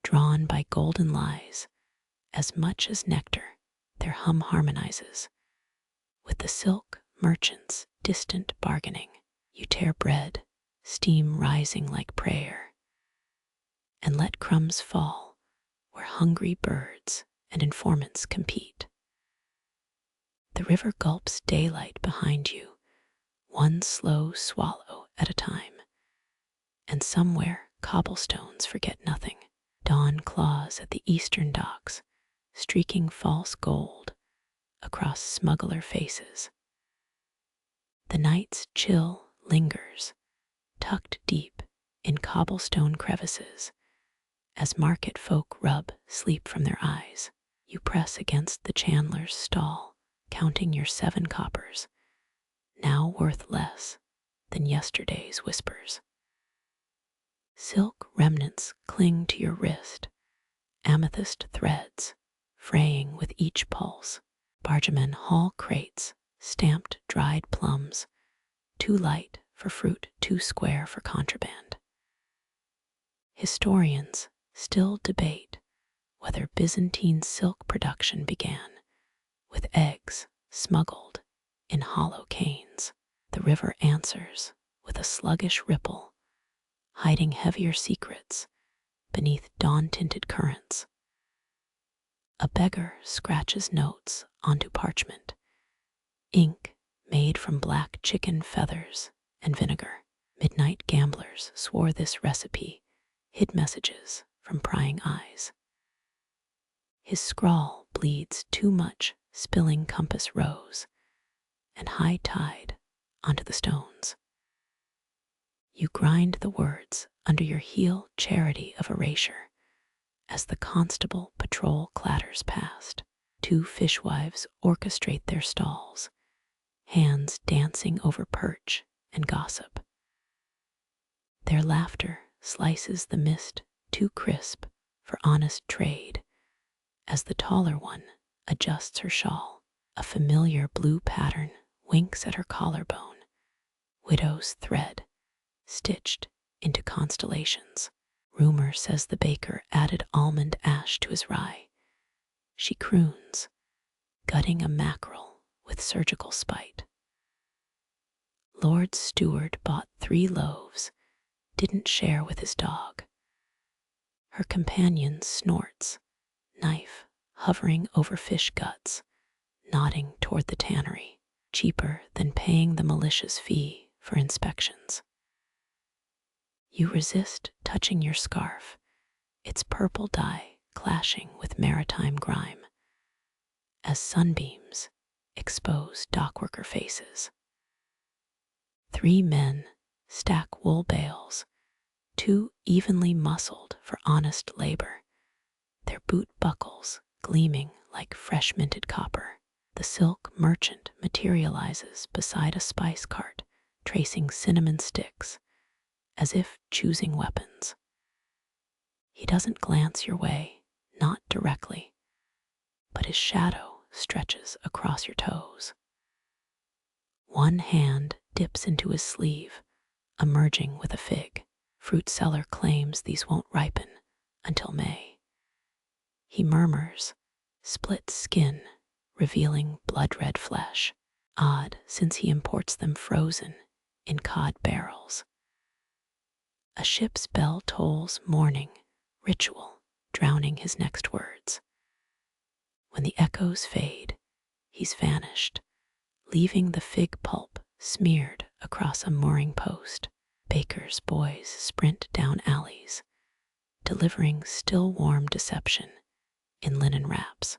drawn by golden lies. As much as nectar, their hum harmonizes with the silk merchant's distant bargaining. You tear bread, steam rising like prayer, and let crumbs fall where hungry birds and informants compete. The river gulps daylight behind you, one slow swallow at a time, and somewhere cobblestones forget nothing. Dawn claws at the eastern docks, streaking false gold across smuggler faces. The night's chill lingers, tucked deep in cobblestone crevices, as market folk rub sleep from their eyes. You press against the chandler's stall, counting your 7 coppers, now worth less than yesterday's whispers. Silk remnants cling to your wrist, amethyst threads fraying with each pulse. Bargemen haul crates, stamped dried plums, too light for fruit, too square for contraband. Historians still debate whether Byzantine silk production began with eggs smuggled in hollow canes. The river answers with a sluggish ripple, hiding heavier secrets beneath dawn-tinted currents. A beggar scratches notes onto parchment, ink made from black chicken feathers and vinegar. Midnight gamblers swore this recipe hid messages from prying eyes. His scrawl bleeds too much, spilling compass rose and high tide onto the stones. You grind the words under your heel, charity of erasure, as the constable patrol clatters past. 2 fishwives orchestrate their stalls, hands dancing over perch and gossip. Their laughter slices the mist too crisp for honest trade, as the taller one adjusts her shawl. A familiar blue pattern winks at her collarbone, widow's thread stitched into constellations. Rumor says the baker added almond ash to his rye. She croons, gutting a mackerel with surgical spite. Lord Steward bought 3 loaves, didn't share with his dog. Her companion snorts, knife hovering over fish guts, nodding toward the tannery, cheaper than paying the militia's fee for inspections. You resist touching your scarf, its purple dye clashing with maritime grime, as sunbeams expose dockworker faces. 3 men stack wool bales, too evenly muscled for honest labor, their boot buckles gleaming like fresh minted copper. The silk merchant materializes beside a spice cart, tracing cinnamon sticks, as if choosing weapons. He doesn't glance your way, not directly, but his shadow stretches across your toes. One hand dips into his sleeve, emerging with a fig. Fruit seller claims these won't ripen until May. He murmurs, split skin, revealing blood-red flesh. Odd, since he imports them frozen in cod barrels. A ship's bell tolls morning, ritual, drowning his next words. When the echoes fade, he's vanished, leaving the fig pulp smeared across a mooring post. Bakers' boys sprint down alleys, delivering still warm deception in linen wraps.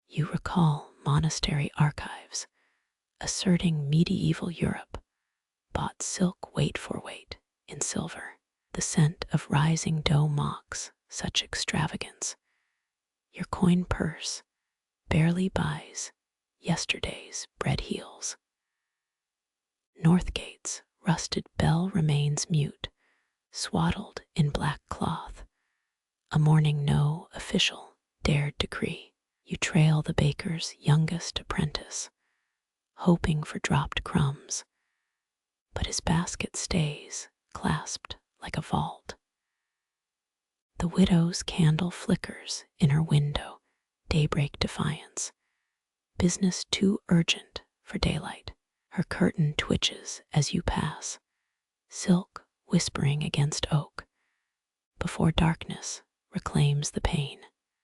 You recall monastery archives asserting medieval Europe bought silk weight for weight in silver. The scent of rising dough mocks such extravagance. Your coin purse barely buys yesterday's bread heels. Northgate's rusted bell remains mute, swaddled in black cloth, a mourning no official dared decree. You trail the baker's youngest apprentice, hoping for dropped crumbs, but his basket stays clasped like a vault. The widow's candle flickers in her window, daybreak defiance, business too urgent for daylight. Her curtain twitches as you pass, silk whispering against oak, before darkness reclaims the pane.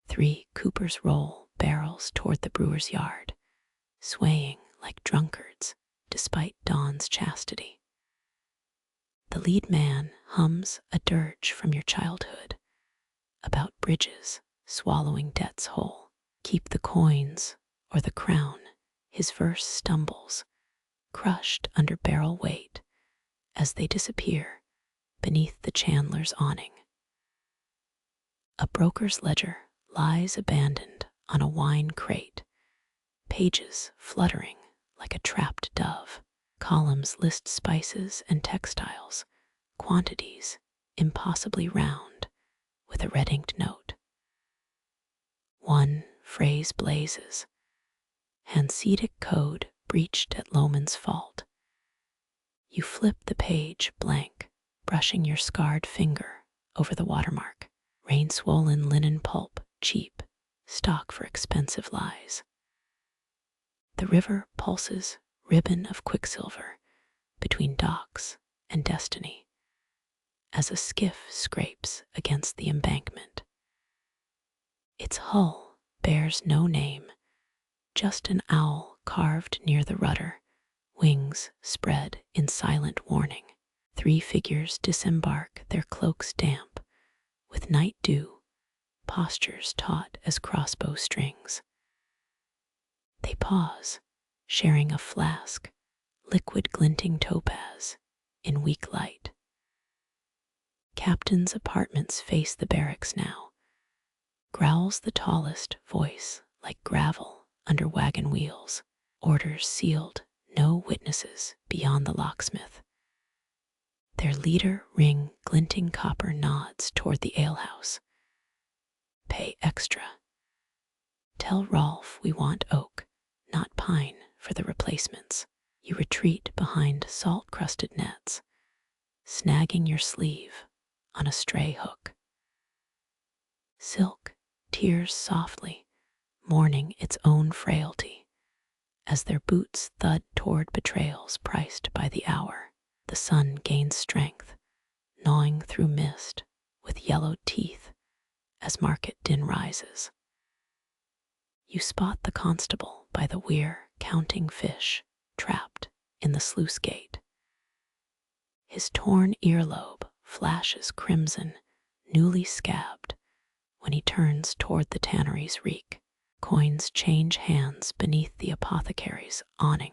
3 coopers roll barrels toward the brewer's yard, swaying like drunkards despite dawn's chastity. The lead man hums a dirge from your childhood about bridges swallowing debts whole. Keep the coins or the crown, his verse stumbles, crushed under barrel weight as they disappear beneath the chandler's awning. A broker's ledger lies abandoned on a wine crate, pages fluttering like a trapped dove. Columns list spices and textiles, quantities impossibly round, with a red-inked note. One phrase blazes, Hanseatic code breached at Loman's fault. You flip the page blank, brushing your scarred finger over the watermark. Rain-swollen linen pulp, cheap, stock for expensive lies. The river pulses ribbon of quicksilver between docks and destiny as a skiff scrapes against the embankment. Its hull bears no name, just an owl carved near the rudder, wings spread in silent warning. 3 figures disembark, their cloaks damp with night dew, postures taut as crossbow strings. They pause, sharing a flask, liquid glinting topaz in weak light. Captain's apartments face the barracks now. Growls the tallest voice like gravel under wagon wheels. Orders sealed, no witnesses beyond the locksmith. Their leader ring glinting copper nods toward the alehouse. Pay extra. Tell Rolf we want oak, not pine, for the replacements. You retreat behind salt-crusted nets, snagging your sleeve on a stray hook. Silk tears softly, mourning its own frailty, as their boots thud toward betrayals priced by the hour. The sun gains strength, gnawing through mist with yellowed teeth as market din rises. You spot the constable by the weir counting fish trapped in the sluice gate. His torn earlobe flashes crimson, newly scabbed, when he turns toward the tannery's reek. Coins change hands beneath the apothecary's awning,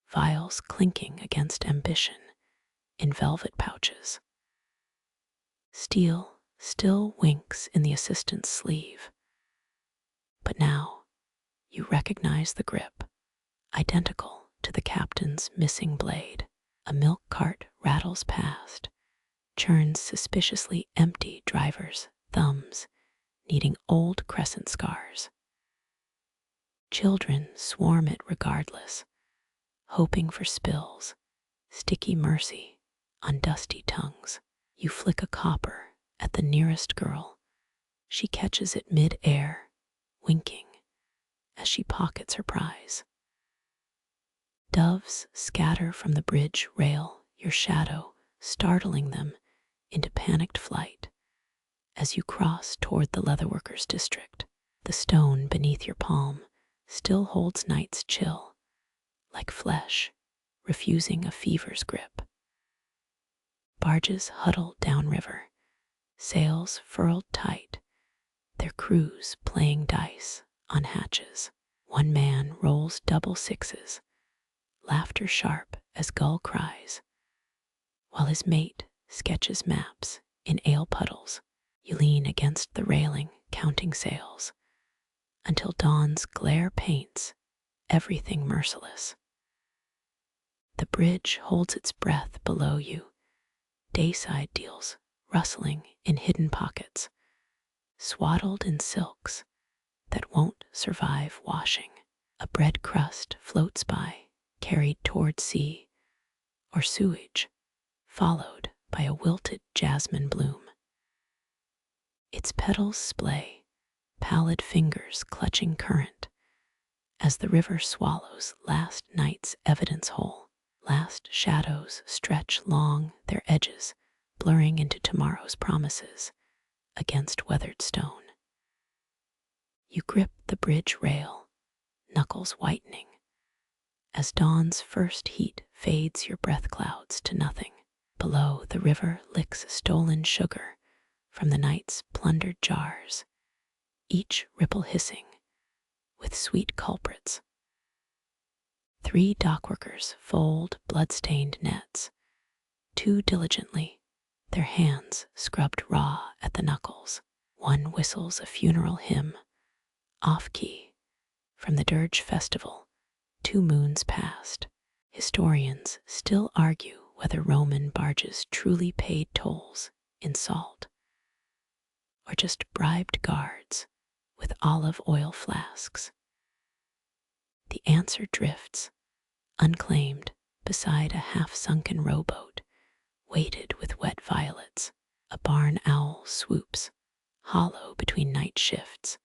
vials clinking against ambition in velvet pouches. Steel still winks in the assistant's sleeve, but now you recognize the grip, identical to the captain's missing blade. A milk cart rattles past, churns suspiciously empty drivers' thumbs, needing old crescent scars. Children swarm it regardless, hoping for spills, sticky mercy on dusty tongues. You flick a copper at the nearest girl. She catches it mid-air, winking as she pockets her prize. Doves scatter from the bridge rail, your shadow startling them into panicked flight as you cross toward the leatherworkers' district. The stone beneath your palm still holds night's chill, like flesh, refusing a fever's grip. Barges huddle downriver, sails furled tight, their crews playing dice on hatches. One man rolls double sixes, laughter sharp as gull cries, while his mate sketches maps in ale puddles. You lean against the railing, counting sails, until dawn's glare paints everything merciless. The bridge holds its breath below you, dayside deals rustling in hidden pockets, swaddled in silks that won't survive washing. A bread crust floats by, carried toward sea, or sewage, followed by a wilted jasmine bloom. Its petals splay, pallid fingers clutching current, as the river swallows last night's evidence whole. Last shadows stretch long their edges, blurring into tomorrow's promises against weathered stone. You grip the bridge rail, knuckles whitening, as dawn's first heat fades your breath clouds to nothing. Below, the river licks stolen sugar from the night's plundered jars, each ripple hissing with sweet culprits. 3 dockworkers fold blood-stained nets, too diligently, their hands scrubbed raw at the knuckles. One whistles a funeral hymn, off-key, from the Dirge Festival 2 moons past. Historians still argue whether Roman barges truly paid tolls in salt, or just bribed guards with olive oil flasks. The answer drifts, unclaimed, beside a half-sunken rowboat, weighted with wet violets. A barn owl swoops, hollow between night shifts,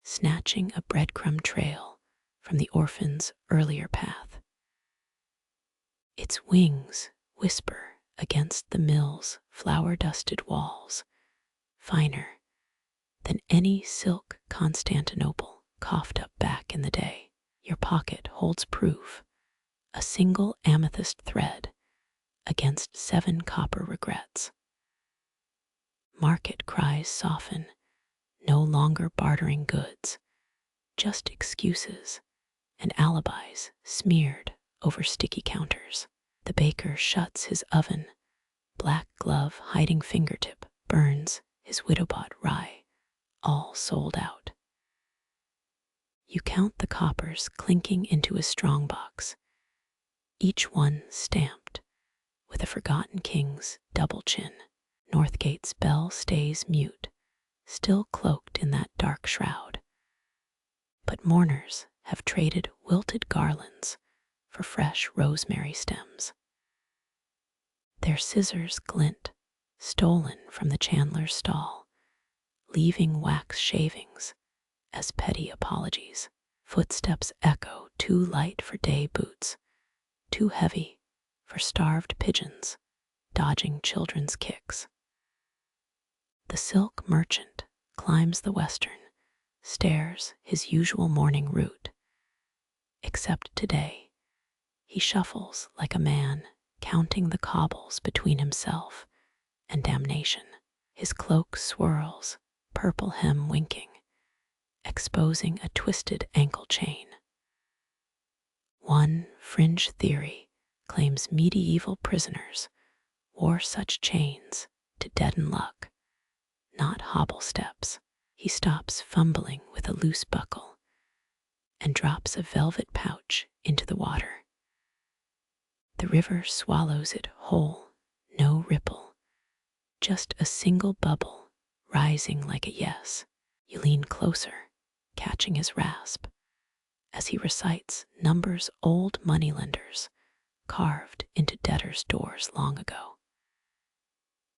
snatching a breadcrumb trail from the orphan's earlier path. Its wings whisper against the mill's flour-dusted walls, finer than any silk Constantinople coughed up back in the day. Your pocket holds proof, a single amethyst thread against 7 copper regrets. Market cries soften, no longer bartering goods, just excuses and alibis smeared over sticky counters. The baker shuts his oven, black glove hiding fingertip, burns his widow-bought rye, all sold out. You count the coppers clinking into his strongbox, each one stamped with a forgotten king's double chin. Northgate's bell stays mute, still cloaked in that dark shroud. But mourners have traded wilted garlands for fresh rosemary stems. Their scissors glint, stolen from the chandler's stall, leaving wax shavings as petty apologies. Footsteps echo, too light for day boots, too heavy for starved pigeons dodging children's kicks. The silk merchant climbs the western, stares his usual morning route. Except today, he shuffles like a man counting the cobbles between himself and damnation. His cloak swirls, purple hem winking, exposing a twisted ankle chain. One fringe theory claims medieval prisoners wore such chains to deaden luck, not hobble steps. He stops fumbling with a loose buckle and drops a velvet pouch into the water. The river swallows it whole, no ripple, just a single bubble rising like a yes. You lean closer, catching his rasp, as he recites numbers old moneylenders carved into debtors' doors long ago.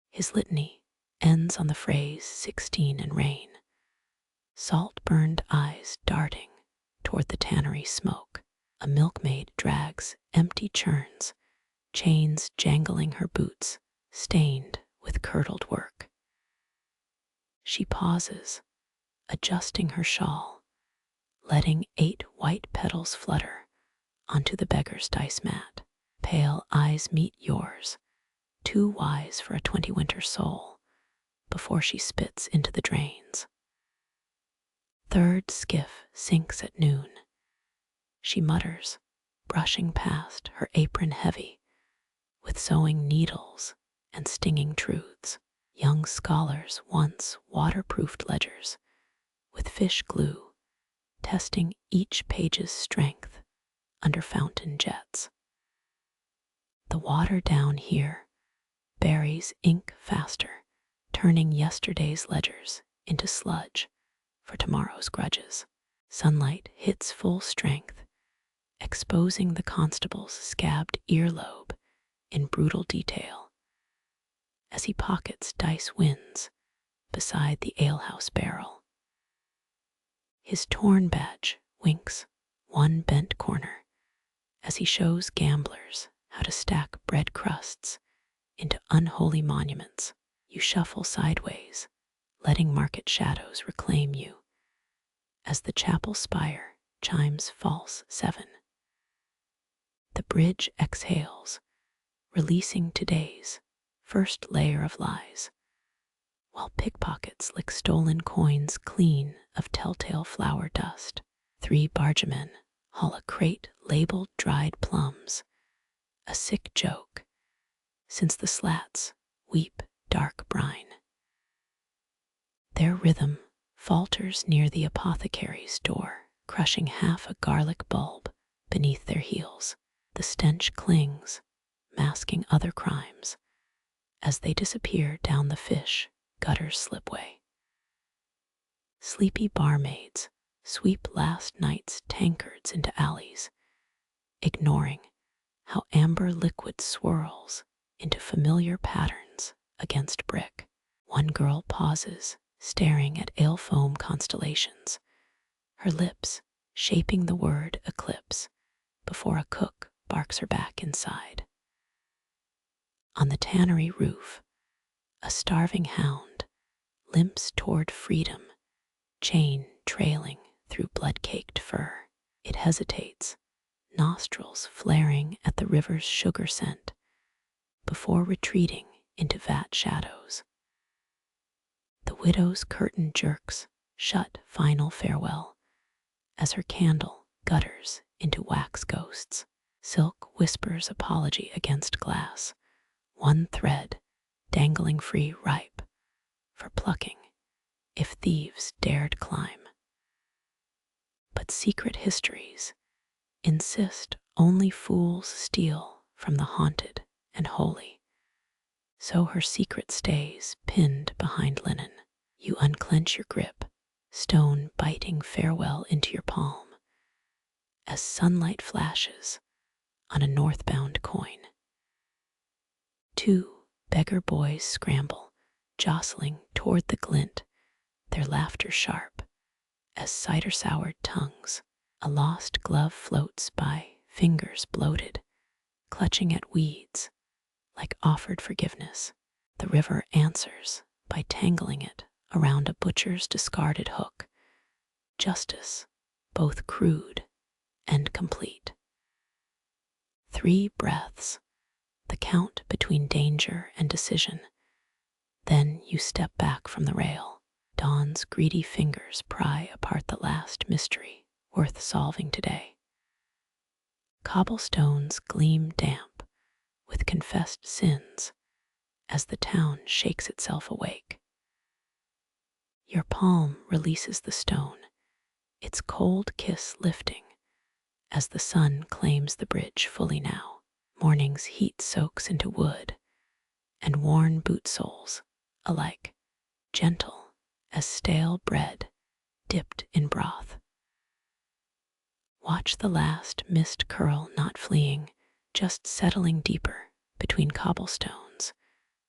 His litany ends on the phrase 16 and rain, salt-burned eyes darting toward the tannery smoke. A milkmaid drags empty churns, chains jangling her boots, stained with curdled work. She pauses, adjusting her shawl, letting 8 white petals flutter onto the beggar's dice mat. Pale eyes meet yours, too wise for a 20-winter soul, before she spits into the drains. Third skiff sinks at noon. She mutters, brushing past, her apron heavy, with sewing needles and stinging truths. Young scholars once waterproofed ledgers with fish glue, testing each page's strength under fountain jets. The water down here buries ink faster, turning yesterday's ledgers into sludge for tomorrow's grudges. Sunlight hits full strength, exposing the constable's scabbed earlobe in brutal detail as he pockets dice wins beside the alehouse barrel. His torn badge winks one bent corner as he shows gamblers how to stack bread crusts into unholy monuments. You shuffle sideways, letting market shadows reclaim you as the chapel spire chimes false 7. The bridge exhales, releasing today's first layer of lies, while pickpockets lick stolen coins clean of telltale flour dust. 3 bargemen haul a crate labeled dried plums, a sick joke, since the slats weep dark brine. Their rhythm falters near the apothecary's door, crushing half a garlic bulb beneath their heels. The stench clings, masking other crimes, as they disappear down the fish gutter's slipway. Sleepy barmaids sweep last night's tankards into alleys, ignoring how amber liquid swirls into familiar patterns against brick. One girl pauses, staring at ale foam constellations, her lips shaping the word eclipse before a cook barks her back inside. On the tannery roof, a starving hound limps toward freedom, chain trailing through blood-caked fur. It hesitates, nostrils flaring at the river's sugar scent, before retreating into vat shadows. The widow's curtain jerks shut final farewell as her candle gutters into wax ghosts. Silk whispers apology against glass, one thread dangling free ripe for plucking if thieves dared climb. But secret histories insist only fools steal from the haunted and holy, so her secret stays pinned behind linen. You unclench your grip, stone biting farewell into your palm, as sunlight flashes on a northbound coin. 2 beggar boys scramble, jostling toward the glint, their laughter sharp as cider-soured tongues. A lost glove floats by, fingers bloated, clutching at weeds like offered forgiveness. The river answers by tangling it around a butcher's discarded hook, justice both crude and complete. 3 breaths, the count between danger and decision. Then you step back from the rail. Dawn's greedy fingers pry apart the last mystery worth solving today. Cobblestones gleam damp with confessed sins as the town shakes itself awake. Your palm releases the stone, its cold kiss lifting as the sun claims the bridge fully now. Morning's heat soaks into wood and worn boot soles, alike gentle as stale bread dipped in broth. Watch the last mist curl, not fleeing, just settling deeper between cobblestones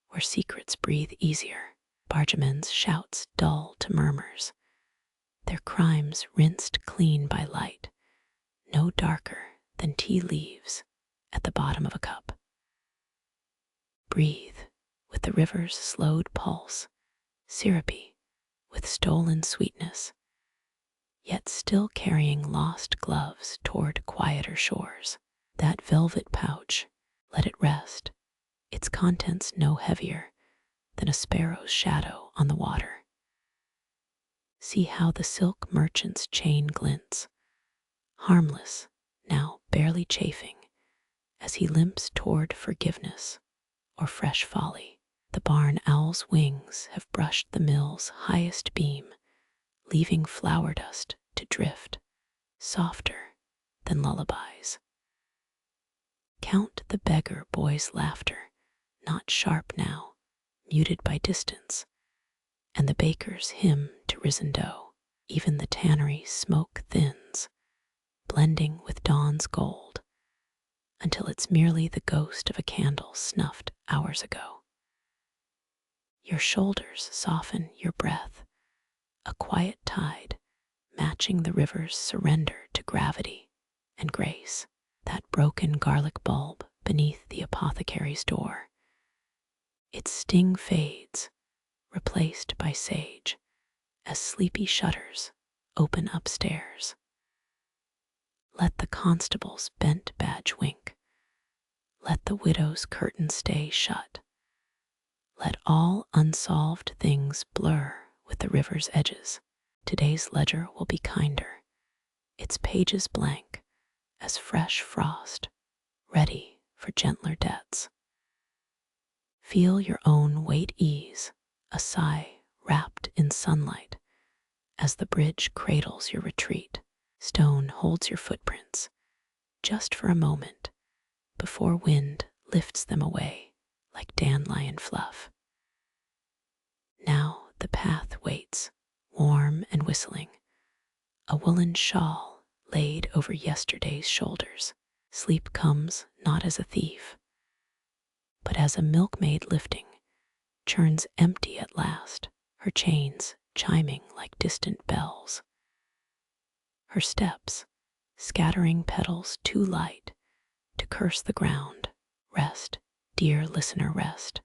where secrets breathe easier. Bargemen's shouts dull to murmurs, their crimes rinsed clean by light, no darker than tea leaves at the bottom of a cup. Breathe with the river's slowed pulse, syrupy with stolen sweetness. yet still carrying lost gloves toward quieter shores. That velvet pouch, let it rest, its contents no heavier than a sparrow's shadow on the water. See how the silk merchant's chain glints, harmless, now barely chafing, as he limps toward forgiveness or fresh folly. The barn owl's wings have brushed the mill's highest beam, leaving flour dust to drift, softer than lullabies. Count the beggar boy's laughter, not sharp now, muted by distance, and the baker's hymn to risen dough. Even the tannery's smoke thins, blending with dawn's gold, until it's merely the ghost of a candle snuffed hours ago. Your shoulders soften your breath, a quiet tide matching the river's surrender to gravity and grace. That broken garlic bulb beneath the apothecary's door, its sting fades, replaced by sage, as sleepy shutters open upstairs. Let the constable's bent badge wink. Let the widow's curtain stay shut. Let all unsolved things blur with the river's edges. Today's ledger will be kinder, its pages blank as fresh frost, ready for gentler debts. Feel your own weight ease, a sigh wrapped in sunlight, as the bridge cradles your retreat. Stone holds your footprints, just for a moment, before wind lifts them away like dandelion fluff. Now the path waits, warm and whistling, a woolen shawl laid over yesterday's shoulders. Sleep comes not as a thief, but as a milkmaid lifting, churns empty at last, her chains chiming like distant bells. Her steps, scattering petals too light to curse the ground. Rest, dear listener, rest.